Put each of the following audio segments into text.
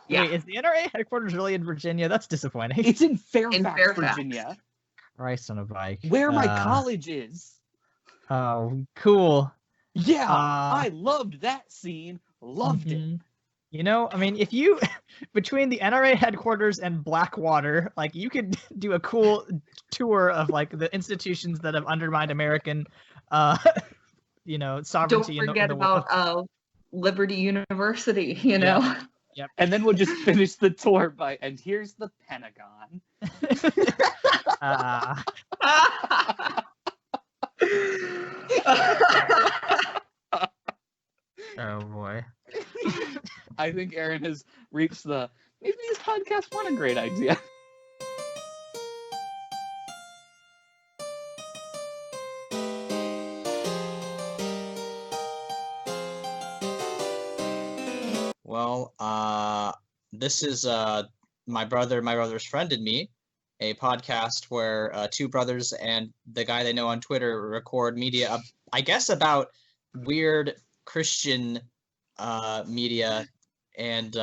Yeah. Wait, is the NRA headquarters really in Virginia? That's disappointing. It's in Fairfax, Fairfax. Virginia, Christ on a bike. where my college is. Oh, cool. Yeah, I loved that scene. Loved it. You know, I mean, if you, between the NRA headquarters and Blackwater, like, you could do a cool tour of, like, the institutions that have undermined American, you know, sovereignty. Don't forget about Liberty University, you know? Yep. And then we'll just finish the tour by, and here's the Pentagon. Oh, boy. I think Aaron has reached the, maybe these podcasts weren't a great idea. Well, this is my brother's friend and me, a podcast where two brothers and the guy they know on Twitter record media, I guess, about weird Christian media. And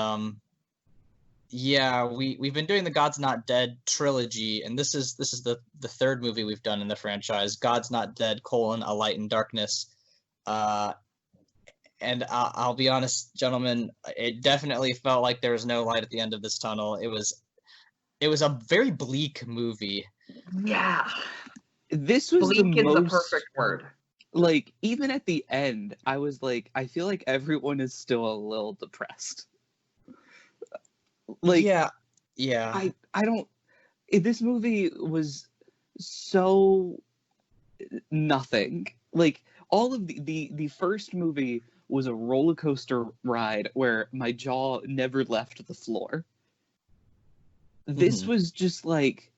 yeah, we've been doing the God's Not Dead trilogy, and this is the third movie we've done in the franchise, God's Not Dead: A Light in Darkness. And I'll be honest, gentlemen, it definitely felt like there was no light at the end of this tunnel. It was a very bleak movie. Yeah. This was bleak is the perfect word. Like, even at the end, I was like, I feel like everyone is still a little depressed. Like, yeah. I don't. This movie was so nothing. Like, all of the first movie was a roller coaster ride where my jaw never left the floor. This was just like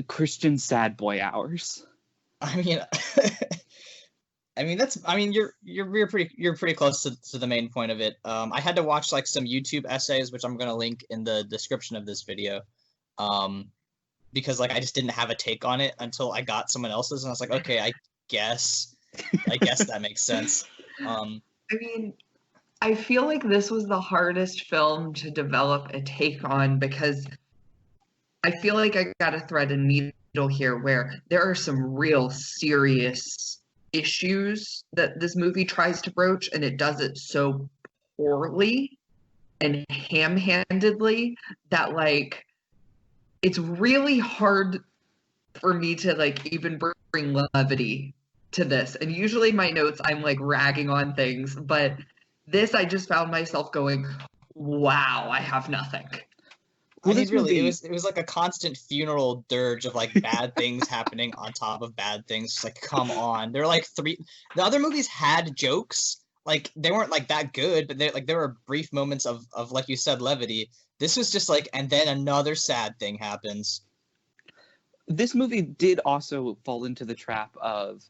Christian sad boy hours. I mean, you're pretty close to the main point of it. I had to watch like some YouTube essays, which I'm gonna link in the description of this video, because like I just didn't have a take on it until I got someone else's, and I was like, okay, I guess that makes sense. I mean, I feel like this was the hardest film to develop a take on, because I feel like I got a thread and needle here where there are some real serious issues that this movie tries to broach, and it does it so poorly and ham-handedly that, like, it's really hard for me to, like, even bring levity to this. And usually my notes, I'm like ragging on things, but this, I just found myself going, wow, I have nothing. Well, it was like a constant funeral dirge of like bad things happening on top of bad things. Just like, come on. There were like the other movies had jokes. Like, they weren't like that good, but there were brief moments of like you said, levity. This was just like, and then another sad thing happens. This movie did also fall into the trap of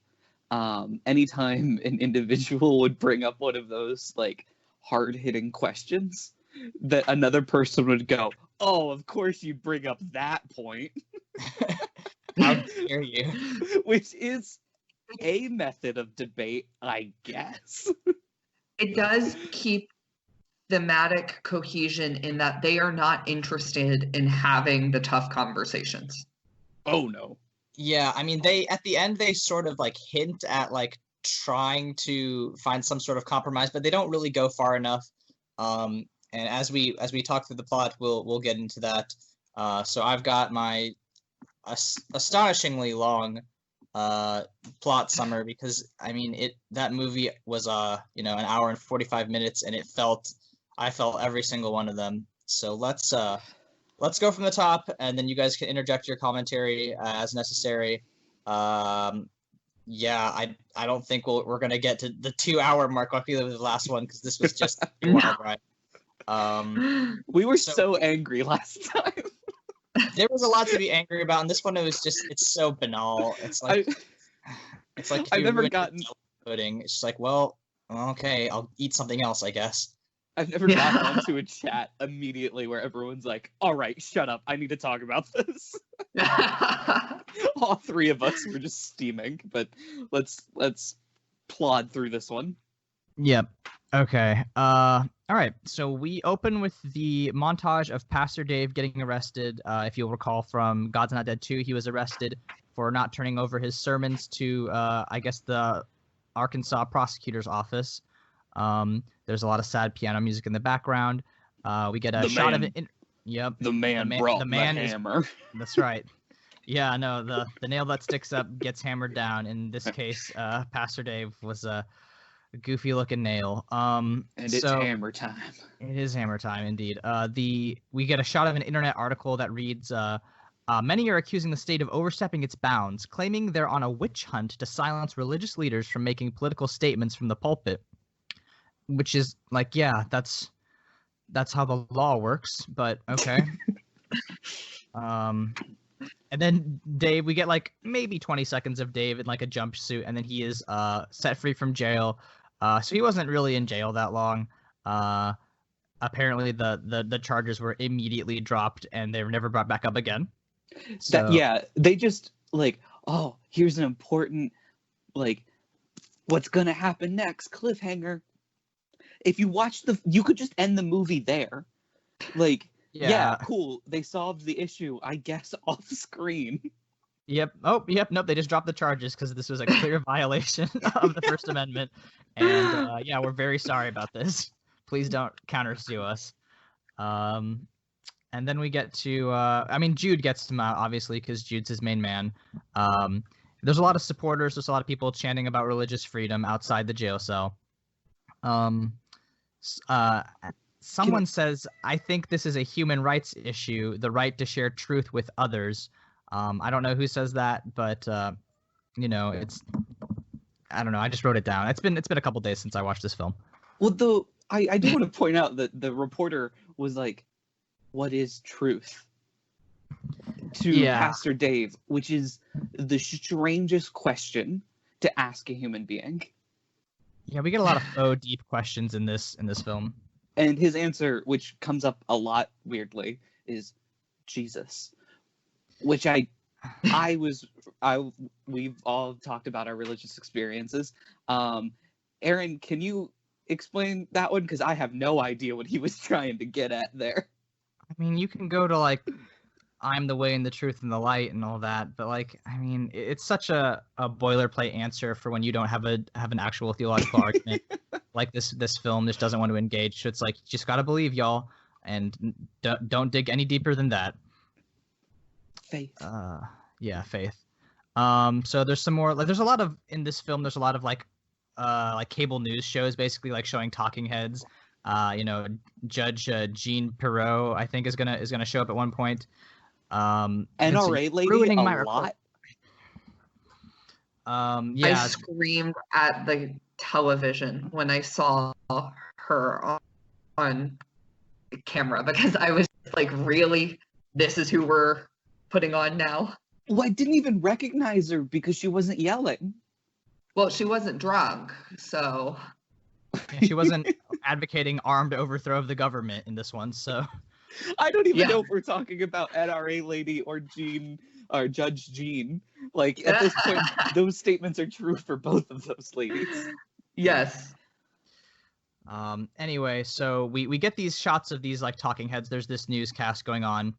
anytime an individual would bring up one of those like hard-hitting questions, that another person would go, oh, of course you bring up that point. How dare you? Which is a method of debate, I guess. It does keep thematic cohesion in that they are not interested in having the tough conversations. Oh, no. Yeah, I mean, at the end, they sort of like hint at like trying to find some sort of compromise, but they don't really go far enough. And as we talk through the plot, we'll get into that. So I've got my astonishingly long plot summary, because I mean that movie was an hour and 45 minutes, and I felt every single one of them. So let's go from the top, and then you guys can interject your commentary as necessary. Yeah, I don't think we're gonna get to the 2-hour mark like we did with the last one, because this was just wild, right? We were so angry last time. There was a lot to be angry about, and this one it's so banal. It's like I've never gotten pudding. It's just like, well, okay, I'll eat something else, I guess. I've never gotten onto a chat immediately where everyone's like, all right, shut up, I need to talk about this. All three of us were just steaming, but let's plod through this one. Yep. Okay. All All right, so we open with the montage of Pastor Dave getting arrested. If you'll recall from God's Not Dead 2, he was arrested for not turning over his sermons to, I guess, the Arkansas prosecutor's office. There's a lot of sad piano music in the background. We get a shot of it. Yep. The man brought the hammer. That's right. Yeah, no, the nail that sticks up gets hammered down. In this case, Pastor Dave was a goofy looking nail. And it's hammer time. It is hammer time indeed. We get a shot of an internet article that reads, many are accusing the state of overstepping its bounds, claiming they're on a witch hunt to silence religious leaders from making political statements from the pulpit. Which is like, yeah, that's how the law works, but okay. And then Dave, we get like maybe 20 seconds of Dave in like a jumpsuit, and then he is set free from jail. So he wasn't really in jail that long. Apparently the charges were immediately dropped and they were never brought back up again. So They just like, oh, here's an important, like, what's gonna happen next cliffhanger. If you watch you could just end the movie there. Like, yeah, cool. They solved the issue, I guess, off screen. Yep. Oh, yep. Nope. They just dropped the charges because this was a clear violation of the First Amendment. And yeah, we're very sorry about this. Please don't countersue us. And then we get to, I mean, Jude gets him out, obviously, because Jude's his main man. There's a lot of supporters. There's a lot of people chanting about religious freedom outside the jail cell. Someone says, I think this is a human rights issue, the right to share truth with others. I don't know who says that, but you know, I don't know. I just wrote it down. It's been a couple days since I watched this film. Well, I do want to point out that the reporter was like, "What is truth?" to Pastor Dave, which is the strangest question to ask a human being. Yeah, we get a lot of faux deep questions in this film. And his answer, which comes up a lot weirdly, is Jesus. Which we've all talked about our religious experiences. Aaron, can you explain that one? Because I have no idea what he was trying to get at there. I mean, you can go to like, I'm the way and the truth and the light and all that, but like, I mean, it's such a boilerplate answer for when you don't have an actual theological argument. Like this film just doesn't want to engage. So it's like, you just gotta believe, y'all, and don't dig any deeper than that. Faith. Yeah, faith. So there's some more, like, there's a lot of, in this film, there's a lot of like cable news shows basically like showing talking heads. You know, Judge Jean Perot, I think, is gonna show up at one point. NRA lady a lot. Yeah. I screamed at the television when I saw her on camera because I was like, really? This is who we're putting on now? Well, I didn't even recognize her because she wasn't yelling. Well, she wasn't drunk, so... Yeah, she wasn't advocating armed overthrow of the government in this one, so... I don't even know if we're talking about NRA lady or Jean, or Judge Jean. Like, at this point, those statements are true for both of those ladies. Yes. Anyway, so we get these shots of these, like, talking heads. There's this newscast going on,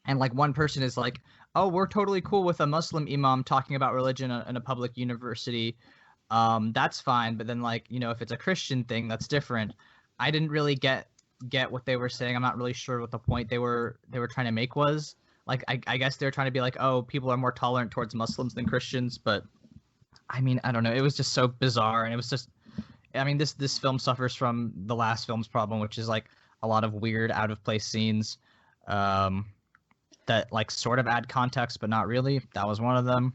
and, like, one person is like, oh, we're totally cool with a Muslim imam talking about religion in a public university. That's fine, but then, like, you know, if it's a Christian thing, that's different. I didn't really get what they were saying. I'm not really sure what the point they were trying to make was. Like, I guess they were trying to be like, oh, people are more tolerant towards Muslims than Christians, but I mean, I don't know. It was just so bizarre, and it was just, I mean, this film suffers from the last film's problem, which is like a lot of weird, out of place scenes that like sort of add context, but not really. That was one of them.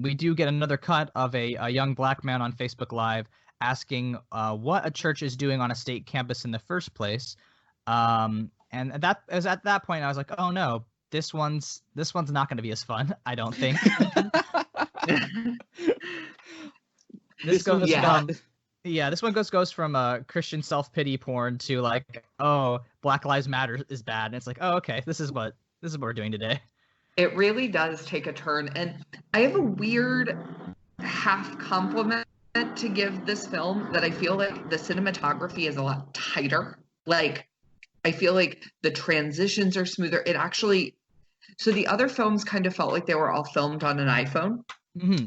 We do get another cut of a young black man on Facebook Live asking what a church is doing on a state campus in the first place. And that is at that point I was like, oh no, this one's not going to be as fun, I don't think. This one goes from Christian self-pity porn to like, oh, Black Lives Matter is bad, and it's like, oh, okay, this is what we're doing today. It really does take a turn, and I have a weird half compliment to give this film that I feel like the cinematography is a lot tighter. Like, I feel like the transitions are smoother. So the other films kind of felt like they were all filmed on an iPhone.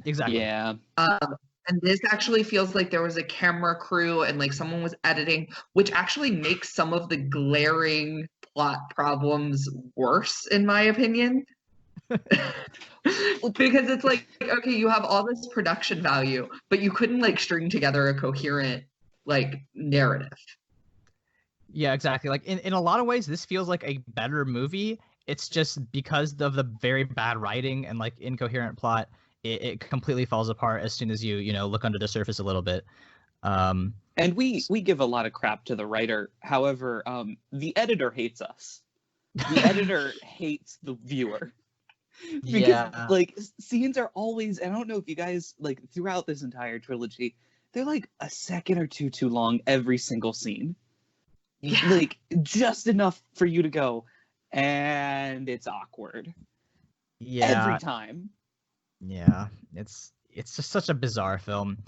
Exactly. Yeah. And this actually feels like there was a camera crew and like someone was editing, which actually makes some of the glaring plot problems worse, in my opinion. Because it's like, okay, you have all this production value, but you couldn't like string together a coherent like narrative. Yeah, exactly. Like in a lot of ways, this feels like a better movie. It's just because of the very bad writing and like incoherent plot, it completely falls apart as soon as you look under the surface a little bit. And we give a lot of crap to the writer. However, the editor hates us. The editor hates the viewer. Because like scenes are always, and I don't know if you guys like throughout this entire trilogy, they're like a second or two too long every single scene. Yeah. Like just enough for you to go, and it's awkward. Yeah. Every time. Yeah. It's just such a bizarre film.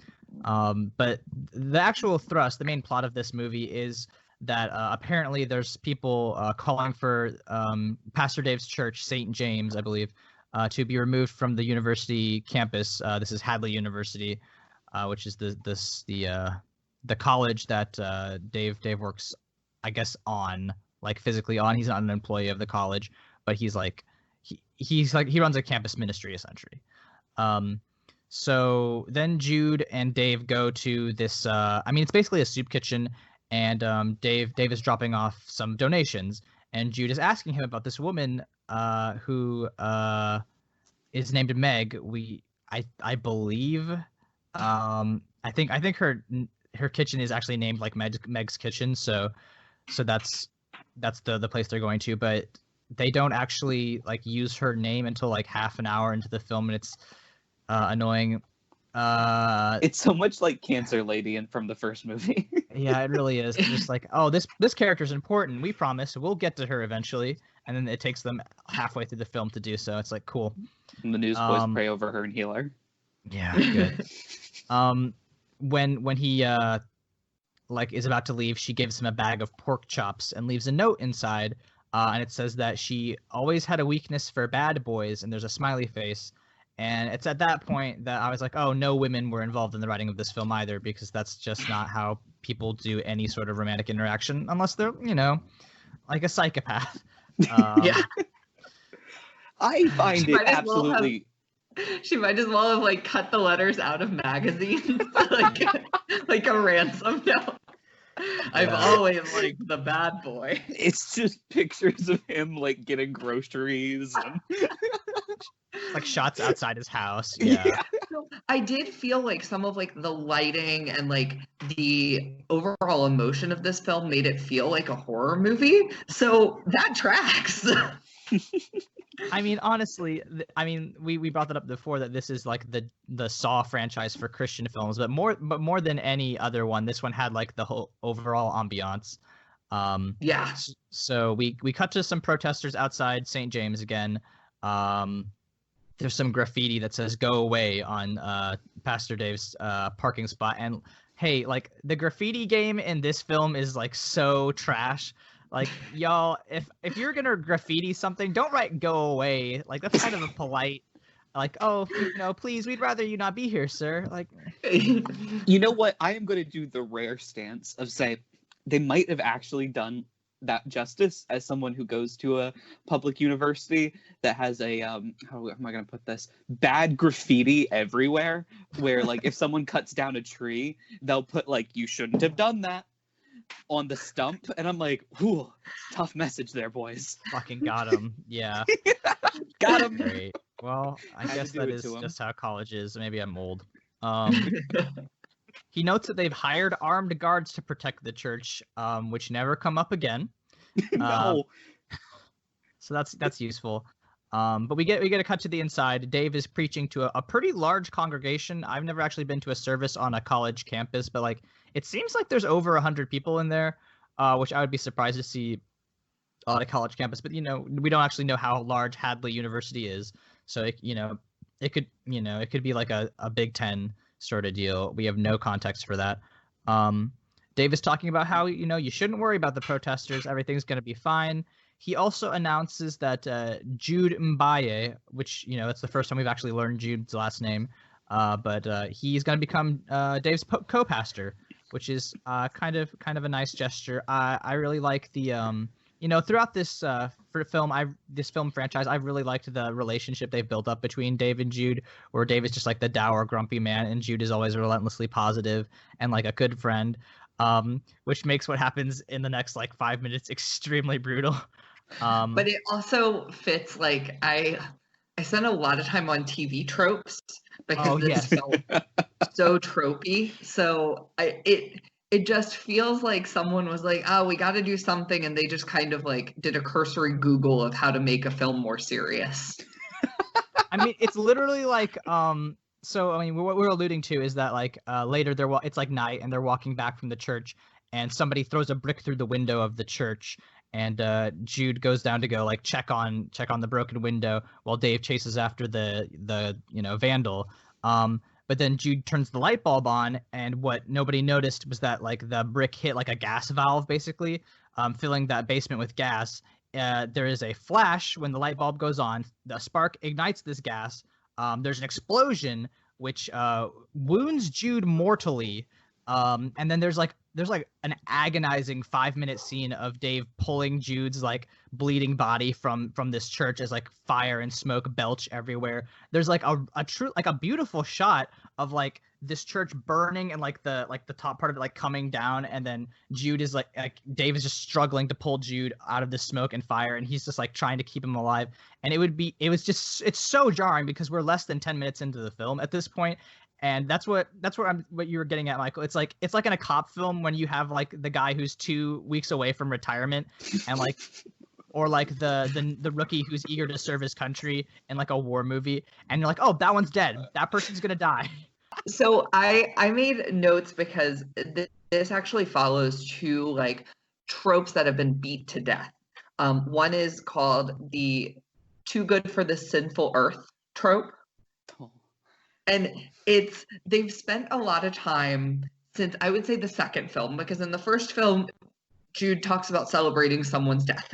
But the actual thrust, the main plot of this movie is that apparently there's people calling for Pastor Dave's church, St. James, I believe, to be removed from the university campus. This is Hadley University, which is the college that Dave works, I guess, on, like physically on. He's not an employee of the college, but he's like he runs a campus ministry essentially. So then Jude and Dave go to this. I mean, it's basically a soup kitchen. And Dave is dropping off some donations, and Jude is asking him about this woman who is named Meg. I believe I think her kitchen is actually named like Meg's Kitchen, so that's the place they're going to, but they don't actually like use her name until like half an hour into the film, and it's annoying. It's so much like Cancer Lady and from the first movie. Yeah, it really is. It's just like, oh, this character's important. We promise we'll get to her eventually, and then it takes them halfway through the film to do so. It's like, cool. And the newsboys pray over her and heal her. Yeah, good. When he like is about to leave, she gives him a bag of pork chops and leaves a note inside, and it says that she always had a weakness for bad boys, and there's a smiley face. And it's at that point that I was like, oh, no women were involved in the writing of this film either, because that's just not how people do any sort of romantic interaction unless they're, like a psychopath. Yeah. I find it absolutely... She might as well have like cut the letters out of magazines, like a ransom note. I've always liked the bad boy. It's just pictures of him like getting groceries and like shots outside his house. Yeah. So I did feel like some of like the lighting and like the overall emotion of this film made it feel like a horror movie. So that tracks. I mean, honestly, we brought that up before, that this is like the Saw franchise for Christian films, but more than any other one, this one had like the whole overall ambiance. Yeah. So we cut to some protesters outside St. James again. There's some graffiti that says "Go away" on Pastor Dave's parking spot, and hey, like the graffiti game in this film is like so trash. Like, y'all, if you're gonna graffiti something, don't write "go away." Like, that's kind of a polite, like, oh, please, we'd rather you not be here, sir. Like, you know what? I am going to do the rare stance of say they might have actually done that justice as someone who goes to a public university that has a how am I going to put this, bad graffiti everywhere, where like if someone cuts down a tree, they'll put like, you shouldn't have done that on the stump, and I'm like, ooh, tough message there, boys. fucking got him. Yeah. Got him. Great. Well, I Had to guess do that it is to him. just how college is. Maybe I'm old. He notes that they've hired armed guards to protect the church, which never come up again. No. So that's useful. But we get a cut to the inside. Dave is preaching to a pretty large congregation. I've never actually been to a service on a college campus, but like it seems like there's over 100 people in there, which I would be surprised to see on a college campus. But we don't actually know how large Hadley University is, so it could be like a Big Ten sort of deal. We have no context for that. Dave is talking about how, you shouldn't worry about the protesters. Everything's going to be fine. He also announces that Jude Mbaye, which, it's the first time we've actually learned Jude's last name, but he's going to become Dave's co-pastor, which is kind of a nice gesture. I really like the throughout this this film franchise, I've really liked the relationship they've built up between Dave and Jude, where Dave is just like the dour, grumpy man, and Jude is always relentlessly positive and like a good friend, which makes what happens in the next like 5 minutes extremely brutal. But it also fits, like, I spent a lot of time on TV tropes because this felt so tropey. So it just feels like someone was like, oh, we got to do something, and they just kind of like did a cursory Google of how to make a film more serious. I mean, it's literally like so I mean, what we're alluding to is that like later it's like night and they're walking back from the church, and somebody throws a brick through the window of the church, and Jude goes down to go like check on the broken window while Dave chases after the vandal. But then Jude turns the light bulb on, and what nobody noticed was that like the brick hit like a gas valve, basically, filling that basement with gas. There is a flash when the light bulb goes on. The spark ignites this gas. There's an explosion which wounds Jude mortally. And then there's like an agonizing 5-minute scene of Dave pulling Jude's like bleeding body from this church as like fire and smoke belch everywhere. There's like a beautiful shot of like this church burning and like the top part of it like coming down, and then Jude is like Dave is just struggling to pull Jude out of the smoke and fire, and he's just like trying to keep him alive. And it's so jarring because we're less than 10 minutes into the film at this point. And that's what you were getting at, Michael. It's like in a cop film when you have like the guy who's 2 weeks away from retirement, and like, or like the rookie who's eager to serve his country in like a war movie, and you're like, oh, that one's dead. That person's gonna die. So I made notes because this actually follows 2 like tropes that have been beat to death. One is called the "too good for the sinful earth" trope. And they've spent a lot of time since, I would say, the second film, because in the first film, Jude talks about celebrating someone's death.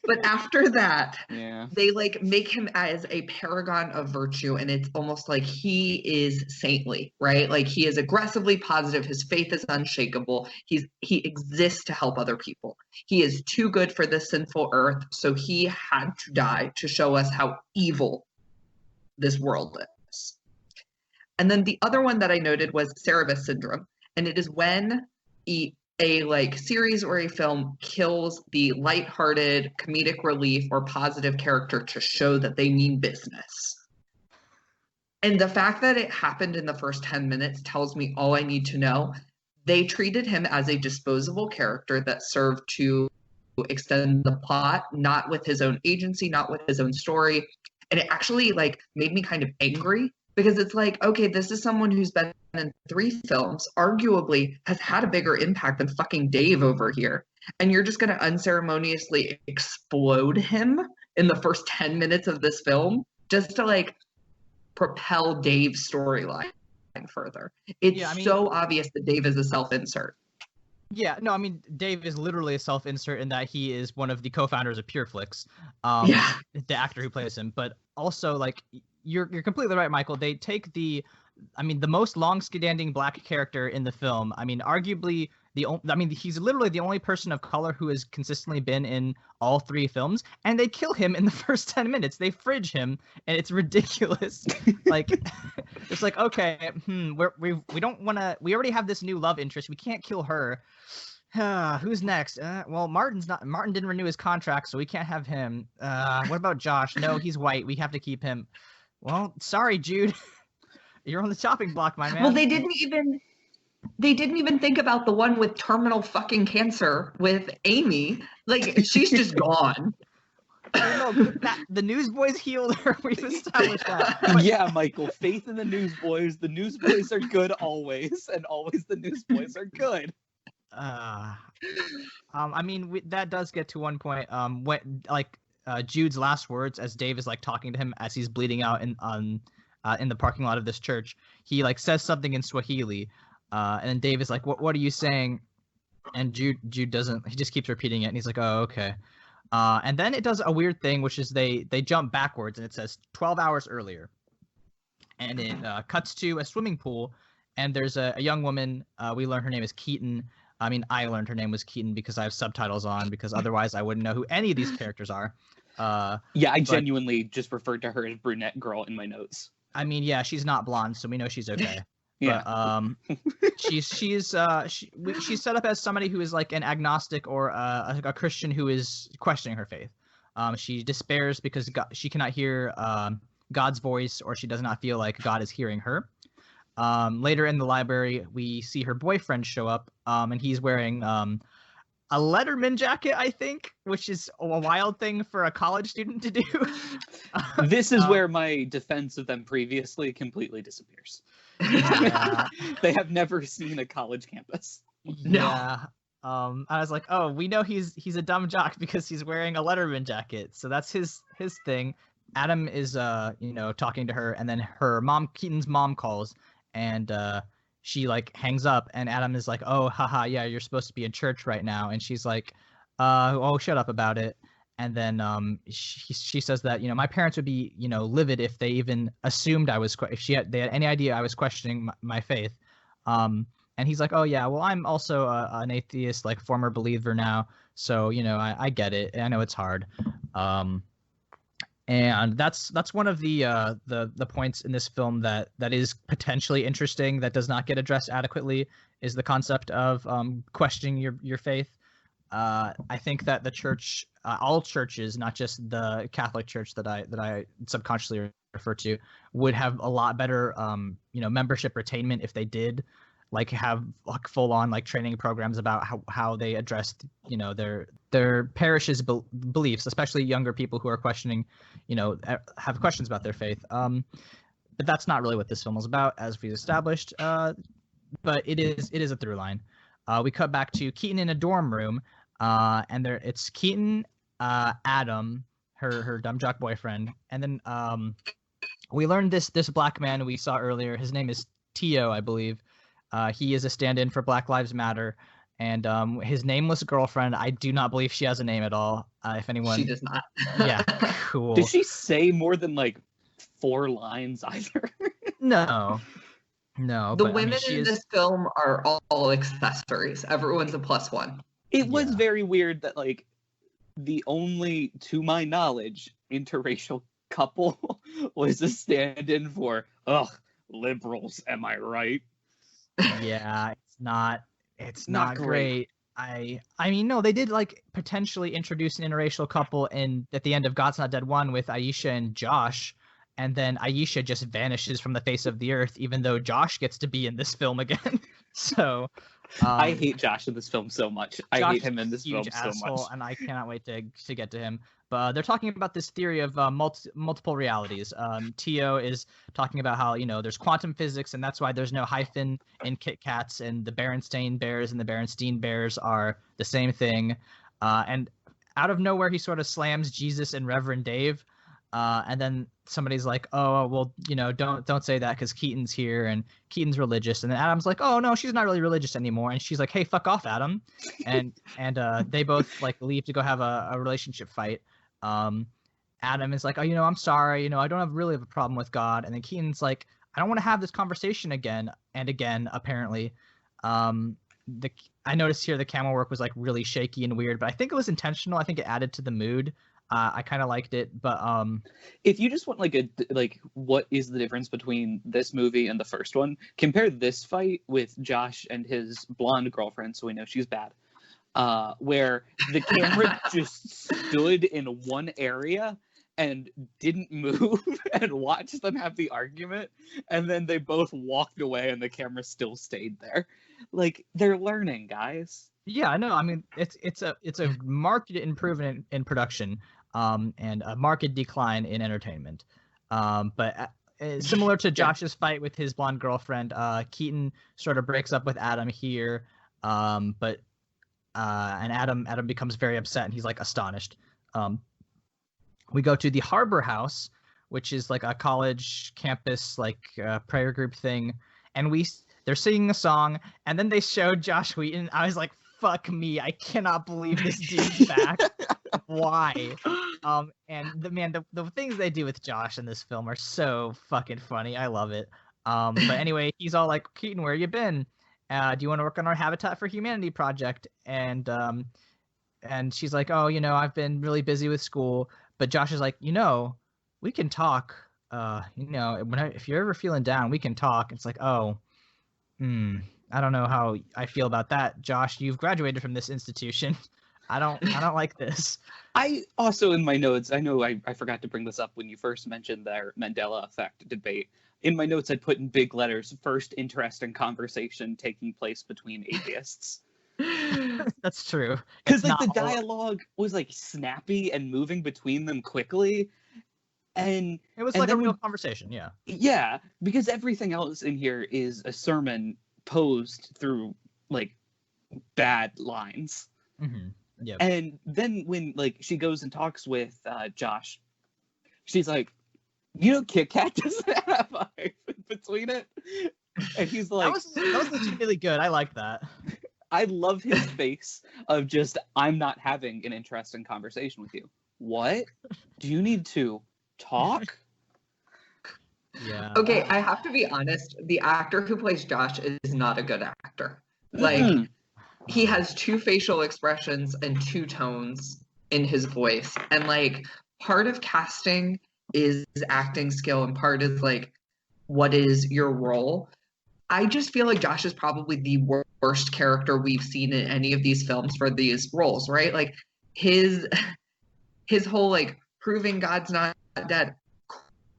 But after that, they like make him as a paragon of virtue, and it's almost like he is saintly, right? Like he is aggressively positive. His faith is unshakable. He exists to help other people. He is too good for this sinful earth, so he had to die to show us how evil this world is. And then the other one that I noted was Cerebus syndrome, and it is when a like series or a film kills the lighthearted comedic relief or positive character to show that they mean business. And the fact that it happened in the first 10 minutes tells me all I need to know. They treated him as a disposable character that served to extend the plot, not with his own agency, not with his own story. And it actually like made me kind of angry, because it's like, okay, this is someone who's been in 3 films, arguably has had a bigger impact than fucking Dave over here. And you're just going to unceremoniously explode him in the first 10 minutes of this film just to like propel Dave's storyline further. It's so obvious that Dave is a self-insert. Yeah, no, I mean, Dave is literally a self-insert in that he is one of the co-founders of PureFlix, the actor who plays him. But also, like, you're completely right, Michael. They take the most long-standing black character in the film. I mean, arguably he's literally the only person of color who has consistently been in all 3 films, and they kill him in the first 10 minutes. They fridge him, and it's ridiculous. Like, it's like, okay, we don't want to. We already have this new love interest. We can't kill her. Who's next? Well, Martin didn't renew his contract, so we can't have him. What about Josh? No, he's white. We have to keep him. Well, sorry, Jude. You're on the chopping block, my man. Well, they didn't even think about the one with terminal fucking cancer with Amy. Like, she's just gone. No, the Newsboys healed her. We've established that. But... Yeah, Michael. Faith in the Newsboys. The Newsboys are good always, and always the Newsboys are good. I mean, that does get to one point. When like Jude's last words as Dave is like talking to him as he's bleeding out and in the parking lot of this church. He like says something in Swahili, and then Dave is like, "What are you saying?" And Jude doesn't. He just keeps repeating it, and he's like, "Oh, okay." And then it does a weird thing, which is they jump backwards, and it says 12 hours earlier, and it cuts to a swimming pool, and there's a young woman. We learn her name is Keaton. I mean, I learned her name was Keaton because I have subtitles on, because otherwise I wouldn't know who any of these characters are. Yeah, I genuinely just referred to her as brunette girl in my notes. I mean, yeah, she's not blonde, so we know she's okay. Yeah. But she's set up as somebody who is like an agnostic or a Christian who is questioning her faith. She despairs because she cannot hear God's voice, or she does not feel like God is hearing her. Later in the library, we see her boyfriend show up, and he's wearing a Letterman jacket, I think, which is a wild thing for a college student to do. This is where my defense of them previously completely disappears. Yeah. They have never seen a college campus. Yeah. I was like, oh, we know he's a dumb jock because he's wearing a Letterman jacket. So that's his thing. Adam is talking to her, and then her mom, Keaton's mom, calls, and she like hangs up, and Adam is like, oh, haha, yeah, you're supposed to be in church right now. And she's like, oh, shut up about it. And then she says that, my parents would be, livid if they even assumed I was, if they had any idea I was questioning my faith. And he's like, oh yeah, well, I'm also an atheist, like former believer now. So, I get it. I know it's hard. And that's one of the points in this film that is potentially interesting, that does not get addressed adequately, is the concept of questioning your faith. I think that the church, all churches, not just the Catholic Church that I subconsciously refer to, would have a lot better membership retainment if they did like have like full on like training programs about how they addressed their parish's beliefs, especially younger people who are questioning, have questions about their faith. But that's not really what this film is about, as we established. But it is a through line. We cut back to Keaton in a dorm room, and it's Keaton, Adam, her dumb jock boyfriend, and then we learned this black man we saw earlier. His name is Tio, I believe. He is a stand-in for Black Lives Matter, and his nameless girlfriend, I do not believe she has a name at all. If anyone, she does not. Yeah, cool. Did she say more than like 4 lines either? No. The women in this film are all accessories. Everyone's a plus one. It was very weird that like the only, to my knowledge, interracial couple was a stand-in for liberals. Am I right? Yeah, it's not great. I mean, no, they did like potentially introduce an interracial couple at the end of God's Not Dead 1 with Aisha and Josh, and then Aisha just vanishes from the face of the earth, even though Josh gets to be in this film again. So I hate Josh in this film so much. Josh I hate him in this huge film so much. And I cannot wait to get to him. But they're talking about this theory of multiple realities. Tio is talking about how there's quantum physics, and that's why there's no hyphen in Kit Kats, and the Berenstain Bears and the Berenstein Bears are the same thing. And out of nowhere, he sort of slams Jesus and Reverend Dave. And then somebody's like, oh, well, don't say that because Keaton's here and Keaton's religious. And then Adam's like, oh, no, she's not really religious anymore. And she's like, hey, fuck off, Adam. And they both like leave to go have a relationship fight. Adam is like, oh, I'm sorry. I don't really have a problem with God. And then Keaton's like, I don't want to have this conversation again and again, apparently. I noticed here the camera work was like really shaky and weird, but I think it was intentional. I think it added to the mood. I kind of liked it, but if you just want what is the difference between this movie and the first one, compare this fight with Josh and his blonde girlfriend, so we know she's bad, where the camera just stood in one area and didn't move and watched them have the argument, and then they both walked away and the camera still stayed there. Like, they're learning, guys. Yeah, no, I mean it's a marked improvement in production, and a marked decline in entertainment. But similar to Josh's fight with his blonde girlfriend, Keaton sort of breaks up with Adam here, and Adam becomes very upset, and he's like astonished. We go to the Harbor House, which is like a college campus like prayer group thing, and they're singing a song, and then they showed Josh Wheaton. I was like, fuck me, I cannot believe this dude's back. Why? And the things they do with Josh in this film are so fucking funny. I love it. But anyway, he's all like, Keaton, where you been? Do you want to work on our Habitat for Humanity project? And she's like, oh, I've been really busy with school. But Josh is like, we can talk. If you're ever feeling down, we can talk. It's like, oh, I don't know how I feel about that. Josh, you've graduated from this institution. I don't like this. I also, in my notes, I know I forgot to bring this up when you first mentioned their Mandela effect debate. In my notes, I put in big letters, first interesting conversation taking place between atheists. That's true. Because like the dialogue was like snappy and moving between them quickly. And it was like a real conversation, yeah. Yeah, because everything else in here is a sermon posed through like bad lines. Mm-hmm. Yep. And then when like she goes and talks with Josh, she's like, Kit Kat doesn't have a hyphen between it. And he's like, that was legit really good. I like that. I love his face of just, I'm not having an interesting conversation with you. What? Do you need to talk? Yeah. Okay, I have to be honest. The actor who plays Josh is not a good actor. Like, he has two facial expressions and two tones in his voice. And like, part of casting is acting skill and part is like, what is your role? I just feel like Josh is probably the worst character we've seen in any of these films for these roles, right? Like his whole like proving God's not dead,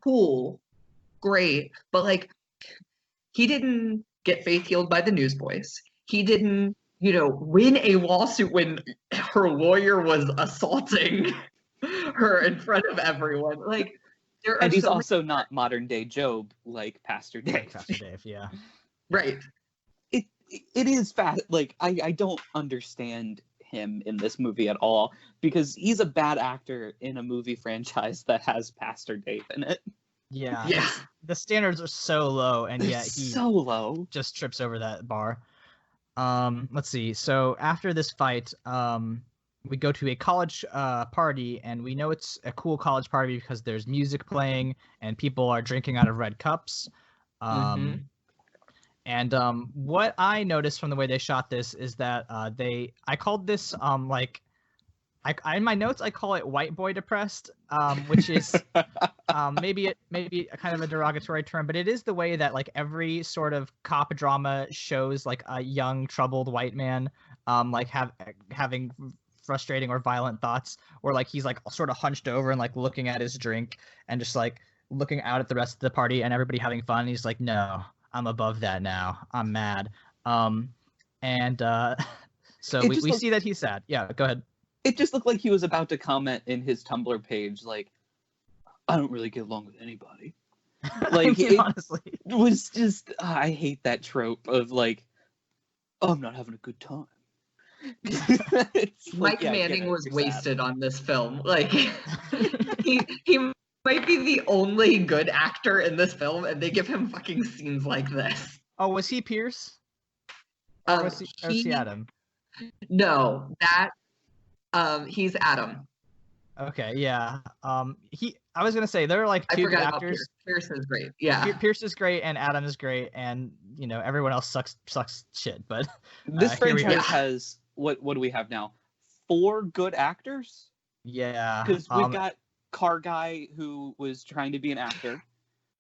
cool, great, but like he didn't get faith healed by the Newsboys. He didn't, win a lawsuit when her lawyer was assaulting her in front of everyone. Like, and he's also not modern day Job like Pastor Dave. Like Pastor Dave, yeah. Right. It is fast. Like I don't understand him in this movie at all because he's a bad actor in a movie franchise that has Pastor Dave in it. Yeah. Yeah. The standards are so low, and yet he so low. Just trips over that bar. Let's see. So after this fight, we go to a college party, and we know it's a cool college party because there's music playing and people are drinking out of red cups. And what I noticed from the way they shot this is that I called this in my notes I call it white boy depressed, which is maybe a kind of a derogatory term, but it is the way that like every sort of cop drama shows like a young troubled white man like having frustrating or violent thoughts, or like he's like sort of hunched over and like looking at his drink and just like looking out at the rest of the party and everybody having fun. And he's like, no, I'm above that now. I'm mad. So we see that he's sad. Yeah, go ahead. It just looked like he was about to comment in his Tumblr page, like, I don't really get along with anybody. Like, honestly, it was just, I hate that trope of like, oh, I'm not having a good time. Mike Manning was wasted on this film. Like, he might be the only good actor in this film, and they give him fucking scenes like this. Oh, was he Pierce? Or was he Adam? No, he's Adam. Okay, yeah. I was gonna say there are like two good actors. Pierce is great. Yeah. Pierce is great and Adam is great, and everyone else sucks shit. But this franchise has what do we have now? 4 good actors? Yeah. Because we've got Car Guy who was trying to be an actor.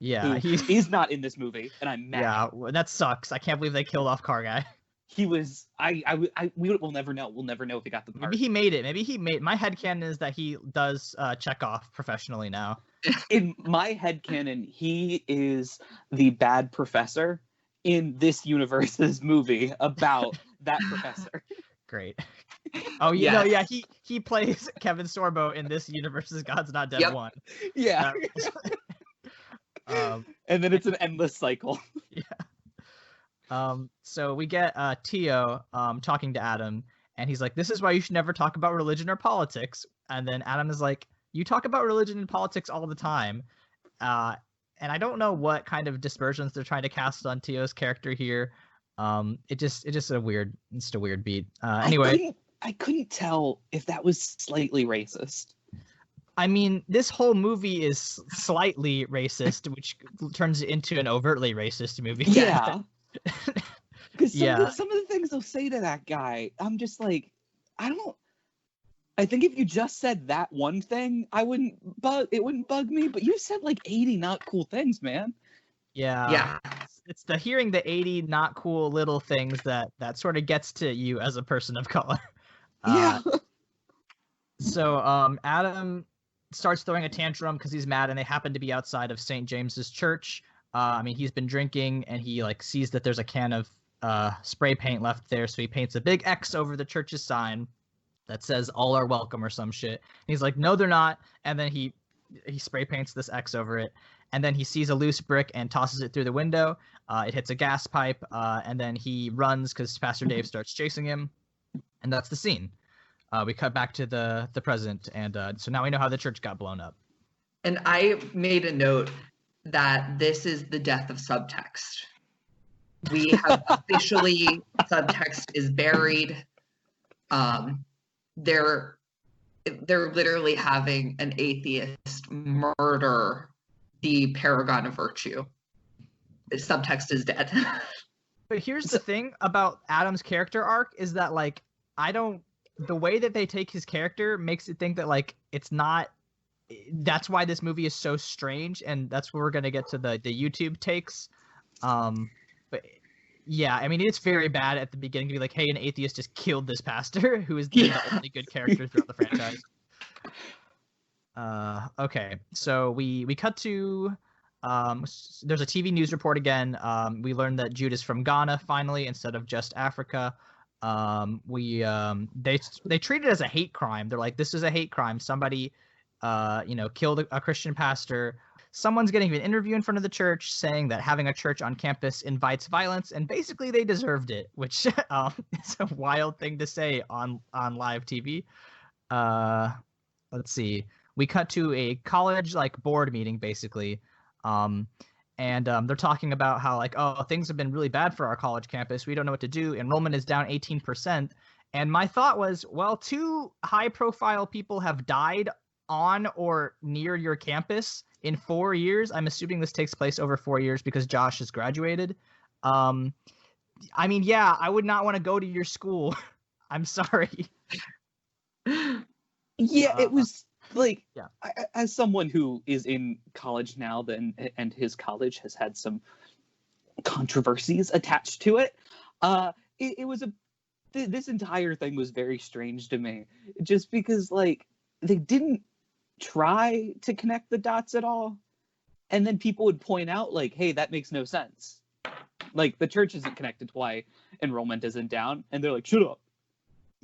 Yeah. He's not in this movie, and I'm mad. Yeah, that sucks. I can't believe they killed off Car Guy. He was. We'll never know. We'll never know if he got the part. Maybe he made it. My headcanon is that he does Chekhov professionally now. In my headcanon, he is the bad professor in this universe's movie about that professor. Great. Oh, yeah. He plays Kevin Sorbo in this universe's God's Not Dead 1. Yeah. And then it's an endless cycle. Yeah. So we get Tio talking to Adam, and he's like, this is why you should never talk about religion or politics. And then Adam is like, you talk about religion and politics all the time. And I don't know what kind of dispersions they're trying to cast on Tio's character here. It's just a weird beat. Anyway, I couldn't tell if that was slightly racist. I mean, this whole movie is slightly racist, which turns it into an overtly racist movie. Yeah. Because Yeah. some of the things they'll say to that guy, I'm just like, I think if you just said that one thing, it wouldn't bug me. But you said like 80 not cool things, man. Yeah. It's the hearing the 80 not cool little things that sort of gets to you as a person of color. Yeah. So Adam starts throwing a tantrum because he's mad, and they happen to be outside of St. James's Church. I mean, he's been drinking, and he like sees that there's a can of spray paint left there, so he paints a big X over the church's sign that says "All are welcome" or some shit. And he's like, "No, they're not." And then he spray paints this X over it, and then he sees a loose brick and tosses it through the window. It hits a gas pipe, and then he runs because Pastor Dave starts chasing him, and that's the scene. We cut back to the present, and so now we know how the church got blown up. And I made a note that this is the death of subtext. We have officially, subtext is buried. They're literally having an atheist murder the paragon of virtue. Subtext is dead. But here's the thing about Adam's character arc is that like the way that they take his character makes it think that like it's not. That's why this movie is so strange, and that's where we're gonna get to the YouTube takes. But yeah, I mean it's very bad at the beginning to be like, hey, an atheist just killed this pastor, who is the only good character throughout the franchise. Okay, so we cut to there's a TV news report again. We learned that Jude is from Ghana finally instead of just Africa. They treat it as a hate crime. They're like, this is a hate crime. Somebody killed a Christian pastor. Someone's getting an interview in front of the church saying that having a church on campus invites violence, and basically they deserved it, which is a wild thing to say on live TV. Let's see. We cut to a college like board meeting basically. And they're talking about how like, oh, things have been really bad for our college campus. We don't know what to do. Enrollment is down 18%. And my thought was, well, 2 high-profile people have died on or near your campus in 4 years. I'm assuming this takes place over 4 years because Josh has graduated. I mean, yeah, I would not want to go to your school. I'm sorry. Yeah, it was like, yeah. As someone who is in college now, and his college has had some controversies attached to it, it was this entire thing was very strange to me, just because like they didn't try to connect the dots at all, and then people would point out like, hey, that makes no sense. Like the church isn't connected to why enrollment isn't down, and they're like, shut up.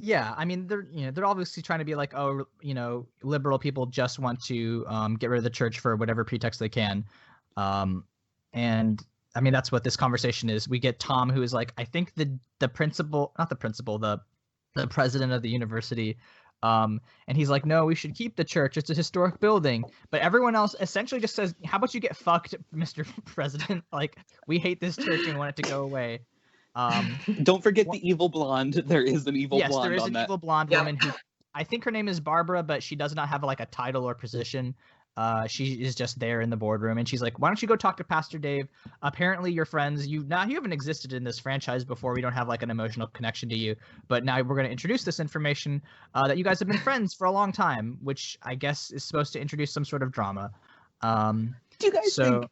Yeah, I mean they're obviously trying to be like, oh, liberal people just want to get rid of the church for whatever pretext they can, and I mean that's what this conversation is. We get Tom, who is like, I think the principal, not the principal, the president of the university, and he's like, no, we should keep the church. It's a historic building. But everyone else essentially just says, how about you get fucked, Mr. President? Like, we hate this church and want it to go away. Don't forget the evil blonde. There is an evil blonde. Yes, there is on an that. evil blonde woman who, I think her name is Barbara, but she does not have like a title or position. She is just there in the boardroom, and she's like, why don't you go talk to Pastor Dave? Apparently you're friends. You haven't existed in this franchise before. We don't have like an emotional connection to you, but now we're going to introduce this information that you guys have been friends for a long time, which I guess is supposed to introduce some sort of drama. Do you guys think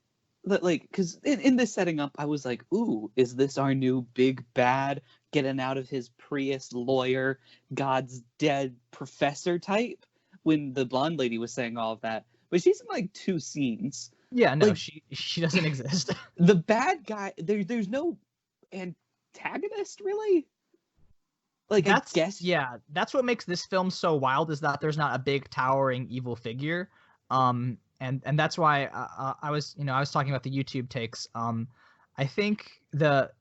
that, like, because in this setting up, I was like, ooh, is this our new big bad getting out of his Prius lawyer, God's dead professor type? When the blonde lady was saying all of that, but she's in like 2 scenes. Yeah, no, like, she doesn't exist. The bad guy, there's no antagonist really. Like, I guess, yeah, that's what makes this film so wild, is that there's not a big towering evil figure. And that's why I was talking about the YouTube takes. I think the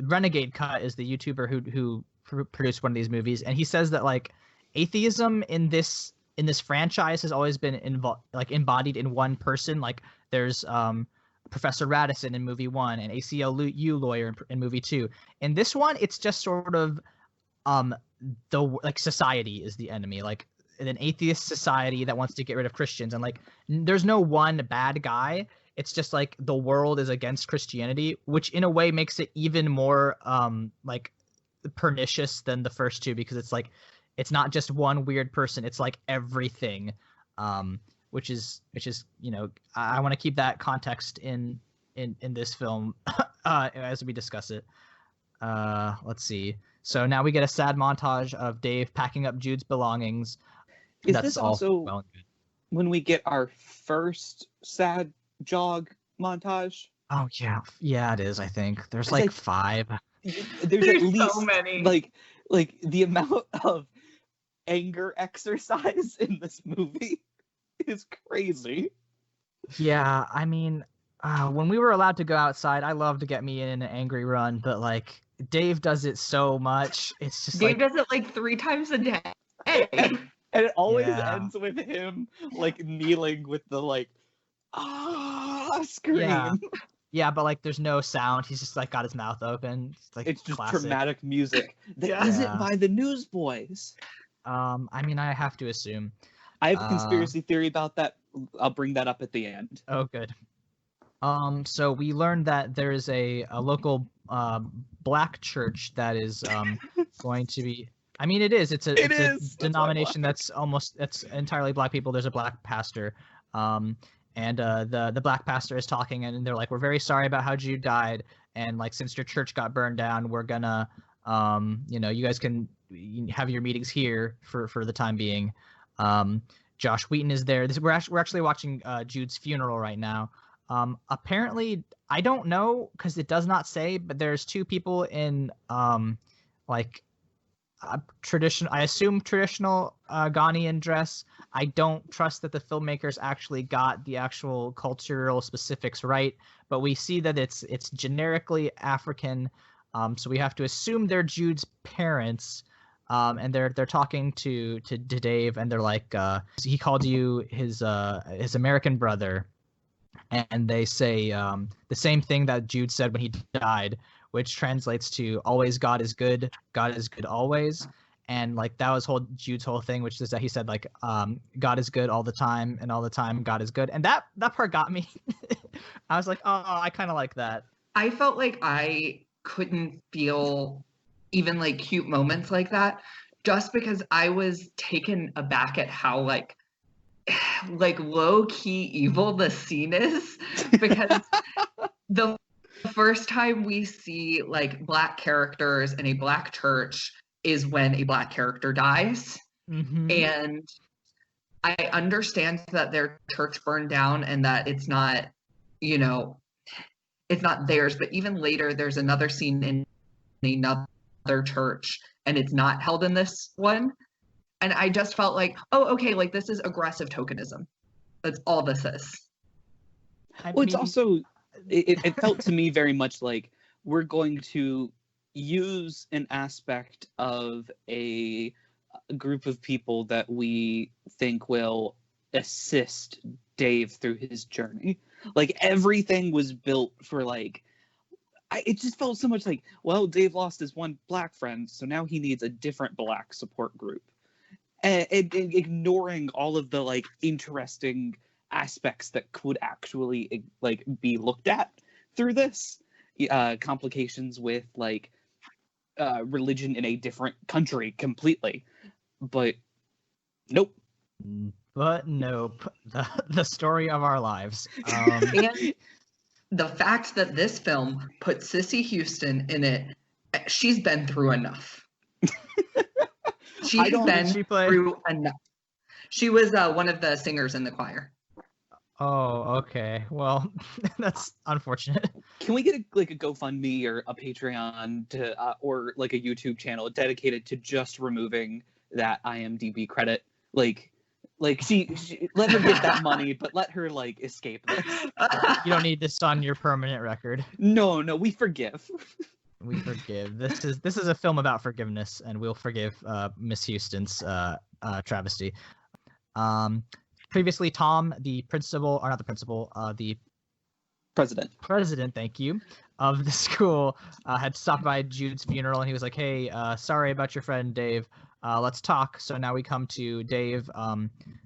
Renegade Cut is the YouTuber who produced one of these movies, and he says that like atheism in this in this franchise has always been embodied in one person. Like there's Professor Radisson in movie 1 and ACLU lawyer in movie 2. In this one, it's just sort of society is the enemy, like an atheist society that wants to get rid of Christians, and like there's no one bad guy. It's just like the world is against Christianity, which in a way makes it even more like pernicious than the first two, because it's like it's not just one weird person, it's like everything, which is I want to keep that context in this film as we discuss it. Let's see. So now we get a sad montage of Dave packing up Jude's belongings. Is That's this all also well and good. when we get our first sad jog montage? Oh yeah, it is. I think there's It's like like- 5. There's at least so many. like the amount of anger exercise in this movie is crazy. Yeah, I mean, when we were allowed to go outside, I love to get me in an angry run, but like Dave does it so much. It's just Dave does it like 3 times a day. And it always Yeah. ends with him like kneeling with the like scream. Yeah. Yeah, but like there's no sound. He's just like got his mouth open. It's like It's just classic. dramatic music. That Yeah. isn't by the Newsboys. I mean, I have to assume. I have a conspiracy theory about that. I'll bring that up at the end. Oh, good. So we learned that there is a local black church that is going to be. I mean, it is. It's a It is. That's why I denomination that's entirely black people. There's a black pastor, and the black pastor is talking, and they're like, "We're very sorry about how Jude died, and like since your church got burned down, we're gonna, you guys can have your meetings here for the time being." Josh Wheaton is there. We're actually watching Jude's funeral right now. Apparently, I don't know because it does not say, but there's 2 people in traditional, I assume traditional Ghanaian dress. I don't trust that the filmmakers actually got the actual cultural specifics right, but we see that it's generically African, so we have to assume they're Jude's parents. And they're talking to Dave, and they're like, he called you his American brother, and they say the same thing that Jude said when he died, which translates to always God is good always. And like that was Jude's whole thing, which is that he said like God is good all the time, and all the time God is good. And that part got me. I was like, oh, I kind of like that. I felt like I couldn't feel even like cute moments like that, just because I was taken aback at how like low key evil the scene is, because the first time we see like black characters in a black church is when a black character dies. Mm-hmm. And I understand that their church burned down and that it's not, it's not theirs, but even later there's another scene in another church and it's not held in this one. And I just felt like, oh, okay, like this is aggressive tokenism. That's all this is. Well, it's also, it felt to me very much like we're going to use an aspect of a group of people that we think will assist Dave through his journey. Like everything was built for like, it just felt so much like, well, Dave lost his one black friend, so now he needs a different black support group. And ignoring all of the like interesting aspects that could actually like be looked at through this, complications with like religion in a different country completely, but nope. But nope, the story of our lives. And the fact that this film put Sissy Houston in it, she's been through enough. She's been through enough. She was one of the singers in the choir. Oh, okay. Well, that's unfortunate. Can we get a GoFundMe or a Patreon to, or like a YouTube channel dedicated to just removing that IMDb credit? Like she let her get that money, but let her like escape this. You don't need this on your permanent record. No, we forgive. We forgive. This is a film about forgiveness, and we'll forgive Miss Houston's travesty. Previously, Tom, the principal, or not the principal, the president, thank you, of the school, had stopped by Jude's funeral, and he was like, "Hey, sorry about your friend Dave. Let's talk." So now we come to Dave,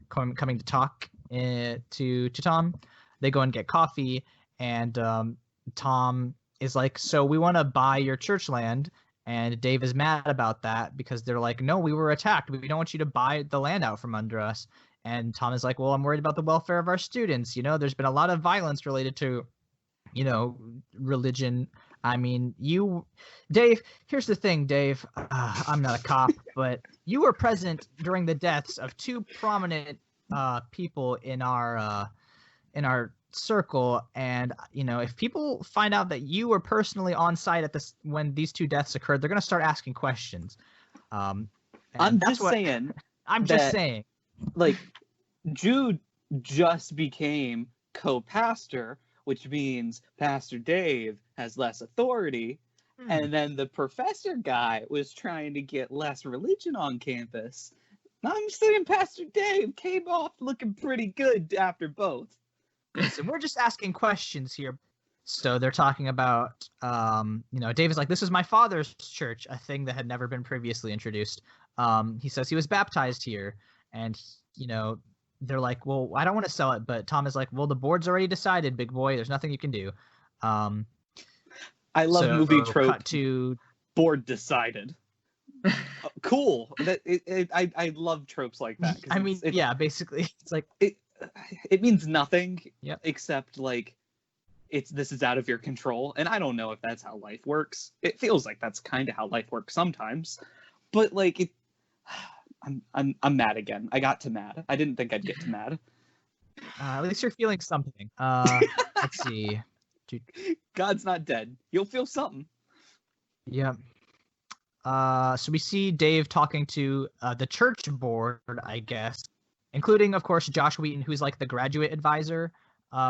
coming to talk to Tom. They go and get coffee, and Tom is like, "So we want to buy your church land." And Dave is mad about that because they're like, "No, we were attacked. We don't want you to buy the land out from under us." And Tom is like, "Well, I'm worried about the welfare of our students. There's been a lot of violence related to, religion. I mean, Dave, here's the thing, Dave. I'm not a cop, but you were present during the deaths of two prominent people in our circle, and if people find out that you were personally on site at this when these two deaths occurred, they're going to start asking questions." I'm just saying. Like, Jude just became co-pastor, which means Pastor Dave has less authority. And then the professor guy was trying to get less religion on campus. I'm saying Pastor Dave came off looking pretty good after both. Listen, we're just asking questions here. So they're talking about, Dave is like, "This is my father's church," a thing that had never been previously introduced. He says he was baptized here, and they're like, "Well, I don't want to sell it," but Tom is like, "Well, the board's already decided, big boy. There's nothing you can do." I love movie trope. Cut to board decided. Cool. I love tropes like that. I mean, basically, it's like it means nothing. Yep. Except like this is out of your control, and I don't know if that's how life works. It feels like that's kind of how life works sometimes, but like I'm mad again. I got to mad. I didn't think I'd get to mad. At least you're feeling something. Let's see. God's not dead. You'll feel something. Yeah. So we see Dave talking to the church board, I guess, including, of course, Josh Wheaton, who's like the graduate advisor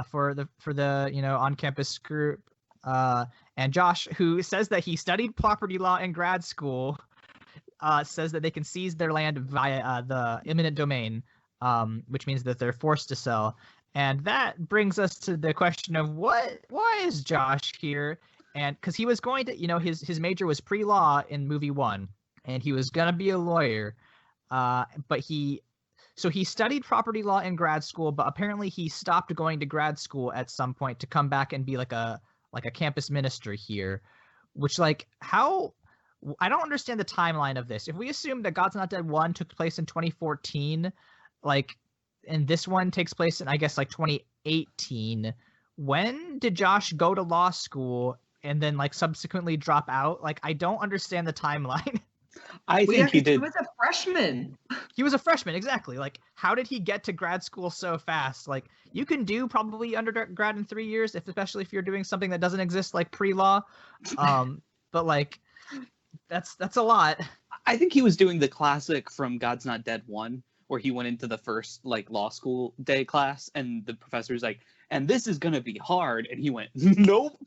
for the on-campus group, and Josh, who says that he studied property law in grad school, says that they can seize their land via the eminent domain, which means that they're forced to sell. And that brings us to the question of why is Josh here? And because he was going to, his major was pre-law in movie 1, and he was going to be a lawyer, but he studied property law in grad school, but apparently he stopped going to grad school at some point to come back and be like a campus minister here, which how I don't understand the timeline of this. If we assume that God's Not Dead 1 took place in 2014, and this one takes place in, I guess, 2018, when did Josh go to law school and then subsequently drop out? I don't understand the timeline. I think he did. He was a freshman. He was a freshman, exactly. How did he get to grad school so fast? You can do probably undergrad in 3 years, especially if you're doing something that doesn't exist, pre-law. But that's a lot. I think he was doing the classic from God's Not Dead 1, where he went into the first law school day class, and the professor's like, "And this is gonna be hard," and he went, "Nope."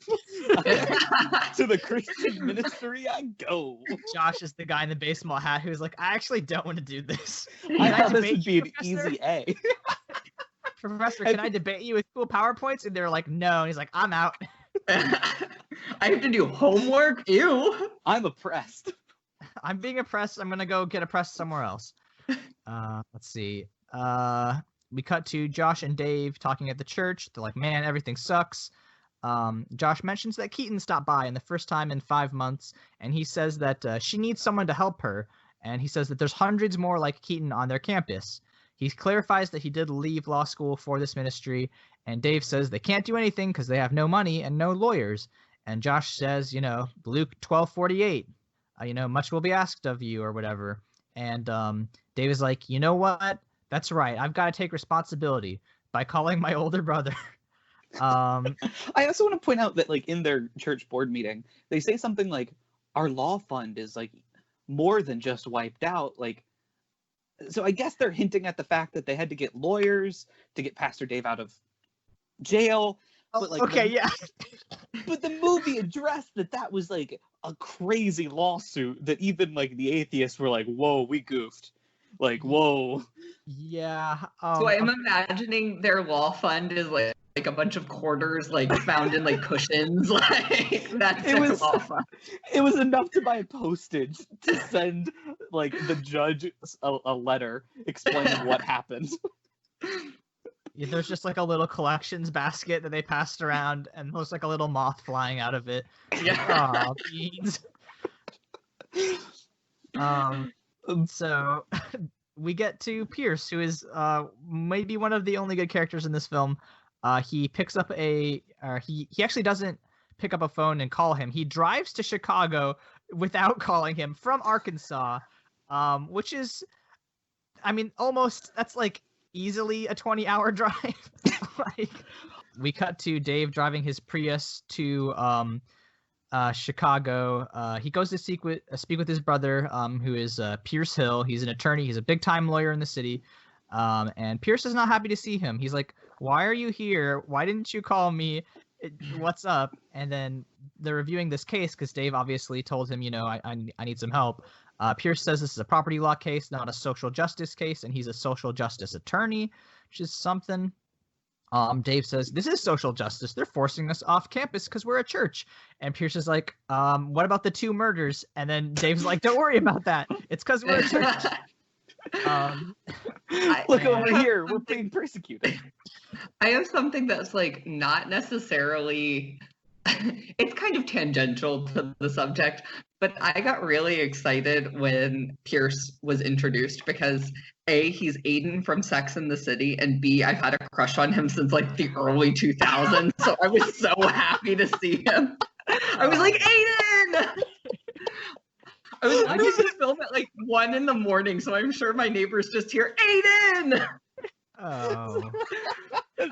To the Christian ministry I go. Josh is the guy in the baseball hat who's like, "I actually don't want to do this. I thought this would be an easy A." Professor, can I debate you with cool PowerPoints? And they're like, "No." And he's like, "I'm out." I have to do homework? Ew. I'm oppressed. I'm being oppressed. I'm gonna go get oppressed somewhere else. Let's see. We cut to Josh and Dave talking at the church. They're like, "Man, everything sucks." Josh mentions that Keaton stopped by in the first time in 5 months, and he says that she needs someone to help her, and he says that there's hundreds more like Keaton on their campus. He clarifies that he did leave law school for this ministry, and Dave says they can't do anything because they have no money and no lawyers. And Josh says, Luke 12:48, much will be asked of you or whatever. And Dave is like, "You know what? That's right. I've got to take responsibility by calling my older brother." I also want to point out that in their church board meeting, they say something like, "Our law fund is more than just wiped out." So I guess they're hinting at the fact that they had to get lawyers to get Pastor Dave out of jail. But But the movie addressed that was a crazy lawsuit that even the atheists were like, "Whoa, we goofed." Like, whoa. Yeah. So I'm imagining their law fund is like a bunch of quarters like found in like cushions. Like that's their law fund. It was enough to buy postage to send like the judge a letter explaining what happened. Yeah, there's just like a little collections basket that they passed around, and there's like a little moth flying out of it. Yeah. Aw, beans. So we get to Pierce, who is maybe one of the only good characters in this film. He picks up he actually doesn't pick up a phone and call him. He drives to Chicago without calling him from Arkansas, which is, I mean, almost, that's like easily a 20-hour drive. Like, we cut to Dave driving his Prius to Chicago. He goes to speak with his brother, who is Pierce Hill. He's an attorney. He's a big-time lawyer in the city. And Pierce is not happy to see him. He's like, "Why are you here? Why didn't you call me? What's up?" And then they're reviewing this case because Dave obviously told him, I need some help. Pierce says this is a property law case, not a social justice case, and he's a social justice attorney, which is something. Dave says, "This is social justice. They're forcing us off campus because we're a church." And Pierce is like, "What about the 2 murders?" And then Dave's like, "Don't worry about that. It's because we're a church." Look over here, we're being persecuted. I have something that's like not necessarily, it's kind of tangential to the subject, but I got really excited when Pierce was introduced because A, he's Aiden from Sex and the City, and B, I've had a crush on him since like the early 2000s, so I was so happy to see him. I was like, Aiden! I was watching this film at like 1 a.m, so I'm sure my neighbors just hear, Aiden! Oh.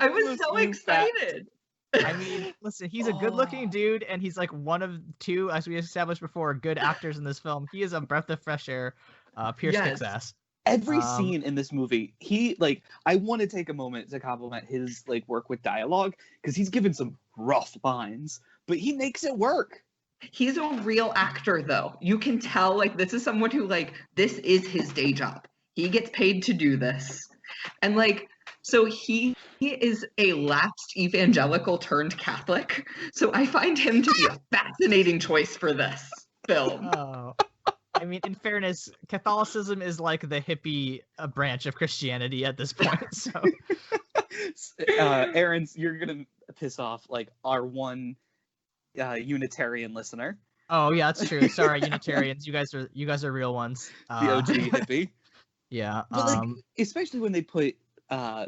I was so excited. I mean, listen, he's a good-looking dude, and he's like one of 2, as we established before, good actors in this film. He is a breath of fresh air. Pierce kicks ass. Every scene in this movie, I want to take a moment to compliment his like work with dialogue because he's given some rough lines, but he makes it work. He's a real actor, though. You can tell, like, this is someone who, like, this is his day job. He gets paid to do this. And, like, so he is a lapsed evangelical turned Catholic. So I find him to be a fascinating choice for this film. Oh. I mean, in fairness, Catholicism is like the hippie branch of Christianity at this point. So, Aaron, you're gonna piss off like our one Unitarian listener. Oh yeah, that's true. Sorry, Unitarians. You guys are real ones. The OG hippie. Yeah. But like, especially when they put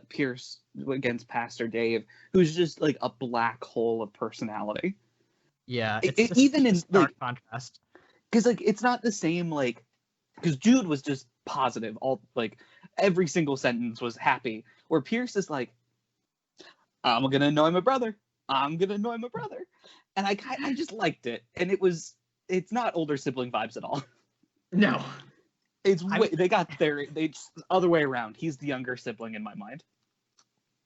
Pierce against Pastor Dave, who's just like a black hole of personality. Yeah, even in stark contrast. Because like it's not the same like, because Jude was just positive, all like every single sentence was happy. Where Pierce is like, "I'm gonna annoy my brother. I'm gonna annoy my brother," and I just liked it, and it's not older sibling vibes at all. No, they got the other way around. He's the younger sibling in my mind.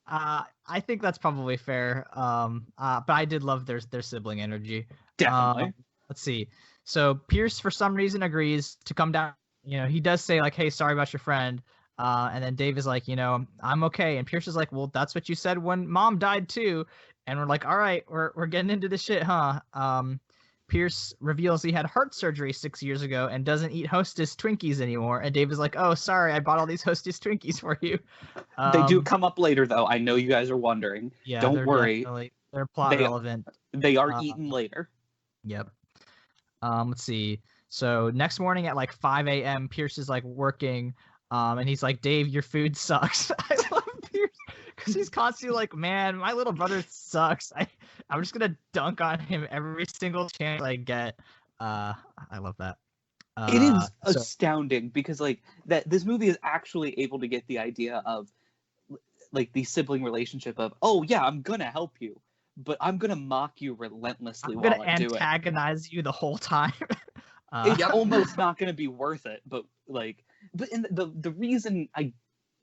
I think that's probably fair. But I did love their sibling energy. Definitely. Let's see. So Pierce, for some reason, agrees to come down. He does say like, "Hey, sorry about your friend." And then Dave is like, "I'm okay." And Pierce is like, "Well, that's what you said when Mom died too." And we're like, "All right, we're getting into this shit, huh?" Pierce reveals he had heart surgery 6 years ago and doesn't eat Hostess Twinkies anymore. And Dave is like, "Oh, sorry, I bought all these Hostess Twinkies for you." They do come up later, though. I know you guys are wondering. Yeah, don't worry. They're plot relevant. They are eaten later. Yep. Let's see. So next morning at like 5 a.m., Pierce is like working, and he's like, "Dave, your food sucks." I love Pierce because he's constantly like, "Man, my little brother sucks. I'm just gonna dunk on him every single chance I get." I love that. It is astounding because like that this movie is actually able to get the idea of like the sibling relationship of, "Oh yeah, I'm gonna help you, but I'm gonna mock you relentlessly while I do it. Antagonize you the whole time." It's almost not gonna be worth it. But the reason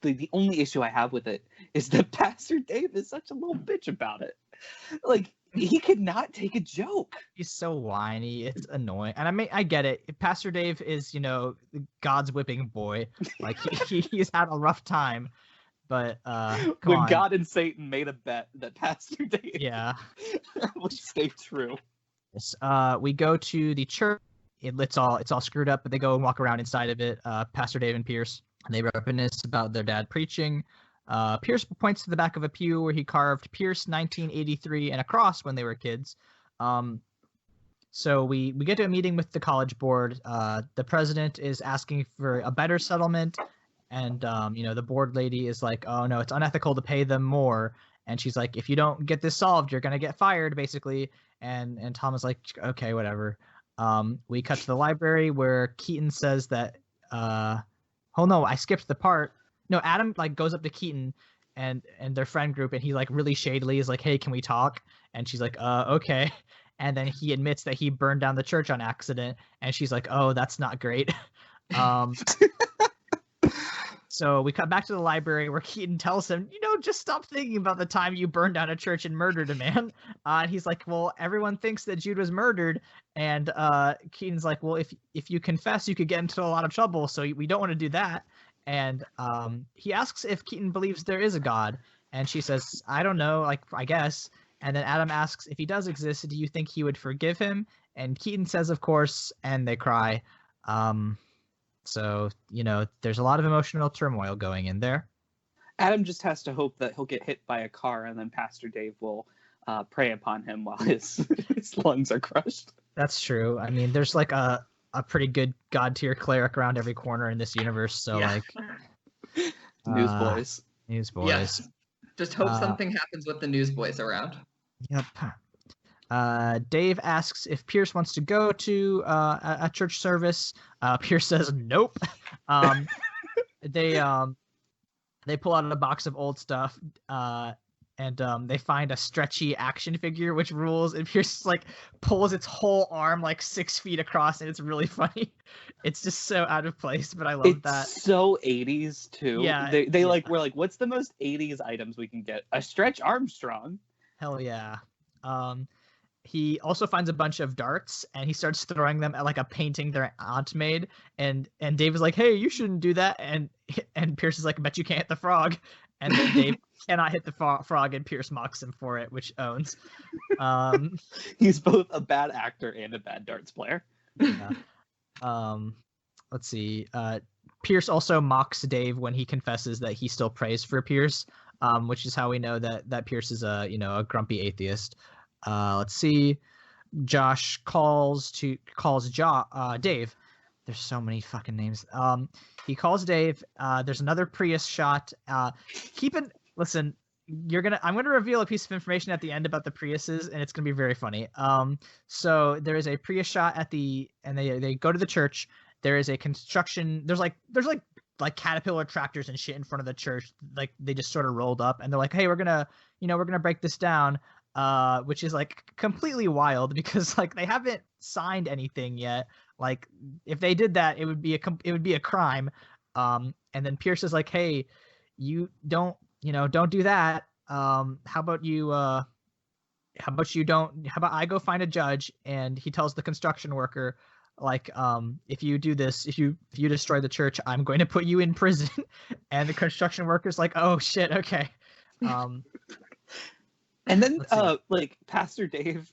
the only issue I have with it is that Pastor Dave is such a little bitch about it. Like he could not take a joke. He's so whiny. It's annoying. And I mean, I get it. Pastor Dave is, God's whipping boy. Like he's had a rough time. But come when on. God and Satan made a bet that Pastor Dave Yeah. would stay true. We go to the church. It's all screwed up, but they go and walk around inside of it. Pastor Dave and Pierce, and they reminisce about their dad preaching. Pierce points to the back of a pew where he carved Pierce 1983 and a cross when they were kids. So we get to a meeting with the college board. The president is asking for a better settlement, and the board lady is like, "Oh no, it's unethical to pay them more." And she's like, "If you don't get this solved, you're gonna get fired," basically. And Tom is like, "Okay, whatever." We cut to the library where Keaton says that. Oh no, I skipped the part. No, Adam goes up to Keaton and their friend group, and he really shadily is like, "Hey, can we talk?" And she's like, okay." And then he admits that he burned down the church on accident, and she's like, "Oh, that's not great." So we cut back to the library where Keaton tells him, just stop thinking about the time you burned down a church and murdered a man. And he's like, "Well, everyone thinks that Jude was murdered." And Keaton's like, "Well, if you confess, you could get into a lot of trouble. So we don't want to do that." And he asks if Keaton believes there is a God. And she says, "I don't know, I guess." And then Adam asks if he does exist, do you think he would forgive him? And Keaton says, of course, and they cry. So, there's a lot of emotional turmoil going in there. Adam just has to hope that he'll get hit by a car, and then Pastor Dave will prey upon him while his lungs are crushed. That's true. I mean, there's a pretty good God tier cleric around every corner in this universe. So Newsboys. Newsboys. Yes. Just hope something happens with the newsboys around. Yep. Dave asks if Pierce wants to go to a church service. Pierce says nope. They pull out a box of old stuff, and they find a stretchy action figure which rules. And Pierce pulls its whole arm 6 feet across, and it's really funny. It's just so out of place, but I love that. It's so 80s too. Yeah, they were like, what's the most 80s items we can get? A Stretch Armstrong. Hell yeah. He also finds a bunch of darts, and he starts throwing them at a painting their aunt made. And Dave is like, "Hey, you shouldn't do that." And Pierce is like, "I bet you can't hit the frog." And then Dave cannot hit the frog, and Pierce mocks him for it, which owns. He's both a bad actor and a bad darts player. Yeah. Let's see. Pierce also mocks Dave when he confesses that he still prays for Pierce, which is how we know that Pierce is a grumpy atheist. Let's see. Josh calls Dave. There's so many fucking names. He calls Dave. There's another Prius shot. Listen, I'm gonna reveal a piece of information at the end about the Priuses, and it's gonna be very funny. So there is a Prius shot and they go to the church. There is a construction. There's Caterpillar tractors and shit in front of the church. They just sort of rolled up, and they're like, "Hey, we're gonna break this down." Which is completely wild because they haven't signed anything yet. If they did that, it would be a crime. And then Pierce is like, "Hey, you don't do that. How about I go find a judge?" And he tells the construction worker, if you do this, if you destroy the church, I'm going to put you in prison. And the construction worker's like, "Oh shit, okay." And then Pastor Dave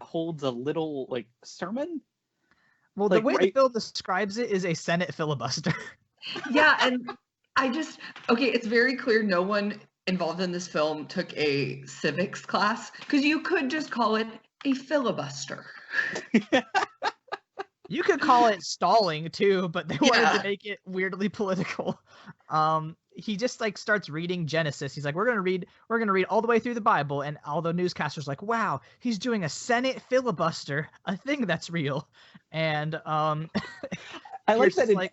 holds a little sermon. Well, the way the Bill describes it is a Senate filibuster. Yeah, and it's very clear no one involved in this film took a civics class, because you could just call it a filibuster. You could call it stalling too, but they wanted to make it weirdly political. He just starts reading Genesis. He's like, we're gonna read all the way through the Bible, and all the newscasters like, "Wow, he's doing a Senate filibuster, a thing that's real." And I like that in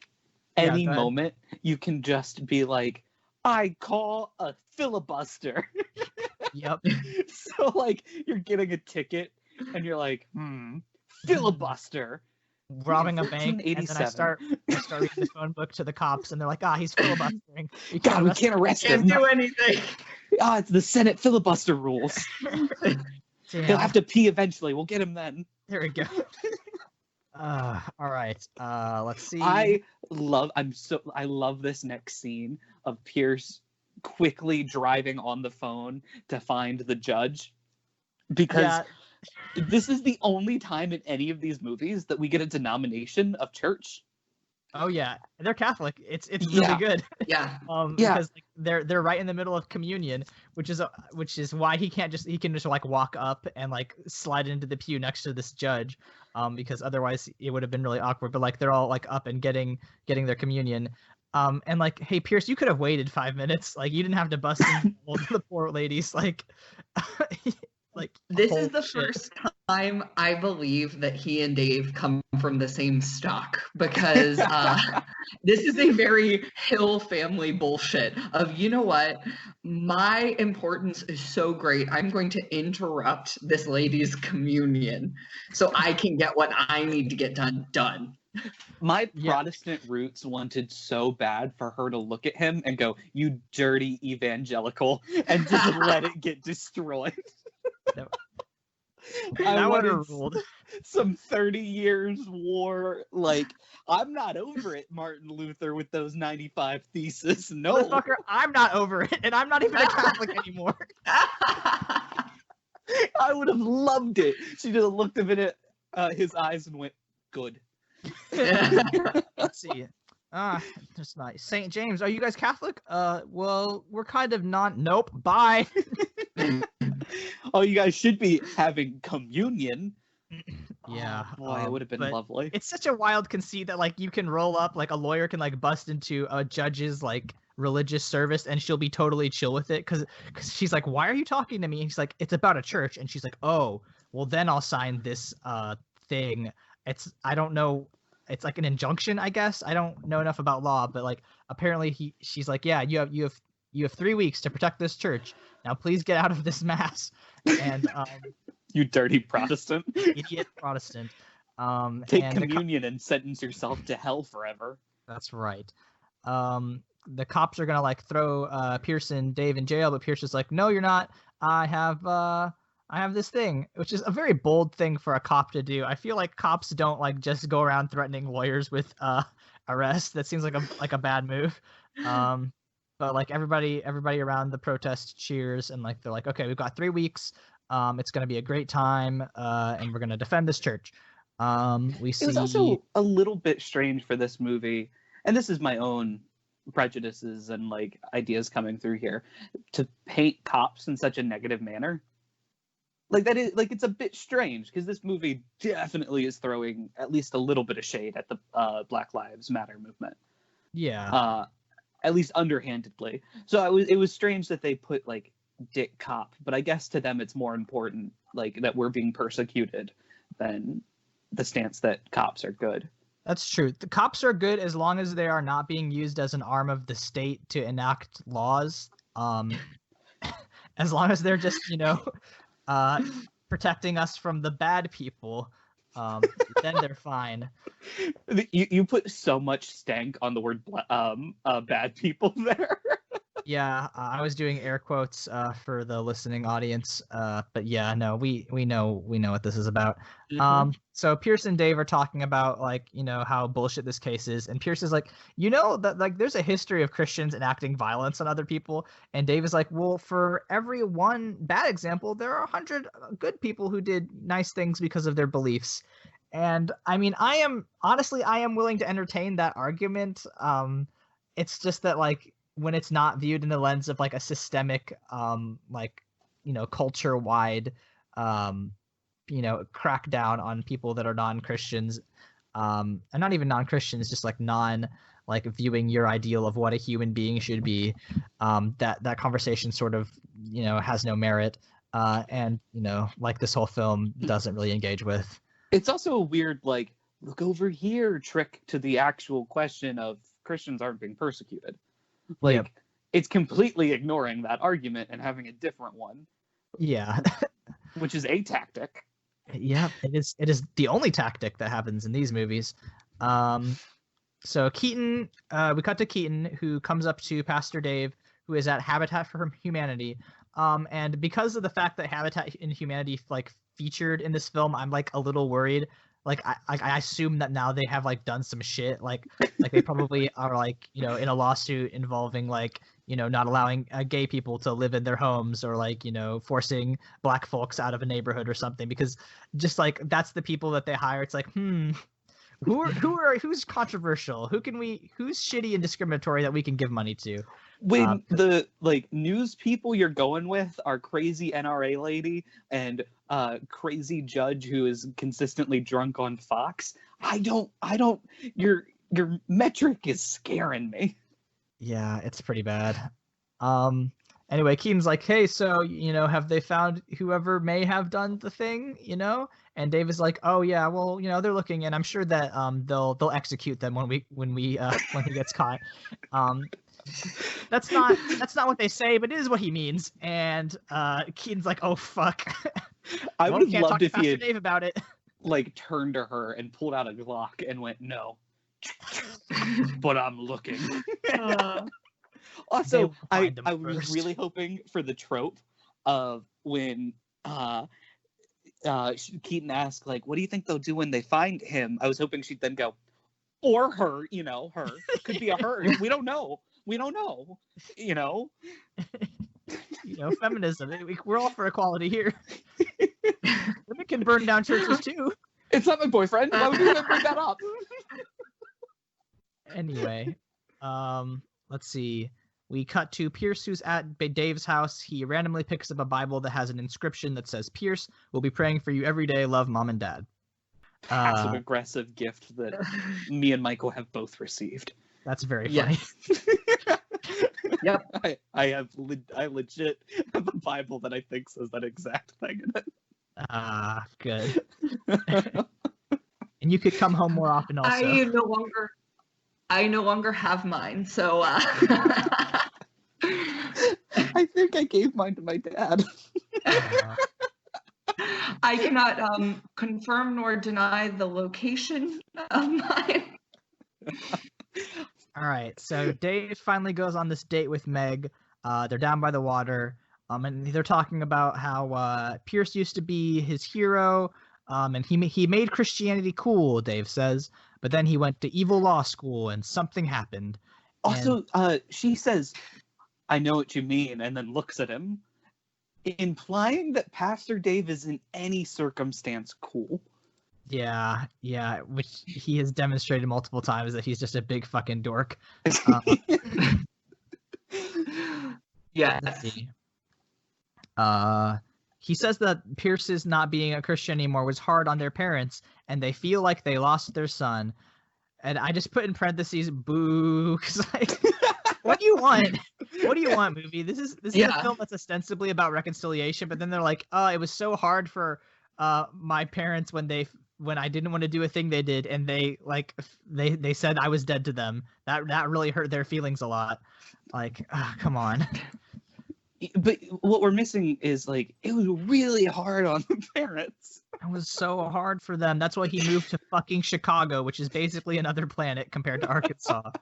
any moment you can just be like, "I call a filibuster." Yep. So you're getting a ticket and you're like, filibuster. Robbing a bank, and then I start reading the phone book to the cops, and they're like, "He's filibustering. We can't arrest him. Can't do anything." It's the Senate filibuster rules. He'll have to pee eventually. We'll get him then. There we go. All right. Let's see. I love this next scene of Pierce quickly driving on the phone to find the judge, because this is the only time in any of these movies that we get a denomination of church. Oh yeah, they're Catholic. It's really good. Yeah. Because like, they're right in the middle of communion, which is why he can just like walk up and like slide into the pew next to this judge, because otherwise it would have been really awkward. But like they're all like up and getting their communion, and like, hey Pierce, you could have waited 5 minutes. Like you didn't have to bust in the poor ladies. Like, like this is the first time I believe that he and Dave come from the same stock, because this is a very Hill family bullshit of, you know what, my importance is so great, I'm going to interrupt this lady's communion so I can get what I need to get done. My Protestant roots wanted so bad for her to look at him and go, "You dirty evangelical," and just let it get destroyed. No. I wanted ruled some 30 years war. Like, I'm not over it, Martin Luther, with those 95 theses. No, motherfucker, I'm not over it, and I'm not even a Catholic anymore. I would have loved it. She just looked up in his eyes and went, "Good." Let's see. That's nice. St. James, are you guys Catholic? Well, we're kind of not. Nope. Bye. Oh, you guys should be having communion. Yeah. Oh, boy, it would have been lovely. It's such a wild conceit that like you can roll up, like a lawyer can like bust into a judge's like religious service and she'll be totally chill with it because she's like, "Why are you talking to me?" And he's like, "It's about a church." And she's like, "Oh, well then I'll sign this thing." I don't know. It's like an injunction, I guess. I don't know enough about law, but like apparently she's like, "Yeah, you have 3 weeks to protect this church. Now please get out of this mass." And you dirty Protestant. Idiot Protestant. Take communion and sentence yourself to hell forever. That's right. The cops are gonna like throw Pierce and Dave in jail, but Pierce is like, "No, you're not. I have this thing," which is a very bold thing for a cop to do. I feel like cops don't like just go around threatening lawyers with arrest. That seems like a bad move. But like everybody around the protest cheers and like they're like, "Okay, we've got 3 weeks. It's gonna be a great time, and we're gonna defend this church." We see. It was also a little bit strange for this movie, and this is my own prejudices and like ideas coming through here, to paint cops in such a negative manner. Like that is like, it's a bit strange because this movie definitely is throwing at least a little bit of shade at the Black Lives Matter movement. Yeah. At least underhandedly. So it was strange that they put like Dick Cop, but I guess to them it's more important like that we're being persecuted than the stance that cops are good. That's true. The cops are good as long as they are not being used as an arm of the state to enact laws. As long as they're just, protecting us from the bad people, then they're fine. You put so much stank on the word bad people there. Yeah, I was doing air quotes for the listening audience, but yeah, no, we know what this is about. Mm-hmm. So Pierce and Dave are talking about like how bullshit this case is, and Pierce is like, that like there's a history of Christians enacting violence on other people, and Dave is like, well, for every one bad example, there are 100 good people who did nice things because of their beliefs. And I mean, I am willing to entertain that argument. It's just that like, when it's not viewed in the lens of like a systemic culture-wide crackdown on people that are non-Christians, and not even non-Christians, just like viewing your ideal of what a human being should be, that conversation sort of has no merit, and like this whole film doesn't really engage with. It's also a weird like, look over here trick to the actual question of Christians aren't being persecuted. Like, yep. It's completely ignoring that argument and having a different one. Yeah. Which is a tactic. Yeah, it is the only tactic that happens in these movies. So Keaton, we cut to Keaton, who comes up to Pastor Dave, who is at Habitat for Humanity, And because of the fact that Habitat in Humanity like featured in this film, I'm like a little worried. Like I assume that now they have like done some shit. Like they probably are like, you know, in a lawsuit involving like, you know, not allowing gay people to live in their homes, or like, you know, forcing black folks out of a neighborhood or something, because just like that's the people that they hire. It's like, who's controversial? Who's shitty and discriminatory that we can give money to? When the like news people you're going with are crazy NRA lady and crazy judge who is consistently drunk on Fox, I don't your metric is scaring me. Yeah, it's pretty bad. Anyway, Keaton's like, hey, so, you know, have they found whoever may have done the thing, you know? And Dave is like, oh yeah, well, you know, they're looking, and I'm sure that they'll execute them when he gets caught. That's not what they say, but it is what he means. And Keaton's like, oh fuck. I would have loved if he had Dave about it. Like turned to her and pulled out a Glock and went, no. But I'm looking. Also, I was really hoping for the trope of when Keaton asked, like, what do you think they'll do when they find him? I was hoping she'd then go, or her, you know, her. It could be a her. We don't know. You know. You know, feminism. We're all for equality here. Women can burn down churches too. It's not my boyfriend. Why would you even bring that up? Anyway, let's see. We cut to Pierce, who's at Dave's house. He randomly picks up a Bible that has an inscription that says, Pierce, we'll be praying for you every day. Love, Mom and Dad. Passive-aggressive gift that me and Michael have both received. That's very funny. Yep. I legit have a Bible that I think says that exact thing in it. Good. And you could come home more often also. I no longer have mine, so I think I gave mine to my dad. I cannot confirm nor deny the location of mine. All right, so Dave finally goes on this date with Meg. They're down by the water, and they're talking about how Pierce used to be his hero, and he made Christianity cool, Dave says, but then he went to evil law school and something happened. Also, she says, I know what you mean, and then looks at him, implying that Pastor Dave is in any circumstance cool. Yeah, which he has demonstrated multiple times that he's just a big fucking dork. Yeah. He says that Pierce's not being a Christian anymore was hard on their parents, and they feel like they lost their son. And I just put in parentheses, boo, because like, what do you want? What do you want, movie? This is a film that's ostensibly about reconciliation, but then they're like, oh, it was so hard for my parents when I didn't want to do a thing they did, and they said I was dead to them. That really hurt their feelings a lot. Like, come on. But what we're missing is, like, it was really hard on the parents. It was so hard for them. That's why he moved to fucking Chicago, which is basically another planet compared to Arkansas.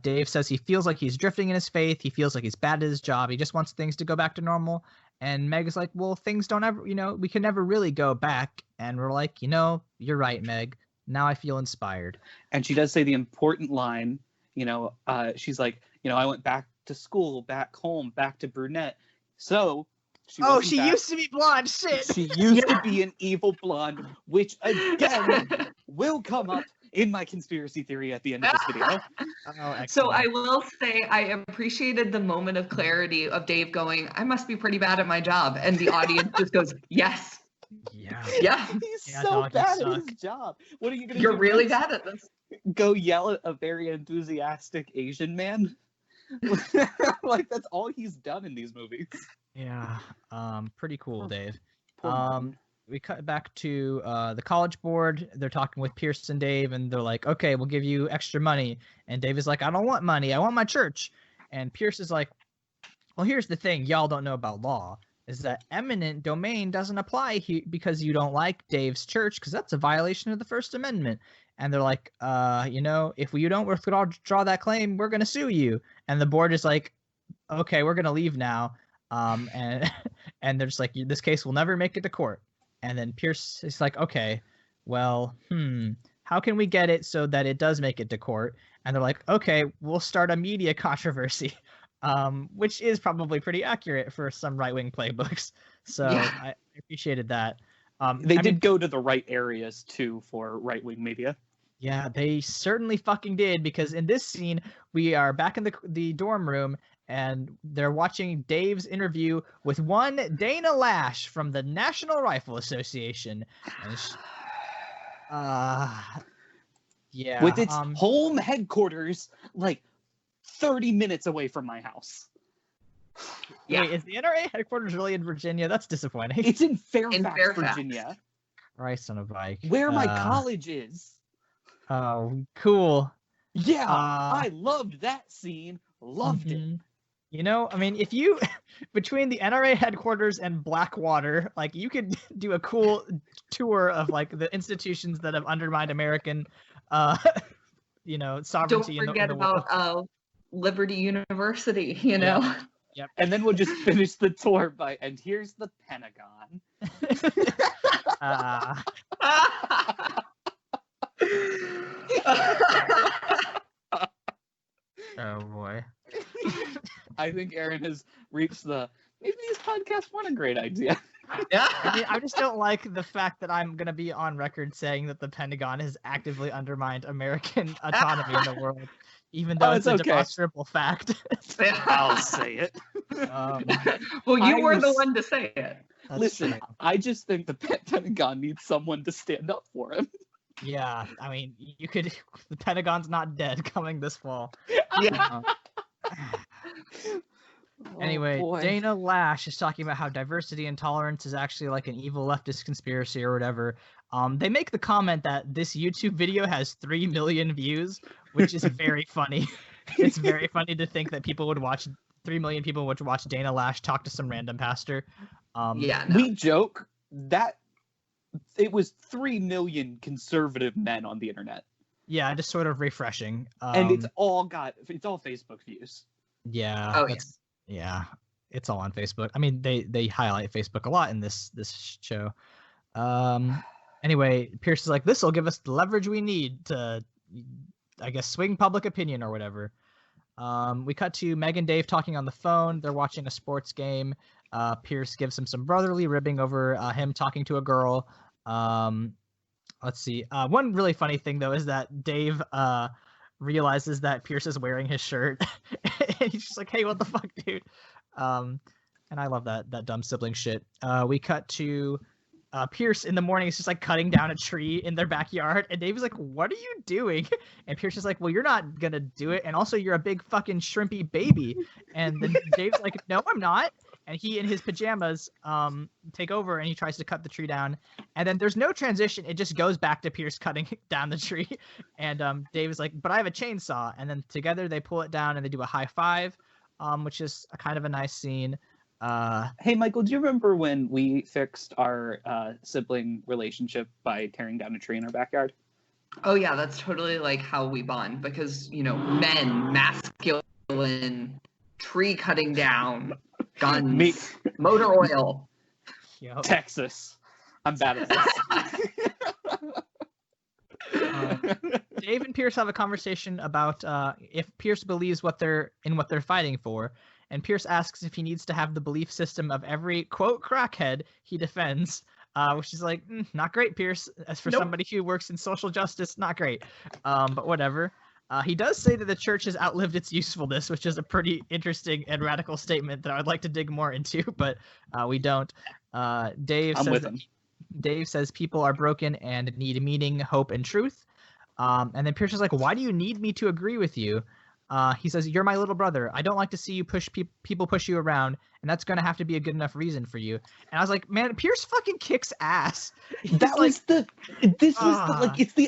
Dave says he feels like he's drifting in his faith. He feels like he's bad at his job. He just wants things to go back to normal. And Meg is like, well, things don't ever, we can never really go back. And we're like, you're right, Meg. Now I feel inspired. And she does say the important line, she's like, I went back to school, back home, back to brunette. So she used to be blonde. Shit. She used to be an evil blonde, which again will come up in my conspiracy theory at the end of this video. So I will say I appreciated the moment of clarity of Dave going, I must be pretty bad at my job. And the audience just goes, yes. Yeah. He's so bad at his job. What are you going to do? You're really bad at this. Go yell at a very enthusiastic Asian man? Like, that's all he's done in these movies. Yeah. Pretty cool, Dave. We cut back to the college board. They're talking with Pierce and Dave, and they're like, okay, we'll give you extra money. And Dave is like, I don't want money. I want my church. And Pierce is like, well, here's the thing y'all don't know about law, is that eminent domain doesn't apply because you don't like Dave's church, because that's a violation of the First Amendment. And they're like, if you don't withdraw that claim, we're going to sue you. And the board is like, okay, we're going to leave now. And and they're just like, this case will never make it to court. And then Pierce is like, okay, well, how can we get it so that it does make it to court? And they're like, okay, we'll start a media controversy, which is probably pretty accurate for some right-wing playbooks. So Yeah. I appreciated that. They did go to the right areas too for right-wing media. Yeah, they certainly fucking did, because in this scene we are back in the dorm room and they're watching Dave's interview with one Dana Lash from the National Rifle Association. And yeah, with its home headquarters like 30 minutes away from my house. Yeah. Wait, is the NRA headquarters really in Virginia? That's disappointing. It's in Fairfax, Fairfax. Virginia, Christ on a bike. where my college is. Oh, cool. Yeah, I loved that scene. Loved it. You know, I mean, if you between the NRA headquarters and Blackwater, like, you could do a cool tour of like the institutions that have undermined American, sovereignty. Don't forget about Liberty University. You know. Yep. And then we'll just finish the tour by, and here's the Pentagon. Oh boy. I think Aaron has reached maybe these podcasts weren't a great idea. Yeah. I mean, I just don't like the fact that I'm gonna be on record saying that the Pentagon has actively undermined American autonomy in the world, even though it's a demonstrable fact. I'll say it. Well, you were the one to say it. Listen, true. I just think the Pentagon needs someone to stand up for him. Yeah, I mean, the Pentagon's not dead coming this fall. Yeah. Anyway, boy. Dana Lash is talking about how diversity and tolerance is actually like an evil leftist conspiracy or whatever. They make the comment that this YouTube video has 3 million views, which is very funny. It's very funny to think that 3 million people would watch Dana Lash talk to some random pastor. Yeah. No. We joke that it was 3 million conservative men on the internet. Yeah, just sort of refreshing. And it's all Facebook views. Yeah. Oh, yeah, it's all on Facebook. I mean, they highlight Facebook a lot in this show. Anyway, Pierce is like, this will give us the leverage we need to, I guess, swing public opinion or whatever. We cut to Meg and Dave talking on the phone. They're watching a sports game. Pierce gives him some brotherly ribbing over him talking to a girl. Let's see. One really funny thing, though, is that Dave realizes that Pierce is wearing his shirt. And he's just like, hey, what the fuck, dude? And I love that dumb sibling shit. We cut to Pierce in the morning. He's just like cutting down a tree in their backyard. And Dave is like, what are you doing? And Pierce is like, well, you're not going to do it. And also, you're a big fucking shrimpy baby. And then Dave's like, no, I'm not. And he, in his pajamas, take over, and he tries to cut the tree down. And then there's no transition. It just goes back to Pierce cutting down the tree. And Dave is like, but I have a chainsaw. And then together they pull it down, and they do a high five, which is a kind of a nice scene. Hey, Michael, do you remember when we fixed our sibling relationship by tearing down a tree in our backyard? Oh, yeah, that's totally like how we bond because, men, masculine, tree cutting down, guns, motor oil. Yep. Texas. I'm bad at this. Dave and Pierce have a conversation about if Pierce believes what they're fighting for, and Pierce asks if he needs to have the belief system of every quote crackhead he defends, which is like not great, Pierce. As for somebody who works in social justice, not great. But whatever. He does say that the church has outlived its usefulness, which is a pretty interesting and radical statement that I would like to dig more into, but we don't. Dave says people are broken and need meaning, hope, and truth. And then Pierce is like, why do you need me to agree with you? He says, you're my little brother. I don't like to see you push people push you around, and that's going to have to be a good enough reason for you. And I was like, man, Pierce fucking kicks ass. It's the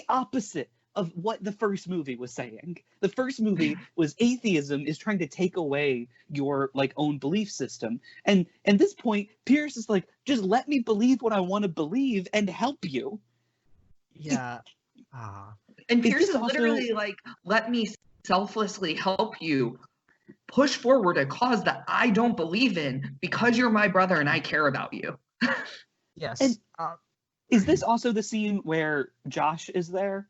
opposite of what the first movie was saying. The first movie was atheism is trying to take away your own belief system. And at this point, Pierce is like, just let me believe what I want to believe and help you. Yeah. And Pierce is literally like, let me selflessly help you. push forward a cause that I don't believe in because you're my brother and I care about you. Yes. And is this also the scene where Josh is there?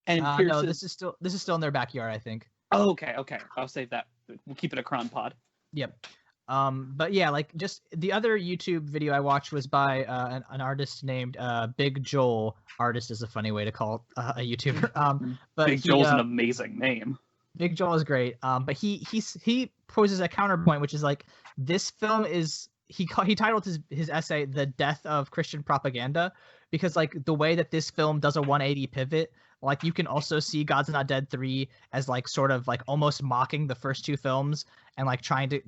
And Pierce no, this is still in their backyard, I think. Oh, okay. I'll save that. We'll keep it a Cron pod. Yep. But yeah, like just the other YouTube video I watched was by an artist named Big Joel. Artist is a funny way to call a YouTuber. But Big Joel's an amazing name. Big Joel is great. But he poses a counterpoint, which is like this film is he titled his essay "The Death of Christian Propaganda," because like the way that this film does a 180 pivot, like you can also see God's Not Dead 3 as like sort of like almost mocking the first two films and like trying to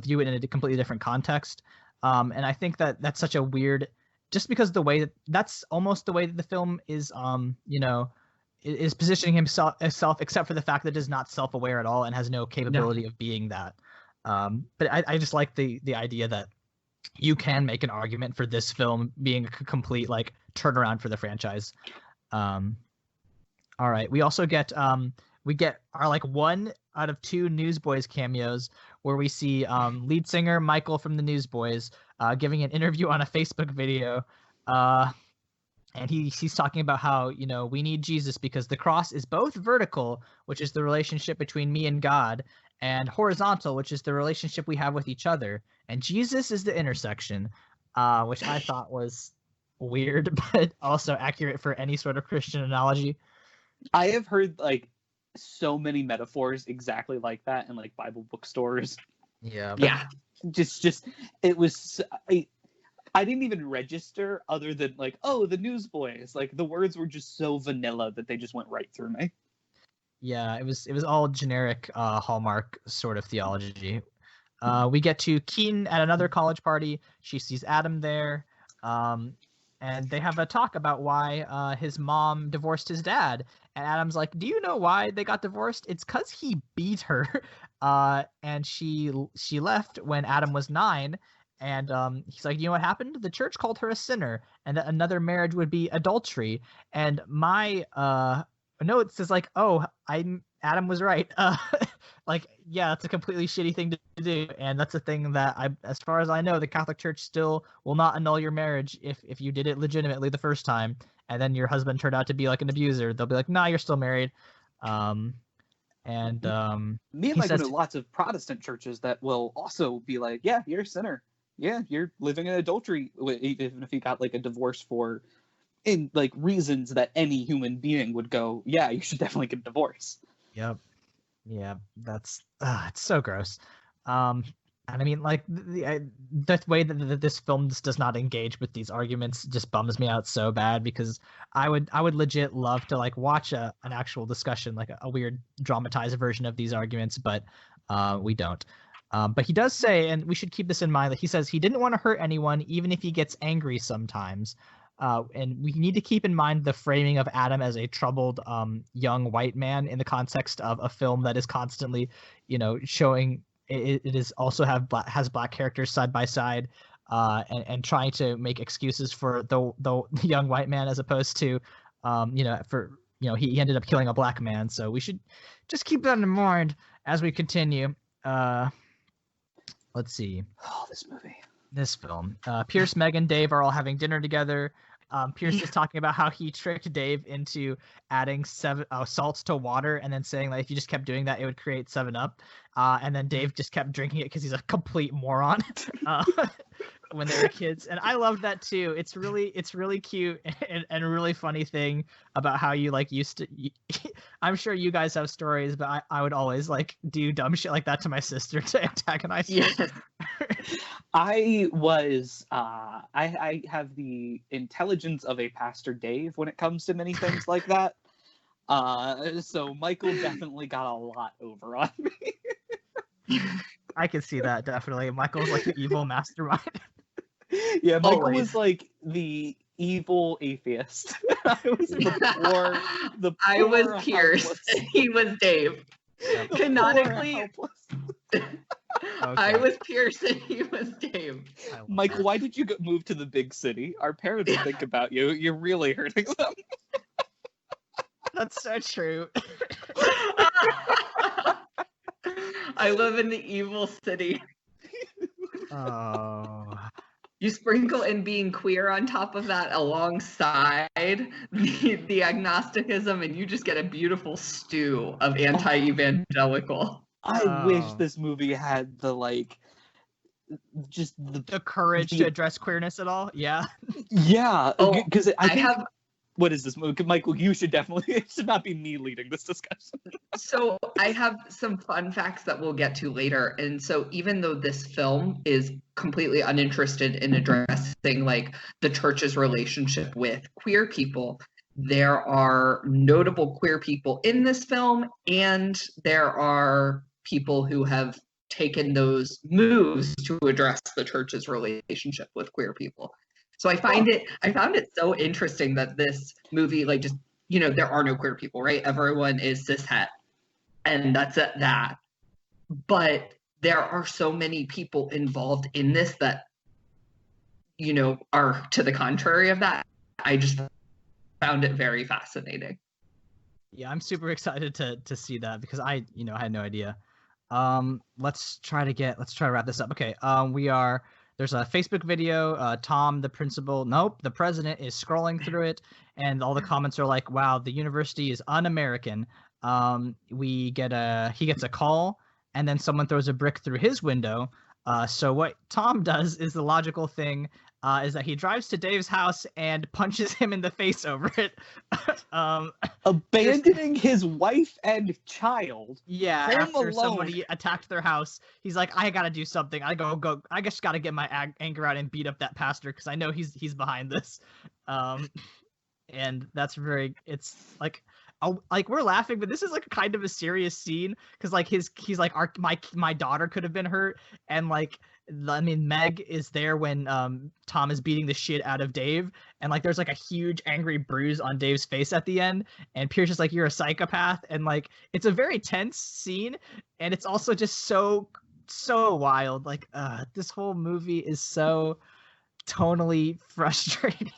view it in a completely different context. And I think that that's such a weird, just because the way that's almost the way that the film is is positioning himself, except for the fact that it is not self-aware at all and has no capability of being that. But I just like the idea that you can make an argument for this film being a complete like turnaround for the franchise. All right, we also get our like 1 out of 2 Newsboys cameos where we see lead singer Michael from the Newsboys giving an interview on a Facebook video, and he's talking about how we need Jesus because the cross is both vertical, which is the relationship between me and God, and horizontal, which is the relationship we have with each other, and Jesus is the intersection, which I thought was weird but also accurate for any sort of Christian analogy. I have heard like so many metaphors exactly like that in like Bible bookstores. Yeah. Just it was I didn't even register other than like, oh, the Newsboys. Like the words were just so vanilla that they just went right through me. Yeah, it was all generic Hallmark sort of theology. We get to Keaton at another college party. She sees Adam there. And they have a talk about why his mom divorced his dad. And Adam's like, do you know why they got divorced? It's because he beat her. And she left when Adam was 9. And he's like, you know what happened? The church called her a sinner, and that another marriage would be adultery. And my note says like, oh, Adam was right. Like, yeah, that's a completely shitty thing to do, and that's a thing that as far as I know, the Catholic Church still will not annul your marriage if you did it legitimately the first time, and then your husband turned out to be like an abuser. They'll be like, nah, you're still married. Me and I go to lots of Protestant churches that will also be like, yeah, you're a sinner. Yeah, you're living in adultery, even if you got like a divorce for in like reasons that any human being would go, yeah, you should definitely get a divorce. Yep. Yeah, that's it's so gross. And I mean, like the way that this film just does not engage with these arguments just bums me out so bad, because I would legit love to like watch an actual discussion, like a weird dramatized version of these arguments, but we don't. But he does say, and we should keep this in mind, that he says he didn't want to hurt anyone, even if he gets angry sometimes. And we need to keep in mind the framing of Adam as a troubled young white man in the context of a film that is constantly, showing it is also has black characters side by side, and trying to make excuses for the young white man, as opposed to, he ended up killing a black man. So we should just keep that in mind as we continue. Let's see. Oh, This film. Pierce, Megan, Dave are all having dinner together. Pierce is talking about how he tricked Dave into adding salts to water and then saying that if you just kept doing that, it would create 7-Up. And then Dave just kept drinking it because he's a complete moron when they were kids. And I loved that too. It's really cute and a really funny thing about how you like used to. I'm sure you guys have stories, but I would always like do dumb shit like that to my sister to antagonize her. I have the intelligence of a Pastor Dave when it comes to many things like that. So Michael definitely got a lot over on me. I can see that, definitely. Michael's like the evil mastermind. Yeah, Michael was like the evil atheist. I was Pierce. He was Dave. Yeah. Canonically, Okay. I was Pierce and he was Dave. Michael, why did you move to the big city? Our parents think about you. You're really hurting them. That's so true. I live in the evil city. Oh. You sprinkle in being queer on top of that alongside the agnosticism, and you just get a beautiful stew of anti-evangelical. I wish Oh. this movie had the like, just The courage to address queerness at all? Yeah. yeah, Oh, because I think. have What is this movie? Michael, you should definitely, it should not be me leading this discussion. So I have some fun facts that we'll get to later. And so even though this film is completely uninterested in addressing like the church's relationship with queer people, there are notable queer people in this film, and there are people who have taken those moves to address the church's relationship with queer people. So I found it so interesting that this movie, like, just, you know, there are no queer people, right? Everyone is cishet, and that's at that. But there are so many people involved in this that, you know, are to the contrary of that. I just found it very fascinating. Yeah, I'm super excited to see that because I had no idea. Let's try to wrap this up. Okay. There's a Facebook video, Tom, the principal, nope, the president is scrolling through it, and all the comments are like, wow, the university is un-American. He gets a call, and then someone throws a brick through his window. So what Tom does is the logical thing, is that he drives to Dave's house and punches him in the face over it. Abandoning his wife and child. Yeah, Home after alone. somebody attacked their house, he's like, I gotta do something. I just gotta get my anger out and beat up that pastor because I know he's behind this. And that's it's like, like we're laughing, but this is like kind of a serious scene because like he's like, my daughter could have been hurt, and like, I mean, Meg is there when Tom is beating the shit out of Dave, and like there's like a huge angry bruise on Dave's face at the end, and Pierce is like, you're a psychopath, and like it's a very tense scene, and it's also just so wild. Like this whole movie is so tonally frustrating.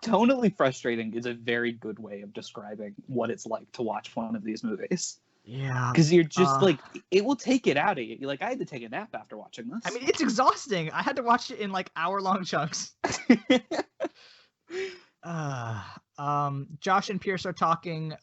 Tonally frustrating is a very good way of describing what it's like to watch one of these movies. Yeah, because you're just like, it will take it out of you. Like, I had to take a nap after watching this. I mean, it's exhausting. I had to watch it in like hour-long chunks. Josh and Pierce are talking.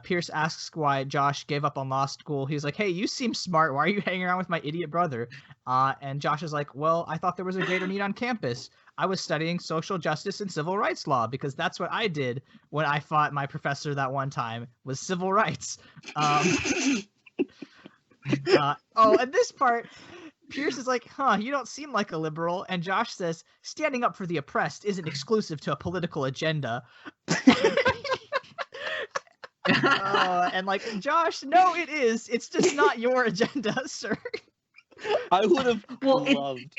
Pierce asks why Josh gave up on law school. He's like, hey, you seem smart. Why are you hanging around with my idiot brother? And Josh is like, well, I thought there was a greater need on campus. I was studying social justice and civil rights law because that's what I did when I fought my professor that one time, was civil rights. And this part, Pierce is like, you don't seem like a liberal. And Josh says, standing up for the oppressed isn't exclusive to a political agenda. And like, Josh, no, it is. It's just not your agenda, sir. I would have loved.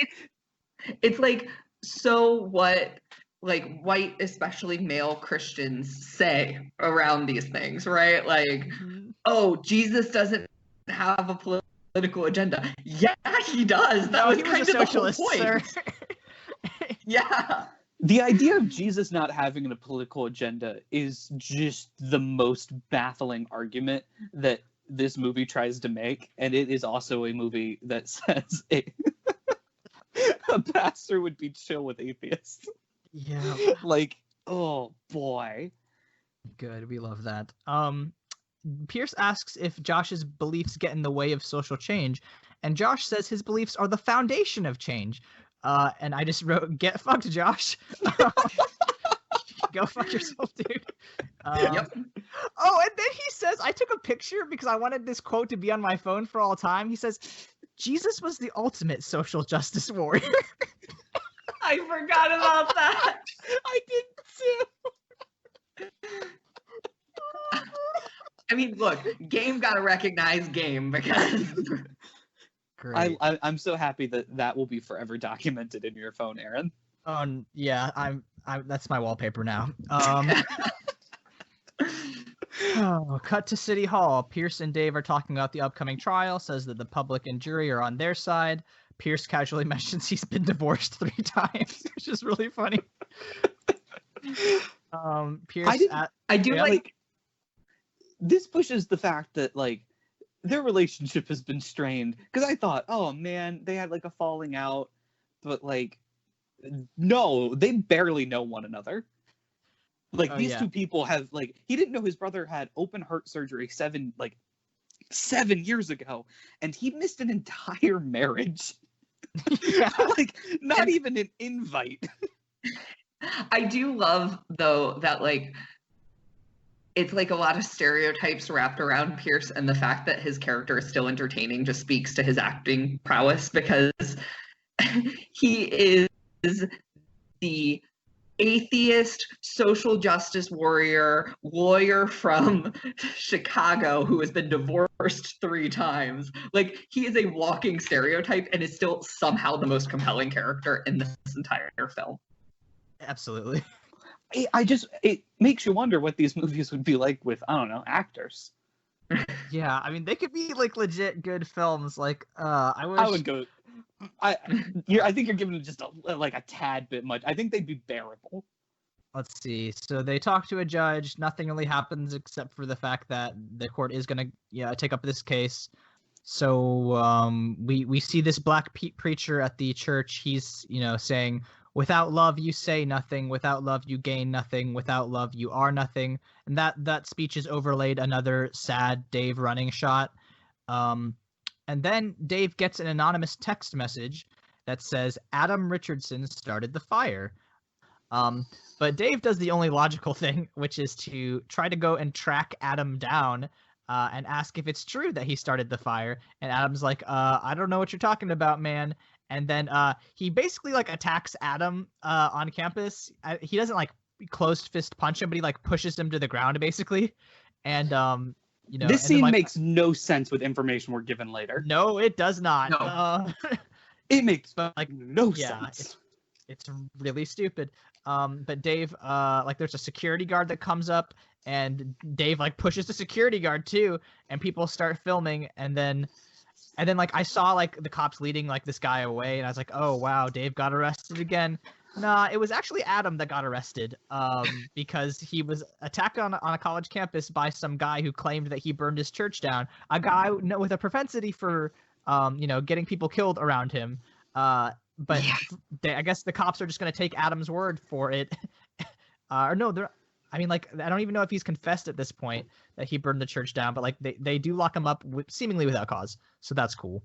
It's like, so what, like, white, especially male Christians say around these things, right? Like, oh, Jesus doesn't have a political agenda. Yeah, he does. That was kind of the whole point. Sir. Yeah. The idea of Jesus not having a political agenda is just the most baffling argument that this movie tries to make, and it is also a movie that says a pastor would be chill with atheists. Yeah. Like, oh boy. Good, we love that. Pierce asks if Josh's beliefs get in the way of social change, and Josh says his beliefs are the foundation of change. And I just wrote, get fucked, Josh. Go fuck yourself, dude. Yep. Oh, and then he says, I took a picture because I wanted this quote to be on my phone for all time. He says, Jesus was the ultimate social justice warrior. I forgot about that. I did too. I mean, look, Game gotta recognize Game because... Great. I'm so happy that will be forever documented in your phone, Aaron. Yeah, I'm that's my wallpaper now. Cut to City Hall. Pierce and Dave are talking about the upcoming trial, says that the public and jury are on their side. Pierce casually mentions he's been divorced 3 times, which is really funny. Pierce, I do like... This pushes the fact that, like, their relationship has been strained. Because I thought, oh man, they had like a falling out, but like, no, they barely know one another. Like these two people have like, he didn't know his brother had open heart surgery 7 years ago, and he missed an entire marriage. Like not even an invite. I do love though that like it's like a lot of stereotypes wrapped around Pierce, and the fact that his character is still entertaining just speaks to his acting prowess, because he is the atheist social justice warrior lawyer from Chicago who has been divorced 3 times. Like, he is a walking stereotype and is still somehow the most compelling character in this entire film. Absolutely. It makes you wonder what these movies would be like with, I don't know, actors. Yeah, I mean, they could be like legit good films. Like, I would go. I think you're giving it just a tad bit much. I think they'd be bearable. Let's see. So they talk to a judge. Nothing really happens except for the fact that the court is gonna take up this case. So we see this black preacher at the church. He's saying, "Without love, you say nothing. Without love, you gain nothing. Without love, you are nothing." And that speech is overlaid another sad Dave running shot. And then Dave gets an anonymous text message that says, "Adam Richardson started the fire." But Dave does the only logical thing, which is to try to go and track Adam down and ask if it's true that he started the fire. And Adam's like, "I don't know what you're talking about, man." And then he basically like attacks Adam on campus. He doesn't like closed fist punch him, but he like pushes him to the ground basically. And this scene makes no sense with information we're given later. No, it does not. No. It makes no sense. It's really stupid. But Dave, there's a security guard that comes up, and Dave like pushes the security guard too, and people start filming, and then like I saw like the cops leading like this guy away, and I was like, oh wow, Dave got arrested again. Nah, it was actually Adam that got arrested because he was attacked on a college campus by some guy who claimed that he burned his church down. A guy with a propensity for, getting people killed around him. But I guess the cops are just going to take Adam's word for it. I don't even know if he's confessed at this point that he burned the church down, but like they do lock him up seemingly without cause. So that's cool.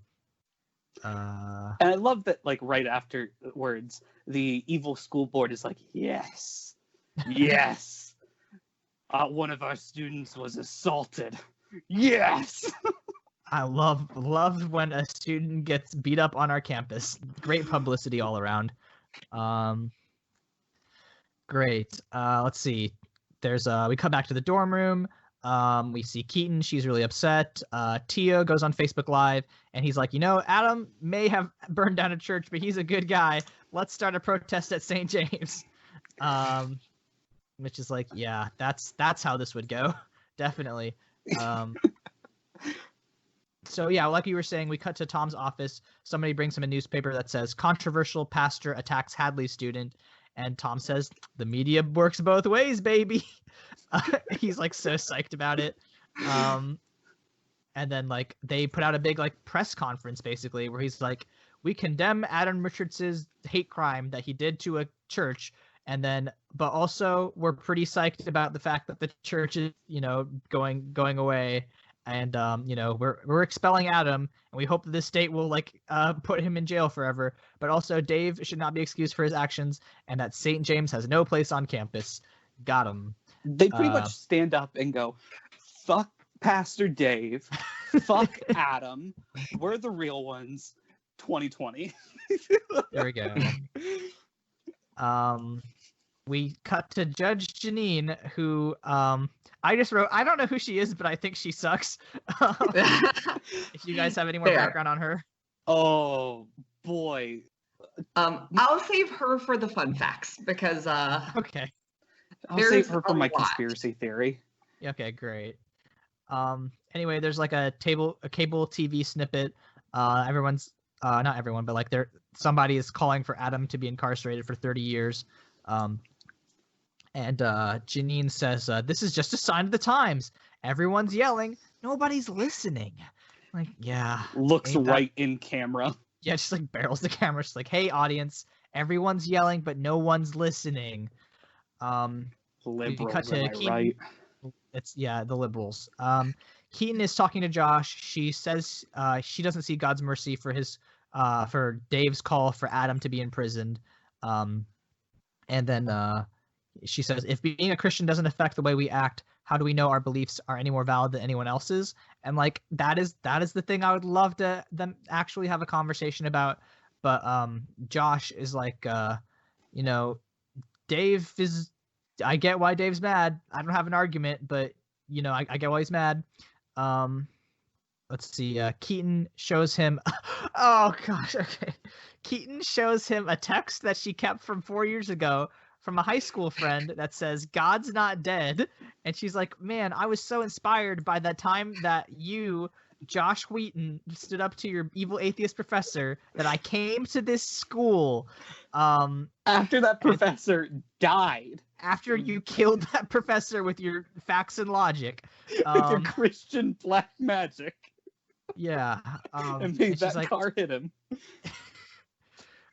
And I love that, like, right afterwards, the evil school board is like, yes, one of our students was assaulted. Yes. I love when a student gets beat up on our campus. Great publicity all around. Great. Let's see. We come back to the dorm room. We see Keaton. She's really upset. Tio goes on Facebook Live, and he's like, Adam may have burned down a church, but he's a good guy. Let's start a protest at St. James. Which is like, yeah, that's how this would go. Definitely. So yeah, like you were saying, we cut to Tom's office. Somebody brings him a newspaper that says, "Controversial pastor attacks Hadley student." And Tom says, "The media works both ways, baby." He's like so psyched about it. And then like they put out a big like press conference basically where he's like, "We condemn Adam Richards's hate crime that he did to a church, and then but also we're pretty psyched about the fact that the church is going away, and we're expelling Adam, and we hope that the state will like put him in jail forever. But also Dave should not be excused for his actions, and that St. James has no place on campus." Got him. They pretty much stand up and go, "Fuck Pastor Dave, fuck Adam, we're the real ones, 2020. There we go. We cut to Judge Janine, who I just wrote, I don't know who she is, but I think she sucks. If you guys have any more background on her. Oh boy. I'll save her for the fun facts because okay. I'll save her for my conspiracy theory. Okay, great. Anyway, there's like a cable TV snippet. Everyone's not everyone, but like somebody is calling for Adam to be incarcerated for 30 years. And Janine says, "This is just a sign of the times. Everyone's yelling. Nobody's listening." Like, yeah. Looks ain't that- right in camera. Yeah, just like barrels the camera. Just like, hey, audience, everyone's yelling, but no one's listening. Liberals, cut to am I Keaton. right? It's the liberals. Keaton is talking to Josh. She says she doesn't see God's mercy for Dave's call for Adam to be imprisoned. And then she says, if being a Christian doesn't affect the way we act, how do we know our beliefs are any more valid than anyone else's? And like that is the thing I would love to them actually have a conversation about. But Josh is like, Dave is. I get why Dave's mad. I don't have an argument, but I get why he's mad. Let's see. Keaton shows him. Oh gosh. Okay. Keaton shows him a text that she kept from 4 years ago from a high school friend that says God's not dead, and she's like, "Man, I was so inspired by that time that you, Josh Wheaton, stood up to your evil atheist professor that I came to this school." After that professor died. After you killed that professor with your facts and logic. With your Christian black magic. Yeah. And made that car hit him.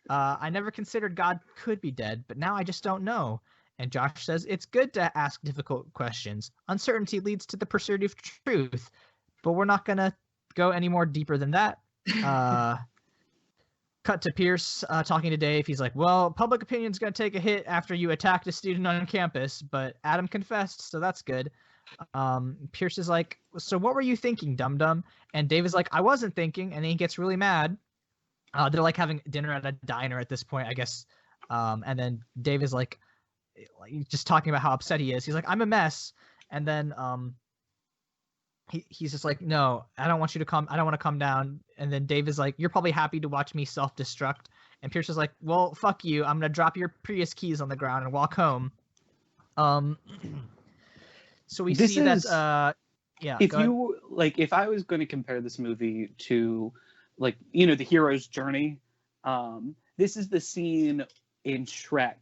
I never considered God could be dead, but now I just don't know. And Josh says, it's good to ask difficult questions. Uncertainty leads to the pursuit of truth. But we're not going to go any more deeper than that. Cut to Pierce talking to Dave. He's like, well, public opinion's going to take a hit after you attacked a student on campus, but Adam confessed, so that's good. Pierce is like, so what were you thinking, dum-dum? And Dave is like, I wasn't thinking, and then he gets really mad. They're like having dinner at a diner at this point, I guess. And then Dave is like just talking about how upset he is. He's like, I'm a mess. And then he's just like, no, I don't want you to come. I don't want to come down. And then Dave is like, you're probably happy to watch me self-destruct. And Pierce is like, well, fuck you. I'm going to drop your Prius keys on the ground and walk home. So we see that, yeah. If you like, if I was going to compare this movie to like, the hero's journey, this is the scene in Shrek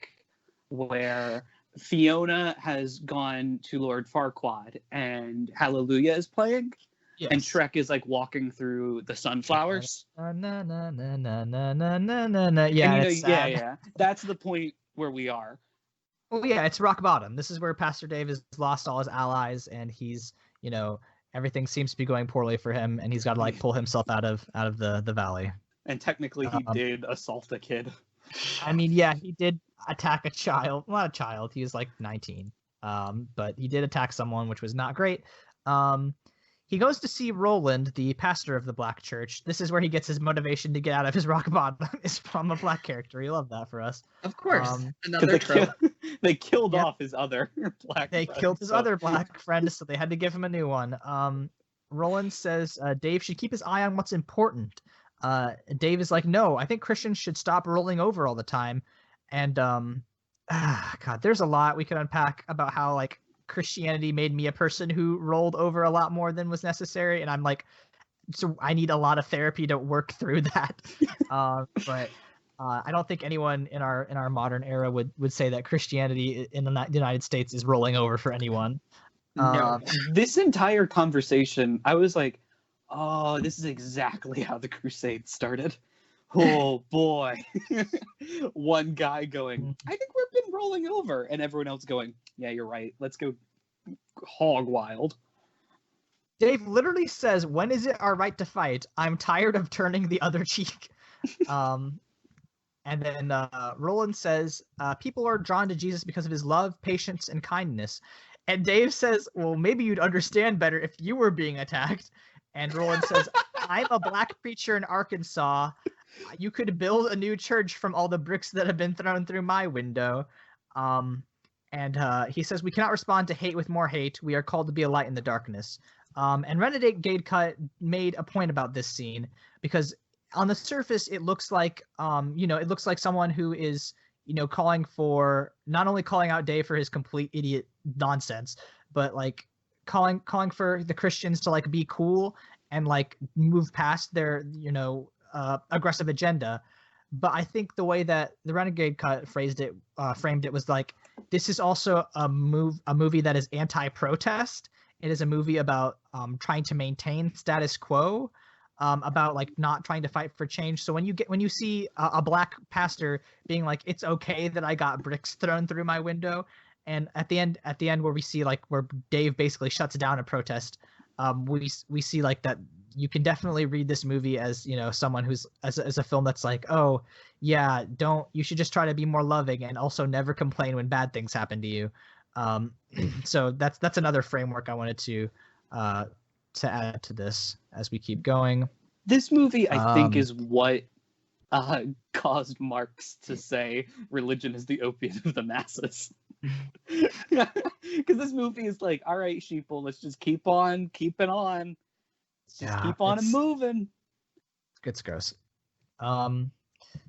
where Fiona has gone to Lord Farquaad and Hallelujah is playing. Yes. And Shrek is like walking through the sunflowers. Na, na, na, na, na, na, na, na, na. Yeah, and, yeah. That's the point where we are. Well, yeah, it's rock bottom. This is where Pastor Dave has lost all his allies, and he's, everything seems to be going poorly for him, and he's got to like pull himself out of the valley. And technically, he did assault a kid. I mean, yeah, he did attack a child. Well, not a child. He was like 19. But he did attack someone, which was not great. He goes to see Roland, the pastor of the black church. This is where he gets his motivation to get out of his rock bottom. Is from a black character. We love that for us. Of course. Another trope. They killed off his other black They friend, killed his other black friend, so they had to give him a new one. Roland says Dave should keep his eye on what's important. Dave is like, no, I think Christians should stop rolling over all the time. And God, there's a lot we could unpack about how like Christianity made me a person who rolled over a lot more than was necessary, and I'm like, so I need a lot of therapy to work through that. But I don't think anyone in our modern era would say that Christianity in the United States is rolling over for anyone. No. This entire conversation, I was like, oh, this is exactly how the Crusades started. Oh boy. One guy going, I think we've been rolling over, and everyone else going, yeah, you're right. Let's go hog wild. Dave literally says, when is it our right to fight? I'm tired of turning the other cheek. And then Roland says, people are drawn to Jesus because of his love, patience, and kindness. And Dave says, well, maybe you'd understand better if you were being attacked. And Roland says, I'm a black preacher in Arkansas. You could build a new church from all the bricks that have been thrown through my window. And he says, we cannot respond to hate with more hate. We are called to be a light in the darkness. And Renegade Cut made a point about this scene because on the surface, it looks like, it looks like someone who is, calling out Dave for his complete idiot nonsense, but like calling for the Christians to like be cool and like move past their, aggressive agenda. But I think the way that the Renegade Cut framed it was like, this is also a movie that is anti-protest. It is a movie about trying to maintain status quo, about like not trying to fight for change. So when you see a black pastor being like, it's okay that I got bricks thrown through my window, and at the end where we see like where Dave basically shuts down a protest, we see like that you can definitely read this movie as, you know, someone who's as a film that's like, oh yeah, you should just try to be more loving and also never complain when bad things happen to you. So that's another framework I wanted to add to this as we keep going. This movie, I think, is what caused Marx to say religion is the opiate of the masses. Because this movie is like, all right, sheeple, let's just keep on keeping on. Let's just keep on and moving. It's gross.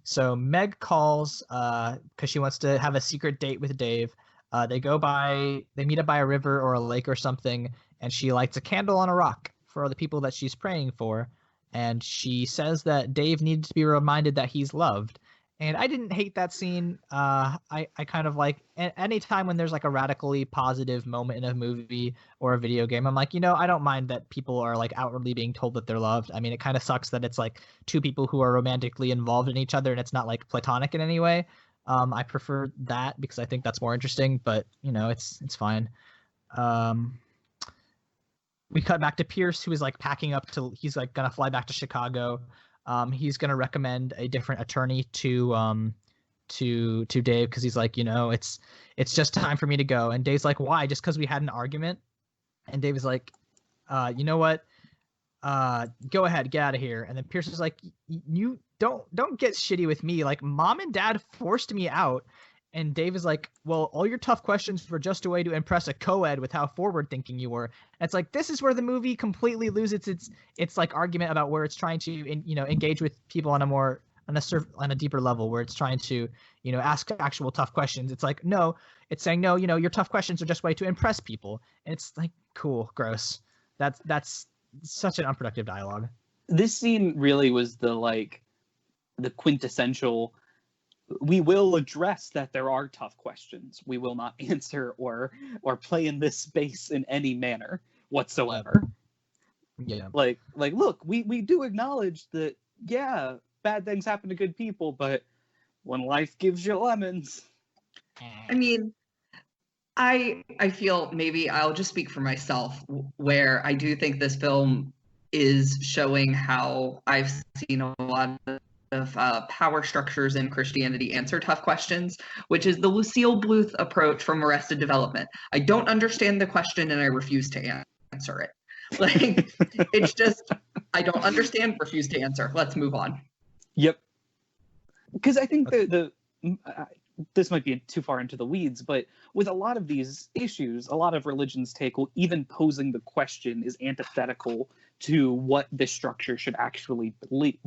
So Meg calls because she wants to have a secret date with Dave. They meet up by a river or a lake or something, and she lights a candle on a rock for the people that she's praying for. And she says that Dave needs to be reminded that he's loved. And I didn't hate that scene. I kind of like any time when there's like a radically positive moment in a movie or a video game, I'm like, you know, I don't mind that people are like outwardly being told that they're loved. I mean, it kind of sucks that it's like two people who are romantically involved in each other and it's not like platonic in any way. I prefer that because I think that's more interesting, but you know, it's fine. We cut back to Pierce, who is like packing up he's like gonna fly back to Chicago. He's gonna recommend a different attorney to Dave because he's like, you know, it's just time for me to go. And Dave's like, why? Just because we had an argument? And Dave is like, you know what? Go ahead, get out of here. And then Pierce is like, you don't get shitty with me. Like, mom and dad forced me out. And Dave is like, well, all your tough questions were just a way to impress a co-ed with how forward thinking you were. And it's like, this is where the movie completely loses its like argument about where it's trying to, you know, engage with people on a deeper level, where it's trying to, you know, ask actual tough questions. It's like, no, it's saying, no, you know, your tough questions are just a way to impress people. And it's like, cool, gross. That's such an unproductive dialogue. This scene really was the quintessential, we will address that there are tough questions. We will not answer or play in this space in any manner whatsoever. Yeah. Like look, we do acknowledge that, yeah, bad things happen to good people, but when life gives you lemons. I mean, I feel, maybe I'll just speak for myself, where I do think this film is showing how I've seen a lot of power structures in Christianity answer tough questions, which is the Lucille Bluth approach from Arrested Development. I don't understand the question and I refuse to answer it. Like, it's just, I don't understand, refuse to answer. Let's move on. Yep. Because I think this might be too far into the weeds, but with a lot of these issues, a lot of religions take, well, even posing the question is antithetical to what this structure should actually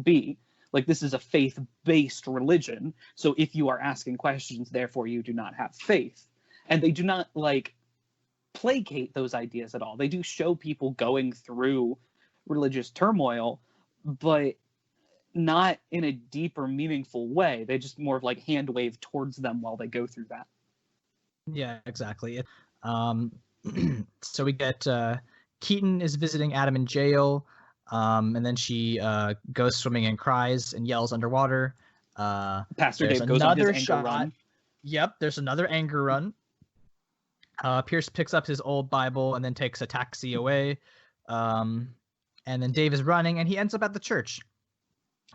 be. Like, this is a faith-based religion, so if you are asking questions, therefore you do not have faith. And they do not, like, placate those ideas at all. They do show people going through religious turmoil, but not in a deep or meaningful way. They just more of like hand wave towards them while they go through that. Yeah, exactly. So we get Keaton is visiting Adam in jail. And then she goes swimming and cries and yells underwater. Pastor Dave goes on his anger run. Yep, there's another anger run. Pierce picks up his old Bible and then takes a taxi away. And then Dave is running and he ends up at the church.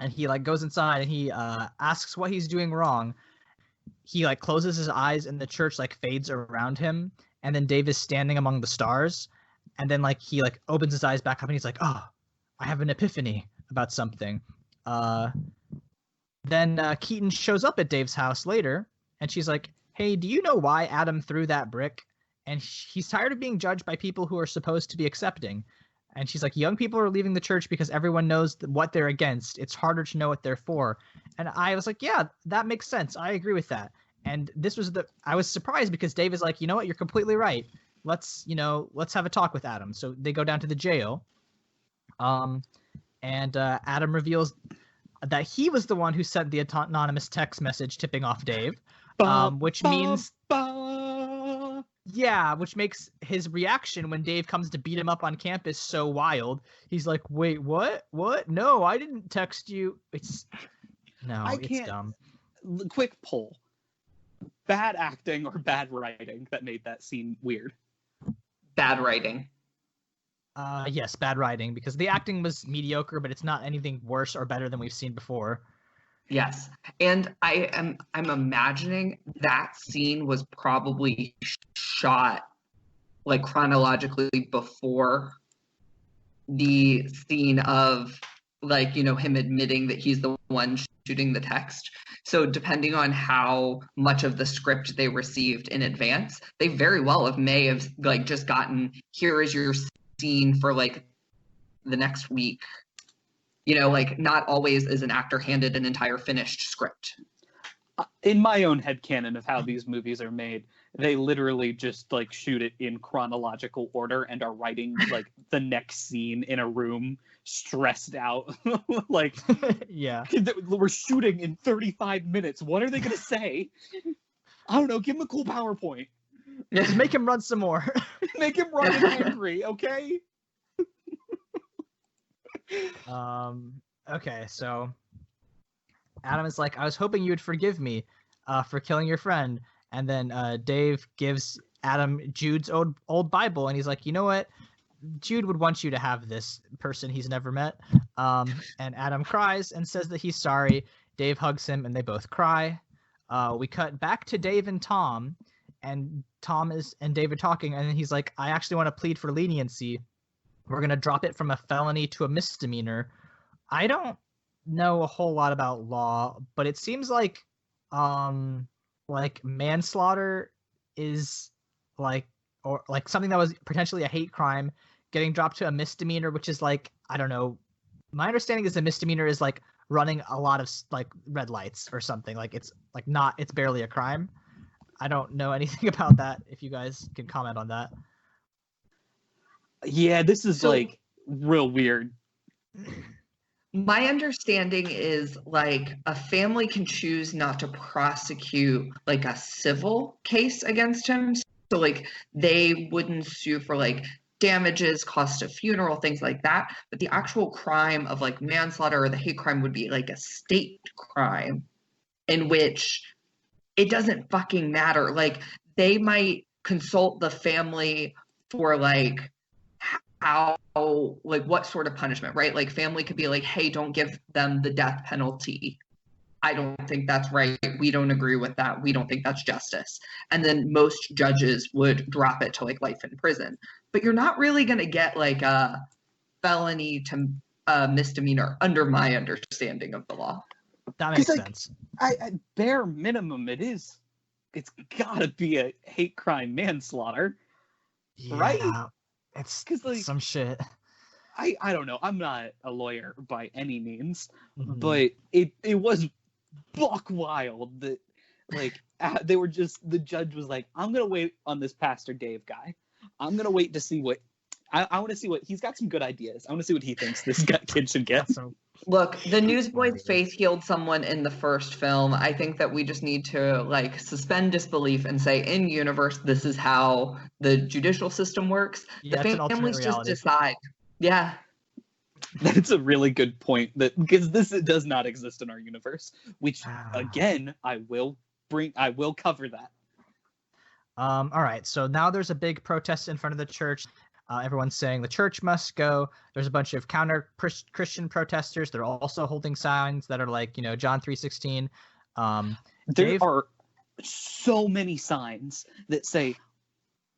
And he like goes inside and he asks what he's doing wrong. He like closes his eyes and the church like fades around him. And then Dave is standing among the stars. And then like he like opens his eyes back up and he's like, oh, I have an epiphany about something. Then Keaton shows up at Dave's house later, and she's like, hey, do you know why Adam threw that brick? And he's tired of being judged by people who are supposed to be accepting. And she's like, young people are leaving the church because everyone knows what they're against. It's harder to know what they're for. And I was like, yeah, that makes sense. I agree with that. And I was surprised because Dave is like, you know what? You're completely right. Let's have a talk with Adam. So they go down to the jail. And Adam reveals that he was the one who sent the anonymous text message tipping off Dave, which means Yeah, which makes his reaction when Dave comes to beat him up on campus so wild. He's like, "Wait, what? What? No, I didn't text you." It's dumb. Quick poll: bad acting or bad writing that made that scene weird? Bad writing. Yes, bad writing, because the acting was mediocre, but it's not anything worse or better than we've seen before. Yes. And I'm imagining that scene was probably shot like chronologically before the scene of like, you know, him admitting that he's the one shooting the text. So depending on how much of the script they received in advance, they very well may have like just gotten, here is your scene for like the next week. You know, like not always is an actor handed an entire finished script. In my own headcanon of how these movies are made, they literally just like shoot it in chronological order and are writing like the next scene in a room stressed out. Like, Yeah. we're shooting in 35 minutes. What are they going to say? I don't know. Give him a cool PowerPoint. Just make him run some more. Make him run and angry, okay? Okay, so Adam is like, I was hoping you would forgive me for killing your friend. And then Dave gives Adam Jude's old Bible, and he's like, you know what? Jude would want you to have this person he's never met. And Adam cries and says that he's sorry. Dave hugs him, and they both cry. We cut back to Dave and Tom, and Tom and Dave are talking, and he's like, I actually want to plead for leniency. We're going to drop it from a felony to a misdemeanor. I don't know a whole lot about law, but it seems like manslaughter is like, or like something that was potentially a hate crime getting dropped to a misdemeanor, which is like, I don't know. My understanding is a misdemeanor is like running a lot of like red lights or something. Like it's like not, it's barely a crime. I don't know anything about that. If you guys can comment on that. Yeah, this is like real weird. My understanding is like a family can choose not to prosecute like a civil case against him. So like they wouldn't sue for like damages, cost of funeral, things like that. But the actual crime of like manslaughter or the hate crime would be like a state crime in which it doesn't fucking matter. Like they might consult the family for like how, like what sort of punishment, right? Like family could be like, hey, don't give them the death penalty. I don't think that's right. We don't agree with that. We don't think that's justice. And then most judges would drop it to like life in prison. But you're not really going to get like a felony to misdemeanor under my understanding of the law. That makes like, sense. At bare minimum, it's gotta be a hate crime manslaughter, right? It's like some shit. I don't know. I'm not a lawyer by any means, Mhm. but it was buck wild that like they were just, the judge was like, I'm gonna wait on this Pastor Dave guy. I'm gonna wait to see what I want to see what he's got. Some good ideas. I want to see what he thinks this kid should get. Look, the newsboy's faith healed someone in the first film. I think that we just need to like suspend disbelief and say, in universe, this is how the judicial system works. Yeah, the families just decide. Yeah. That's a really good point. That because this does not exist in our universe, which again I will cover that. All right, so now there's a big protest in front of the church. Everyone's saying the church must go. There's a bunch of counter-Christian protesters. They're also holding signs that are like, you know, John 3:16. There are so many signs that say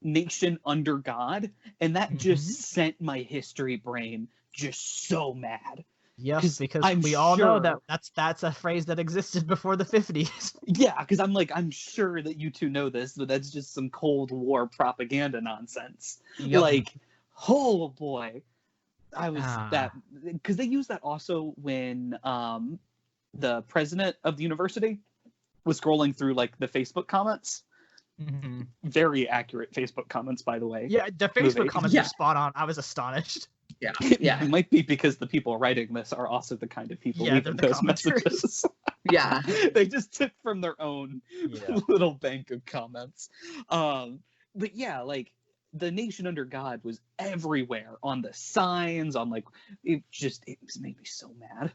"nation under God," and that just sent my history brain just so mad. Yes, because we all know that that's a phrase that existed before the 50s. Yeah, because I'm sure that you two know this, but that's just some Cold War propaganda nonsense. Yep. Like, oh boy, I was that, because they used that also when the president of the university was scrolling through like the Facebook comments. Mm-hmm. Very accurate Facebook comments, by the way. Yeah, the Facebook comments are spot on. I was astonished. Yeah. It might be because the people writing this are also the kind of people leaving those messages. Yeah. They just took from their own little bank of comments. but yeah, like the nation under God was everywhere on the signs, on like it made me so mad.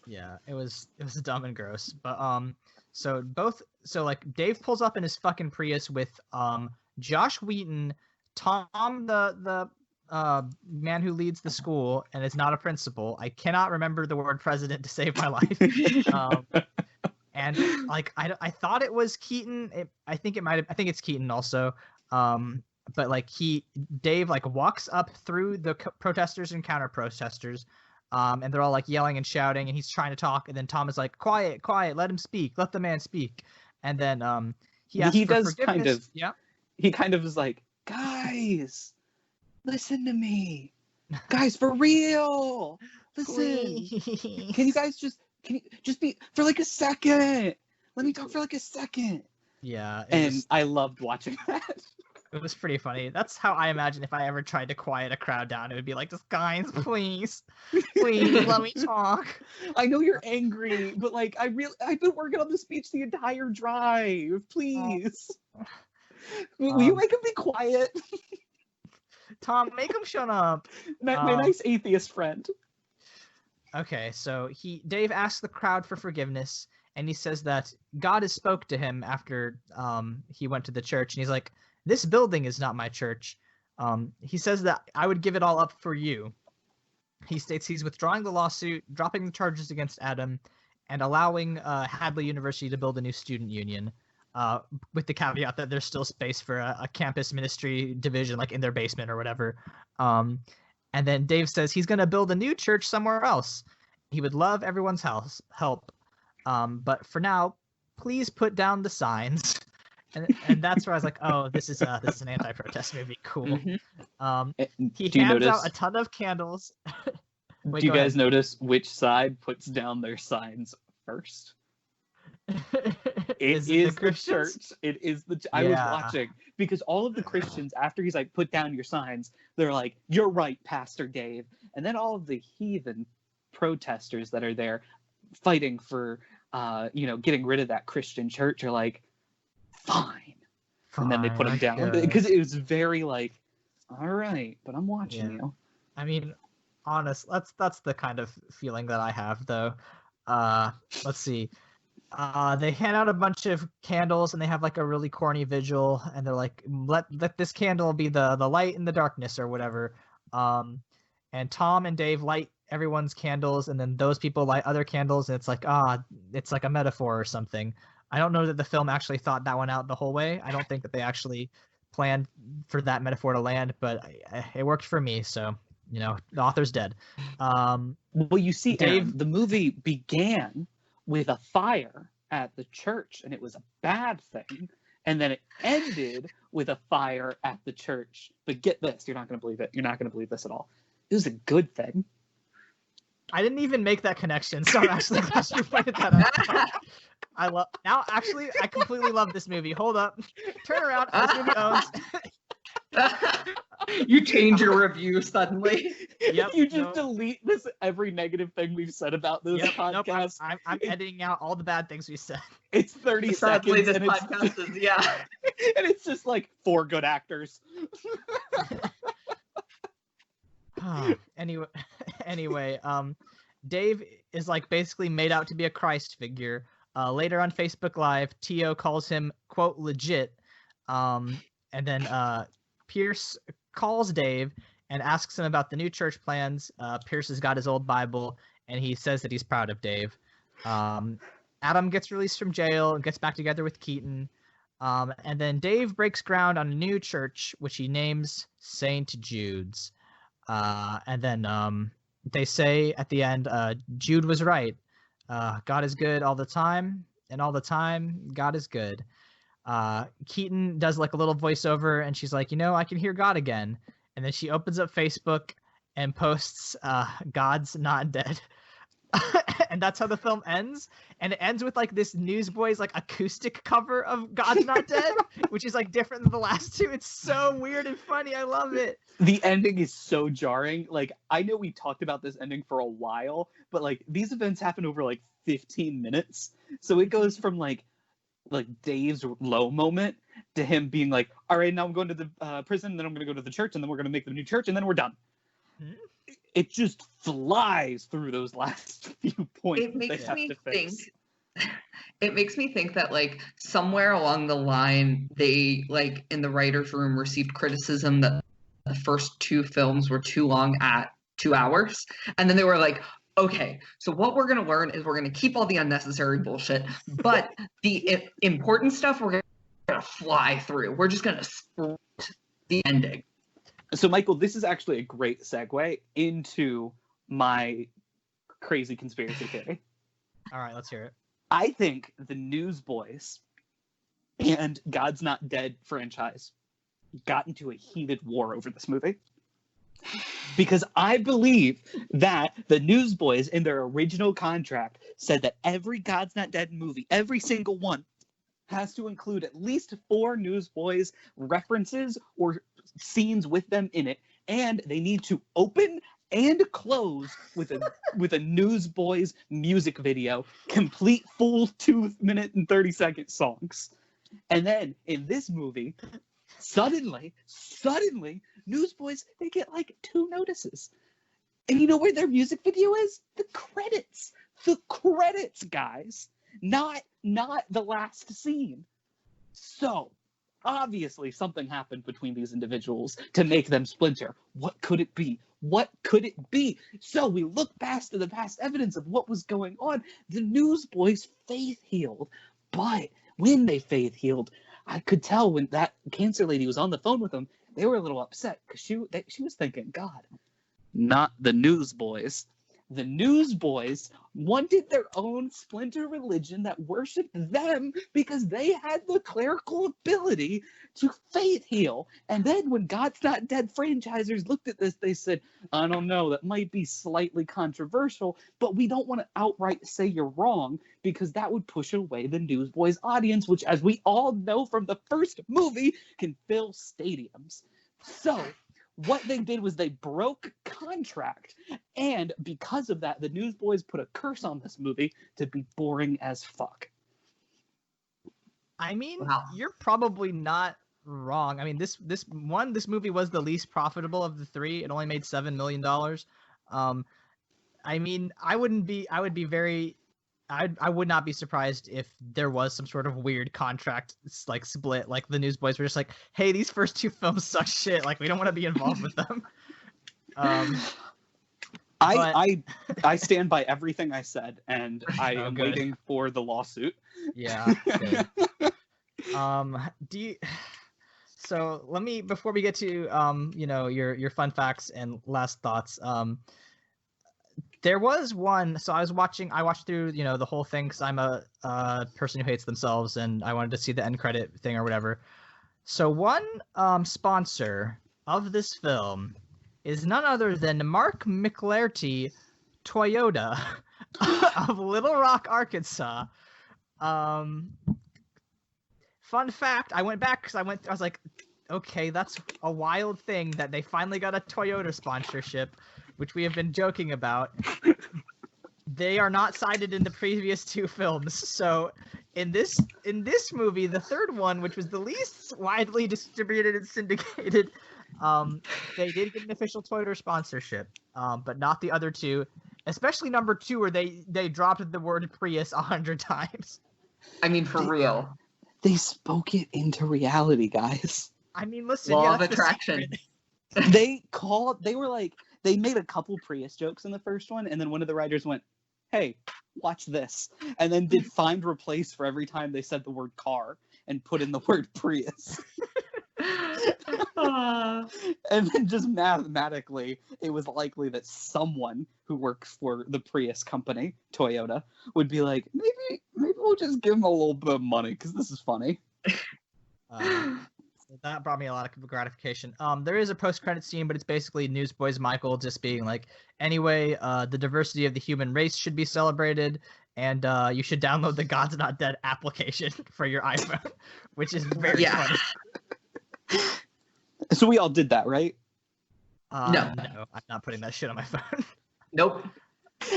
Yeah, it was dumb and gross. But so like Dave pulls up in his fucking Prius with Josh Wheaton, Tom the man who leads the school and is not a principal. I cannot remember the word president to save my life. And like I thought it was Keaton. I think it's Keaton also. But like Dave like walks up through the protesters and counter protesters. And they're all like yelling and shouting, and he's trying to talk, and then Tom is like, "Quiet, quiet, let him speak, let the man speak." And then he asks for forgiveness. He kind of is like, "Guys, listen to me, guys, for real, listen. Can you just be for like a second? Let me talk for like a second." Yeah, and I loved watching that. It was pretty funny. That's how I imagine if I ever tried to quiet a crowd down, it would be like, just guys, please let me talk. I know you're angry, but like I've been working on the speech the entire drive. Please. Will you make him be quiet? Tom, make him shut up. My nice atheist friend. Okay, so Dave asks the crowd for forgiveness, and he says that God has spoke to him after he went to the church, and he's like, "This building is not my church." He says that I would give it all up for you. He states he's withdrawing the lawsuit, dropping the charges against Adam, and allowing Hadley University to build a new student union, with the caveat that there's still space for a campus ministry division, like in their basement or whatever. And then Dave says he's going to build a new church somewhere else. He would love everyone's help. But for now, please put down the signs. And that's where I was like, oh, this is an anti-protest movie. Cool. He hands out a ton of candles. Wait, do you guys notice which side puts down their signs first? It is the church. It is I was watching because all of the Christians, after he's like, put down your signs, they're like, "You're right, Pastor Dave." And then all of the heathen protesters that are there fighting for getting rid of that Christian church are like, fine. And then they put him down because it was very like, all right, but I'm watching you. I mean, that's the kind of feeling that I have though. Let's see. They hand out a bunch of candles and they have like a really corny vigil, and they're like, let this candle be the light in the darkness or whatever. And Tom and Dave light everyone's candles, and then those people light other candles, and it's like it's like a metaphor or something. I don't know that the film actually thought that one out the whole way. I don't think that they actually planned for that metaphor to land, but it worked for me. So, the author's dead. Well, you see, Dave, Aaron, the movie began with a fire at the church, and it was a bad thing. And then it ended with a fire at the church. But get this, you're not going to believe it. You're not going to believe this at all. It was a good thing. I didn't even make that connection, so I'm actually glad you pointed that out. I completely love this movie. Hold up. Turn around. This movie owns. You change your review suddenly. Yep. You just delete every negative thing we've said about this podcast. Nope, I'm editing out all the bad things we said. It's 30 Sadly, seconds. this podcast is, and it's just like 4 good actors. Anyway, Dave is like basically made out to be a Christ figure. Later on Facebook Live, Tio calls him, quote, legit. And then Pierce calls Dave and asks him about the new church plans. Pierce has got his old Bible, and he says that he's proud of Dave. Adam gets released from jail and gets back together with Keaton. And then Dave breaks ground on a new church, which he names St. Jude's. And then they say at the end, Jude was right. God is good all the time, and all the time, God is good. Keaton does like a little voiceover, and she's like, I can hear God again. And then she opens up Facebook and posts, God's not dead. And that's how the film ends. And it ends with like this Newsboys like acoustic cover of God's Not Dead, which is like different than the last two. It's so weird and funny. I love it. The ending is so jarring. Like, I know we talked about this ending for a while, but like these events happen over like 15 minutes. So it goes from like like Dave's low moment to him being like, all right, now I'm going to the prison, then I'm going to go to the church, and then we're going to make the new church, and then we're done. It just flies through those last few points. It makes me think. It makes me think that like somewhere along the line, they like in the writers' room received criticism that the first 2 films were too long at 2 hours, and then they were like, okay, so what we're going to learn is we're going to keep all the unnecessary bullshit, but the important stuff we're going to fly through. We're just going to sprint the ending. So, Michael, this is actually a great segue into my crazy conspiracy theory. All right, let's hear it. I think the Newsboys and God's Not Dead franchise got into a heated war over this movie. Because I believe that the Newsboys in their original contract said that every God's Not Dead movie, every single one, has to include at least 4 Newsboys references or scenes with them in it, and they need to open and close with a Newsboys music video, complete full 2-minute and 30-second songs. And then in this movie, suddenly, Newsboys, they get like 2 notices. And you know where their music video is? The credits. The credits, guys. Not the last scene. So, obviously something happened between these individuals to make them splinter. What could it be? What could it be? So we look past to the past evidence of what was going on. The Newsboys faith healed. But when they faith healed, I could tell when that cancer lady was on the phone with them, they were a little upset because she was thinking, God, not the Newsboys. The Newsboys wanted their own splinter religion that worshipped them because they had the clerical ability to faith heal. And then when God's Not Dead franchisers looked at this, they said, I don't know, that might be slightly controversial, but we don't want to outright say you're wrong because that would push away the Newsboys audience, which, as we all know from the first movie, can fill stadiums. So what they did was they broke contract, and because of that, the Newsboys put a curse on this movie to be boring as fuck. I mean, Wow. You're probably not wrong. I mean, this movie was the least profitable of the 3. It only made $7 million. I mean, I would not be surprised if there was some sort of weird contract like split, like the Newsboys were just like, hey, these first 2 films suck shit, like we don't want to be involved with them. I stand by everything I said, and I am good. waiting for the lawsuit. Yeah. Good. So let me, before we get to your fun facts and last thoughts, there was one. So I watched through the whole thing because I'm a person who hates themselves, and I wanted to see the end credit thing or whatever. So one sponsor of this film is none other than Mark McLarty Toyota of Little Rock, Arkansas. Fun fact, I went back because I was like, okay, that's a wild thing that they finally got a Toyota sponsorship, which we have been joking about. They are not cited in the previous 2 films. So in this movie, the third one, which was the least widely distributed and syndicated, they did get an official Toyota sponsorship, but not the other 2, especially number 2, where they dropped the word Prius 100 times. I mean, for real. They spoke it into reality, guys. I mean, listen, Law yeah, of that's the attraction. secret. They made a couple Prius jokes in the first one, and then one of the writers went, hey, watch this, and then did find replace for every time they said the word car and put in the word Prius. And then just mathematically, it was likely that someone who works for the Prius company, Toyota, would be like, maybe we'll just give them a little bit of money because this is funny. That brought me a lot of gratification. There is a post-credit scene, but it's basically Newsboys Michael just being like, anyway, the diversity of the human race should be celebrated, and you should download the God's Not Dead application for your iPhone, which is very funny. So we all did that, right? No, I'm not putting that shit on my phone. Nope.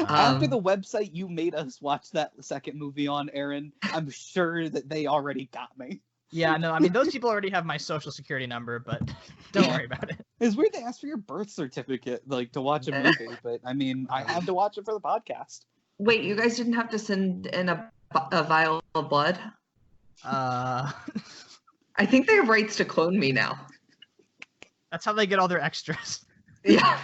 After the website you made us watch that second movie on, Aaron, I'm sure that they already got me. Yeah, no, I mean, those people already have my social security number, but don't worry about it. It's weird they ask for your birth certificate, like, to watch a movie, but I mean, I had to watch it for the podcast. Wait, you guys didn't have to send in a vial of blood? Uh, I think they have rights to clone me now. That's how they get all their extras. Yeah.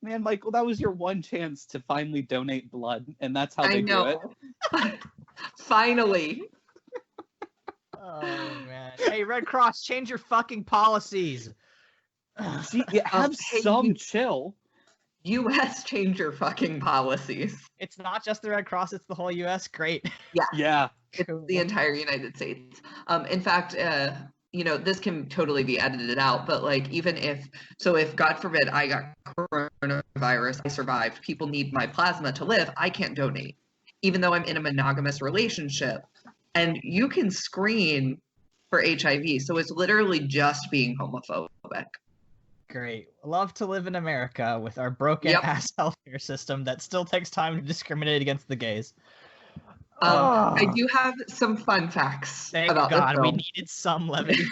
Man, Michael, that was your one chance to finally donate blood, and that's how they I do it. know. Finally. Oh, man. Hey, Red Cross, change your fucking policies. See, have hey, some chill. U.S. change your fucking policies. It's not just the Red Cross, it's the whole U.S. Great. Yeah. It's the entire United States. In fact, this can totally be edited out, but like, even if God forbid I got coronavirus, I survived, people need my plasma to live, I can't donate, even though I'm in a monogamous relationship. And you can screen for HIV, so it's literally just being homophobic. Great. Love to live in America with our broken ass healthcare system that still takes time to discriminate against the gays. I do have some fun facts Thank about God, this we film. needed some levity.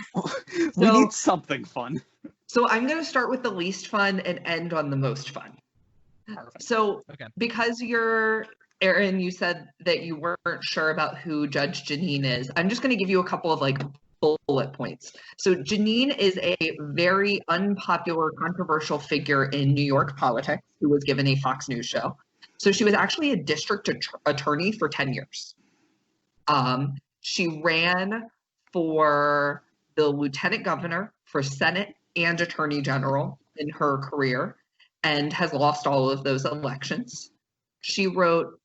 We need something fun. So I'm going to start with the least fun and end on the most fun. Perfect. So Okay. because Aaron, you said that you weren't sure about who Judge Janine is. I'm just going to give you a couple of like bullet points. So Janine is a very unpopular, controversial figure in New York politics who was given a Fox News show. So she was actually a district attorney for 10 years. She ran for the lieutenant governor, for Senate, and attorney general in her career, and has lost all of those elections. She wrote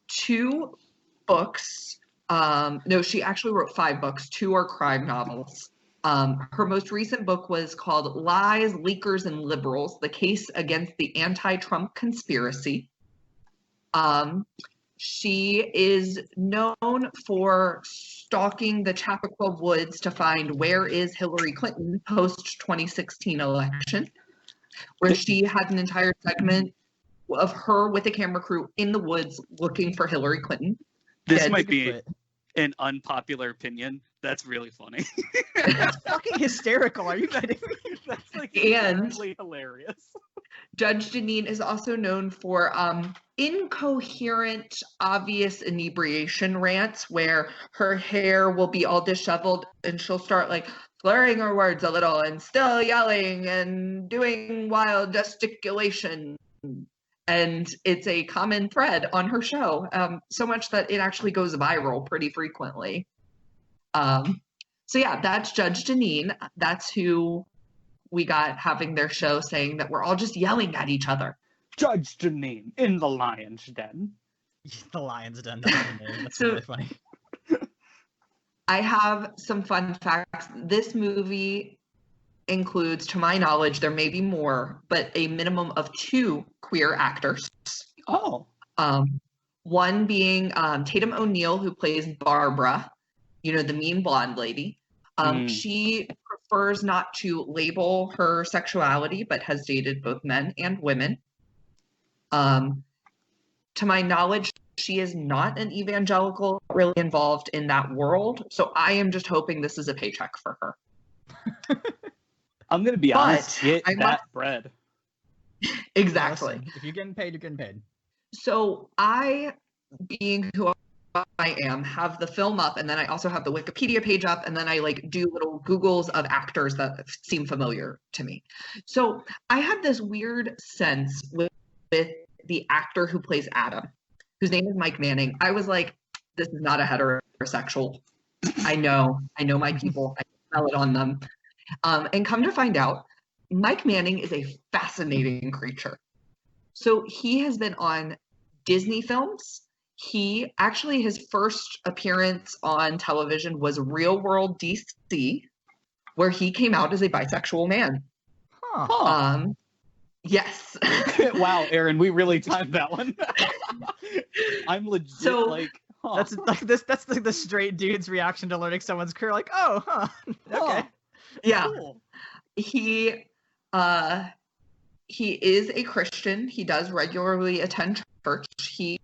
2 books. No, she actually wrote 5 books. 2 are crime novels. Her most recent book was called Lies, Leakers, and Liberals, The Case Against the Anti-Trump Conspiracy. She is known for stalking the Chappaqua Woods to find where is Hillary Clinton post-2016 election, where she had an entire segment of her with a camera crew in the woods looking for Hillary Clinton. This might be an unpopular opinion. That's really funny. That's fucking hysterical. Are you kidding me? That's like And hilarious. Judge Janine is also known for incoherent, obvious inebriation rants where her hair will be all disheveled and she'll start like slurring her words a little and still yelling and doing wild gesticulation. And it's a common thread on her show, so much that it actually goes viral pretty frequently. So yeah, that's Judge Janine. That's who we got having their show saying that we're all just yelling at each other. Judge Janine in the Lion's Den. The Lion's Den. That's So- really funny. I have some fun facts. This movie includes, to my knowledge, there may be more, but a minimum of 2 queer actors. Oh. One being Tatum O'Neal, who plays Barbara, the mean blonde lady. She prefers not to label her sexuality, but has dated both men and women. To my knowledge, she is not an evangelical, really involved in that world. So I am just hoping this is a paycheck for her. I'm going to be honest, get that bread. Exactly. Listen, if you're getting paid, you're getting paid. So I, being who I am, have the film up, and then I also have the Wikipedia page up, and then I like do little Googles of actors that seem familiar to me. So I had this weird sense with the actor who plays Adam, whose name is Mike Manning. I was like, this is not a heterosexual. I know my people. I smell it on them. And come to find out, Mike Manning is a fascinating creature. So he has been on Disney films. He actually, his first appearance on television was Real World DC, where he came out as a bisexual man. Huh. Yes. Wow, Aaron, we really timed that one. I'm legit huh. That's like this. That's like the straight dude's reaction to learning someone's career. Like, oh, huh. Okay. Yeah. Cool. He he is a Christian. He does regularly attend church. He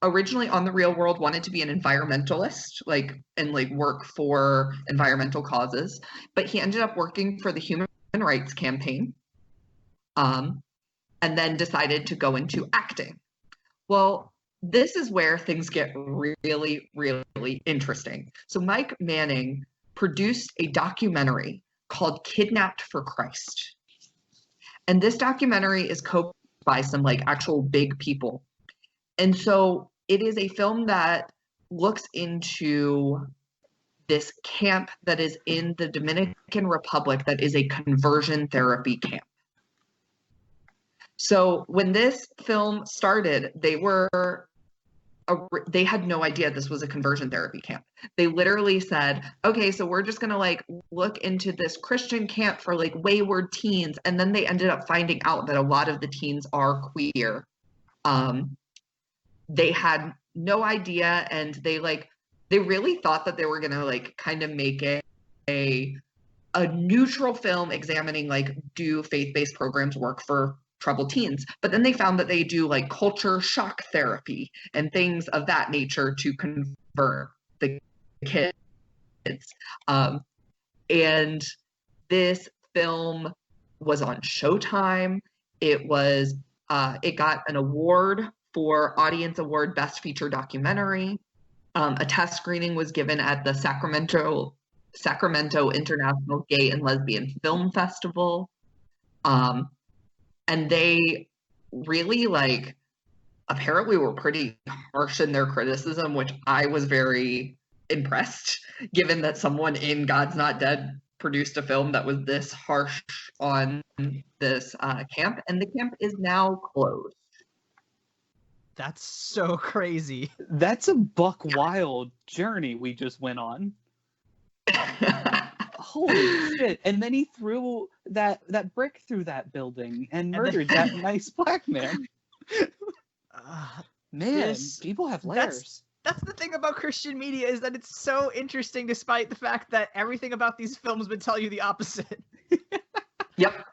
originally on The Real World wanted to be an environmentalist, and work for environmental causes, but he ended up working for the Human Rights Campaign, and then decided to go into acting. Well, this is where things get really, really interesting. So Mike Manning produced a documentary called Kidnapped for Christ. And this documentary is co-produced by some actual big people. And so it is a film that looks into this camp that is in the Dominican Republic that is a conversion therapy camp. So when this film started, they had no idea this was a conversion therapy camp. They literally said, okay, so we're just gonna look into this Christian camp for wayward teens. And then they ended up finding out that a lot of the teens are queer. They had no idea, and they really thought that they were gonna kind of make a neutral film examining do faith-based programs work for troubled teens. But then they found that they do culture shock therapy and things of that nature to convert the kids. And this film was on Showtime. It got an award for Audience Award Best Feature Documentary. A test screening was given at the Sacramento International Gay and Lesbian Film Festival. And they really apparently were pretty harsh in their criticism, which I was very impressed, given that someone in God's Not Dead produced a film that was this harsh on this camp, and the camp is now closed. That's so crazy. That's a buck wild journey we just went on. Holy shit. And then he threw that brick through that building and murdered that nice black man. Man, people have layers. That's the thing about Christian media, is that it's so interesting despite the fact that everything about these films would tell you the opposite. Yep.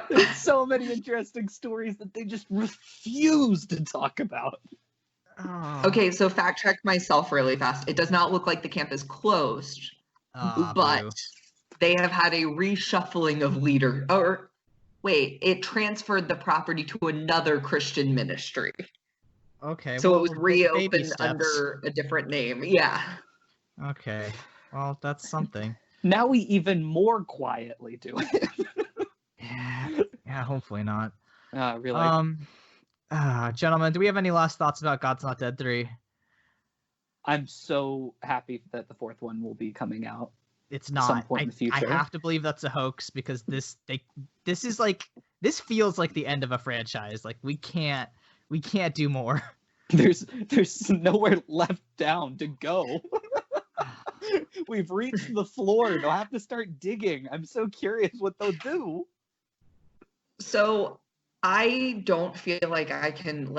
There's so many interesting stories that they just refuse to talk about. Oh. Okay, so fact check myself really fast. It does not look like the camp is closed. But Boo. they have had a reshuffling of leader. Or wait, it transferred the property to another Christian ministry. Okay. So well, it was baby reopened steps. under a different name. Yeah. Okay. Well, that's something. Now we even more quietly do it. Yeah, hopefully not. Really? Gentlemen, do we have any last thoughts about God's Not Dead 3? I'm so happy that the fourth one will be coming out. It's not. Some point in the future. I have to believe that's a hoax, because this feels like the end of a franchise. We can't do more. There's nowhere left down to go. We've reached the floor. They'll have to start digging. I'm so curious what they'll do. So I don't feel like I can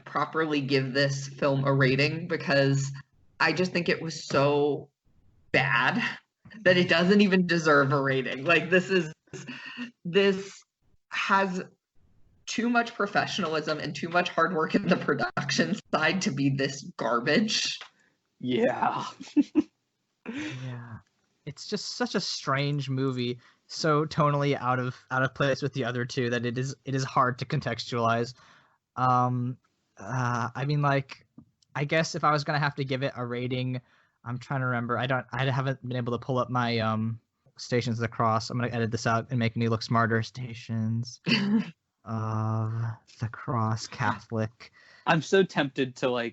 properly give this film a rating, because I just think it was so bad that it doesn't even deserve a rating. This has too much professionalism and too much hard work in the production side to be this garbage. Yeah. Yeah. It's just such a strange movie, so tonally out of place with the other two, that it is hard to contextualize. I mean, I guess if I was gonna have to give it a rating, I'm trying to remember. I haven't been able to pull up my Stations of the Cross. I'm gonna edit this out and make me look smarter. Stations of the Cross Catholic. I'm so tempted to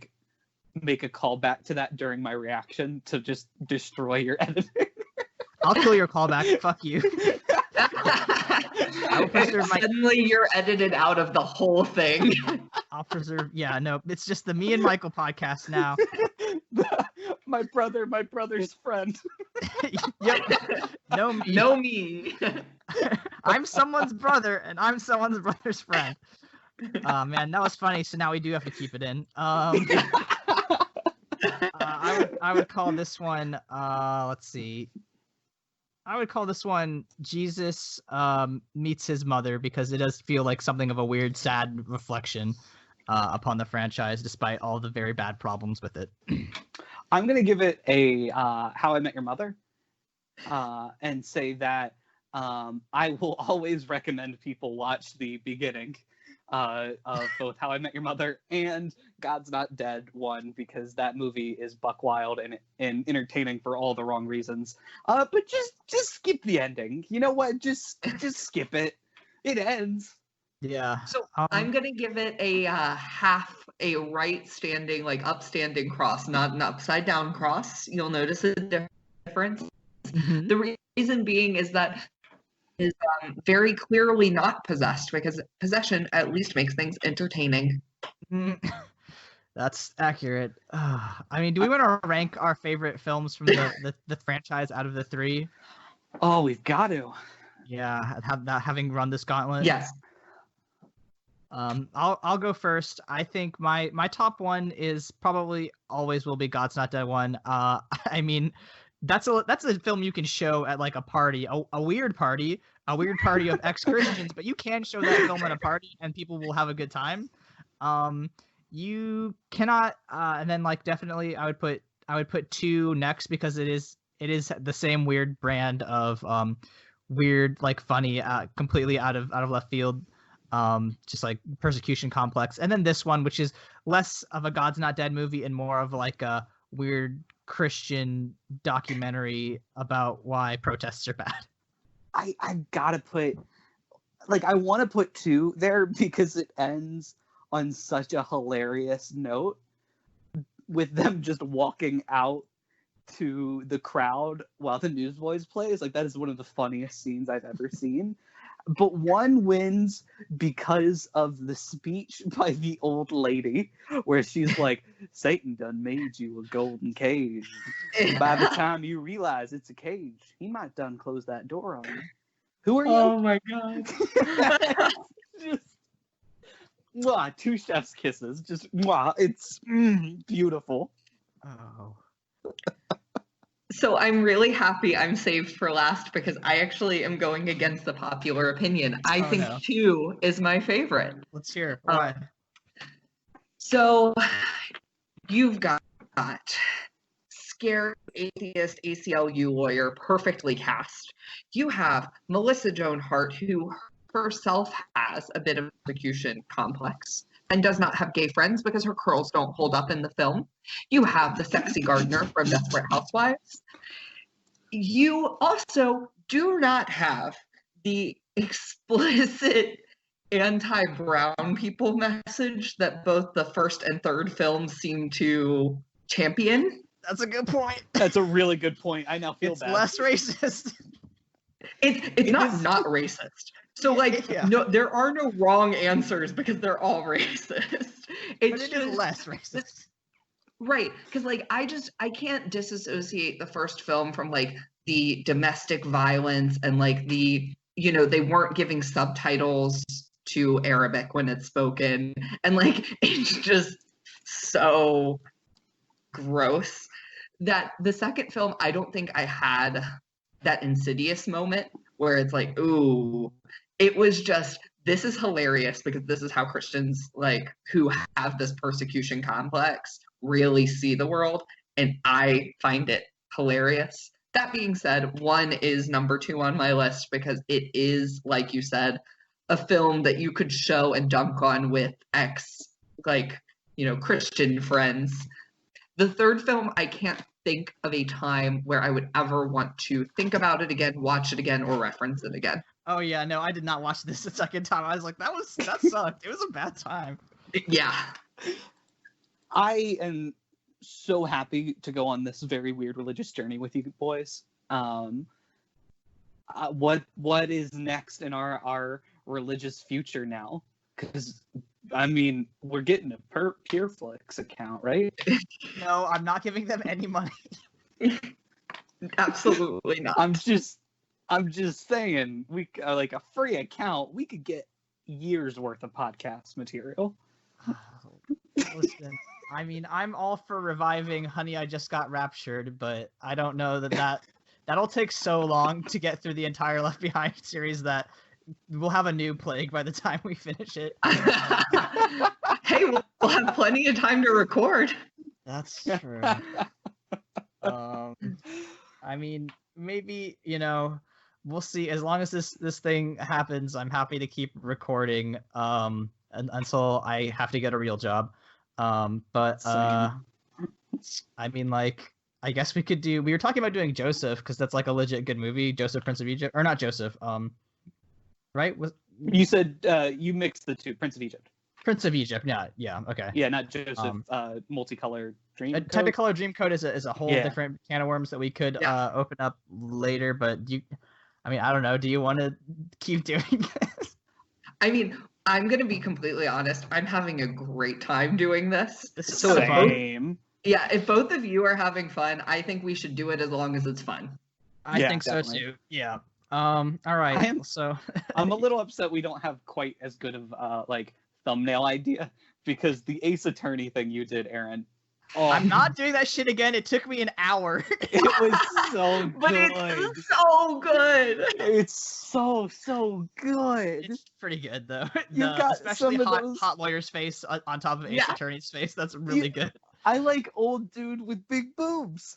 make a callback to that during my reaction to just destroy your editing. I'll kill your callback. Fuck you. I'll preserve my... Suddenly you're edited out of the whole thing. I'll preserve. Yeah, no, it's just the Me and Michael podcast now. My brother's friend. Yep. No me. No me. I'm someone's brother, and I'm someone's brother's friend. Man, that was funny. So now we do have to keep it in. I would call this one. Let's see. I would call this one Jesus meets his mother, because it does feel like something of a weird, sad reflection upon the franchise, despite all the very bad problems with it. I'm gonna give it a How I Met Your Mother, and say that I will always recommend people watch the beginning of both How I Met Your Mother and God's Not Dead 1, because that movie is buck wild and entertaining for all the wrong reasons. But just skip the ending. You know what? Just skip it. It ends. Yeah. So I'm gonna give it a half, a right standing, like upstanding cross, not an upside down cross. You'll notice a difference. Mhm. The reason being is that is very clearly not possessed, because possession at least makes things entertaining. That's accurate. I mean, do we want to rank our favorite films from the franchise out of the three? Oh, we've got to. Yeah, having run this gauntlet. Yes. I'll go first. I think my top one is probably always will be God's Not Dead 1. I mean, that's a film you can show at like a party, a weird party of ex-Christians, but you can show that film at a party and people will have a good time. You cannot, and then like definitely I would put 2 next, because it is the same weird brand of weird, like funny, completely out of left field. Just like persecution complex, and then this one, which is less of a God's Not Dead movie and more of like a weird Christian documentary about why protests are bad. I gotta put, like, I want to put 2 there because it ends on such a hilarious note with them just walking out to the crowd while the Newsboys plays. Like, that is one of the funniest scenes I've ever seen. But 1 wins because of the speech by the old lady, where she's like, Satan done made you a golden cage. By the time you realize it's a cage, he might done close that door on you. Who are you? Oh my god. Just, mwah, 2 chef's kisses. Just, mwah, it's beautiful. Oh. So I'm really happy I'm saved for last, because I actually am going against the popular opinion. I think no. 2 is my favorite. Let's hear why. So you've got scared atheist ACLU lawyer, perfectly cast. You have Melissa Joan Hart, who herself has a bit of a persecution complex and does not have gay friends because her curls don't hold up in the film. You have the sexy gardener from Desperate Housewives. You also do not have the explicit anti-brown people message that both the first and third films seem to champion. That's a good point. That's a really good point. I now feel It's bad. less racist. It's not racist. So like, Yeah. no, there are no wrong answers because they're all racist. But it is less racist. Right, because like I can't disassociate the first film from like the domestic violence and like the, they weren't giving subtitles to Arabic when it's spoken, and like it's just so gross that the second film, I don't think I had that Insidious moment where it's like, ooh, it was just, this is hilarious because this is how Christians, like, who have this persecution complex really see the world, and I find it hilarious. That being said, 1 is number 2 on my list because it is, like you said, a film that you could show and dunk on with Christian friends. The third film, I can't think of a time where I would ever want to think about it again, watch it again, or reference it again. Oh yeah, no, I did not watch this a second time. I was like, that sucked. It was a bad time. Yeah. I am so happy to go on this very weird religious journey with you boys. What is next in our religious future now? Because I mean, we're getting a PureFlix account, right? No, I'm not giving them any money. Absolutely not. I'm just saying, we like a free account, we could get years worth of podcast material. Listen, I mean, I'm all for reviving Honey, I Just Got Raptured, but I don't know that that'll take so long to get through the entire Left Behind series that we'll have a new plague by the time we finish it. Hey, we'll have plenty of time to record. That's true. I mean, maybe, you know, we'll see. As long as this thing happens, I'm happy to keep recording until I have to get a real job. But I mean, like, I guess we were talking about doing Joseph because that's like a legit good movie, Joseph Prince of Egypt, or not Joseph, right? You said you mixed the two, Prince of Egypt. Prince of Egypt, yeah, okay. Yeah, not Joseph. Multicolored Dream. Technicolor Dreamcoat is a whole Yeah. different can of worms that we could open up later. But I mean, I don't know. Do you want to keep doing this? I mean, I'm gonna be completely honest. I'm having a great time doing this. This is So so if fun. Same. Yeah, if both of you are having fun, I think we should do it as long as it's fun. I Yeah, think definitely. so too. Yeah. All right. So I'm a little upset we don't have quite as good of like thumbnail idea because the Ace Attorney thing you did, Aaron. Oh, I'm not doing that shit again. It took me an hour. It was so good. But it's so good. It's so good. It's pretty good though. You got especially some of those- hot lawyer's face on top of Ace Yeah. Attorney's face. That's really good. I like old dude with big boobs.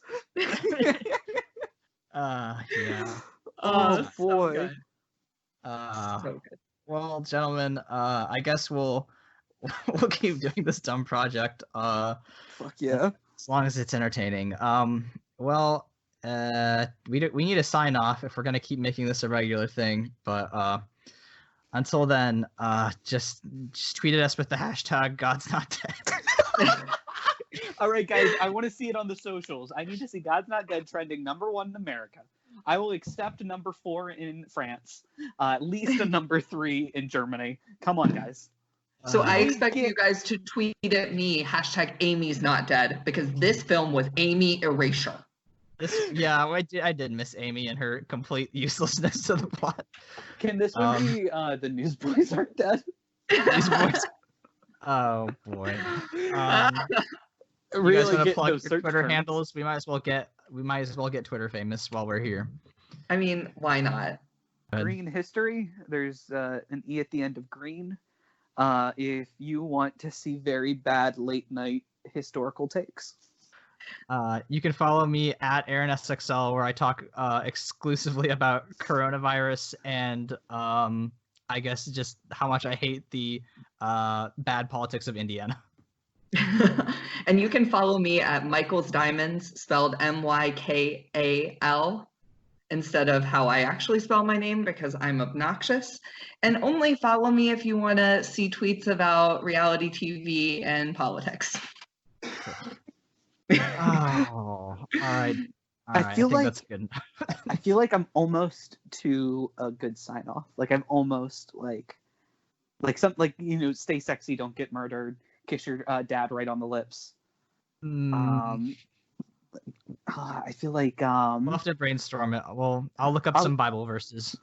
Yeah. Oh, so boy. good. So good. Well, gentlemen, I guess we'll keep doing this dumb project. Fuck yeah. As long as it's entertaining. Well, we need to sign off if we're gonna keep making this a regular thing. But until then, just tweet at us with the hashtag God's Not Dead. All right, guys, I want to see it on the socials. I need to see God's Not Dead trending #1 in America. I will accept #4 in France, at least a #3 in Germany. Come on, guys. So I Uh, expect you guys to tweet at me hashtag Amy's not dead because this film was Amy erasure. I did miss Amy and her complete uselessness to the plot. Can this one be The Newsboys Aren't Dead? These boys. Oh boy. You guys Really want to get plug those your search Twitter terms. handles? We might as well get Twitter famous while we're here. I mean, why not? Green History. There's an E at the end of green. If you want to see very bad late night historical takes. You can follow me at AaronSXL where I talk exclusively about coronavirus and I guess just how much I hate the bad politics of Indiana. And you can follow me at Michael's Diamonds, spelled MYKAL, instead of how I actually spell my name because I'm obnoxious. And only follow me if you want to see tweets about reality TV and politics. Oh, all right. I feel think like- that's good. I feel like I'm almost to a good sign off. Like I'm almost like stay sexy, don't get murdered, kiss your dad right on the lips. I feel like We'll have to brainstorm it. Well, I'll look up some Bible verses.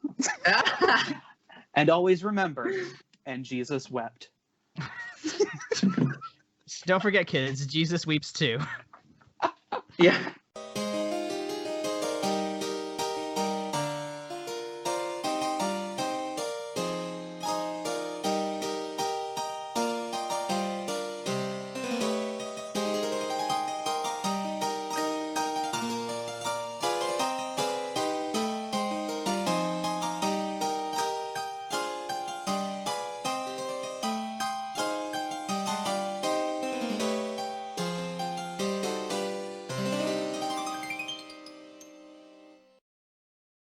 and always remember, and Jesus wept. Don't forget, kids, Jesus weeps too. Yeah.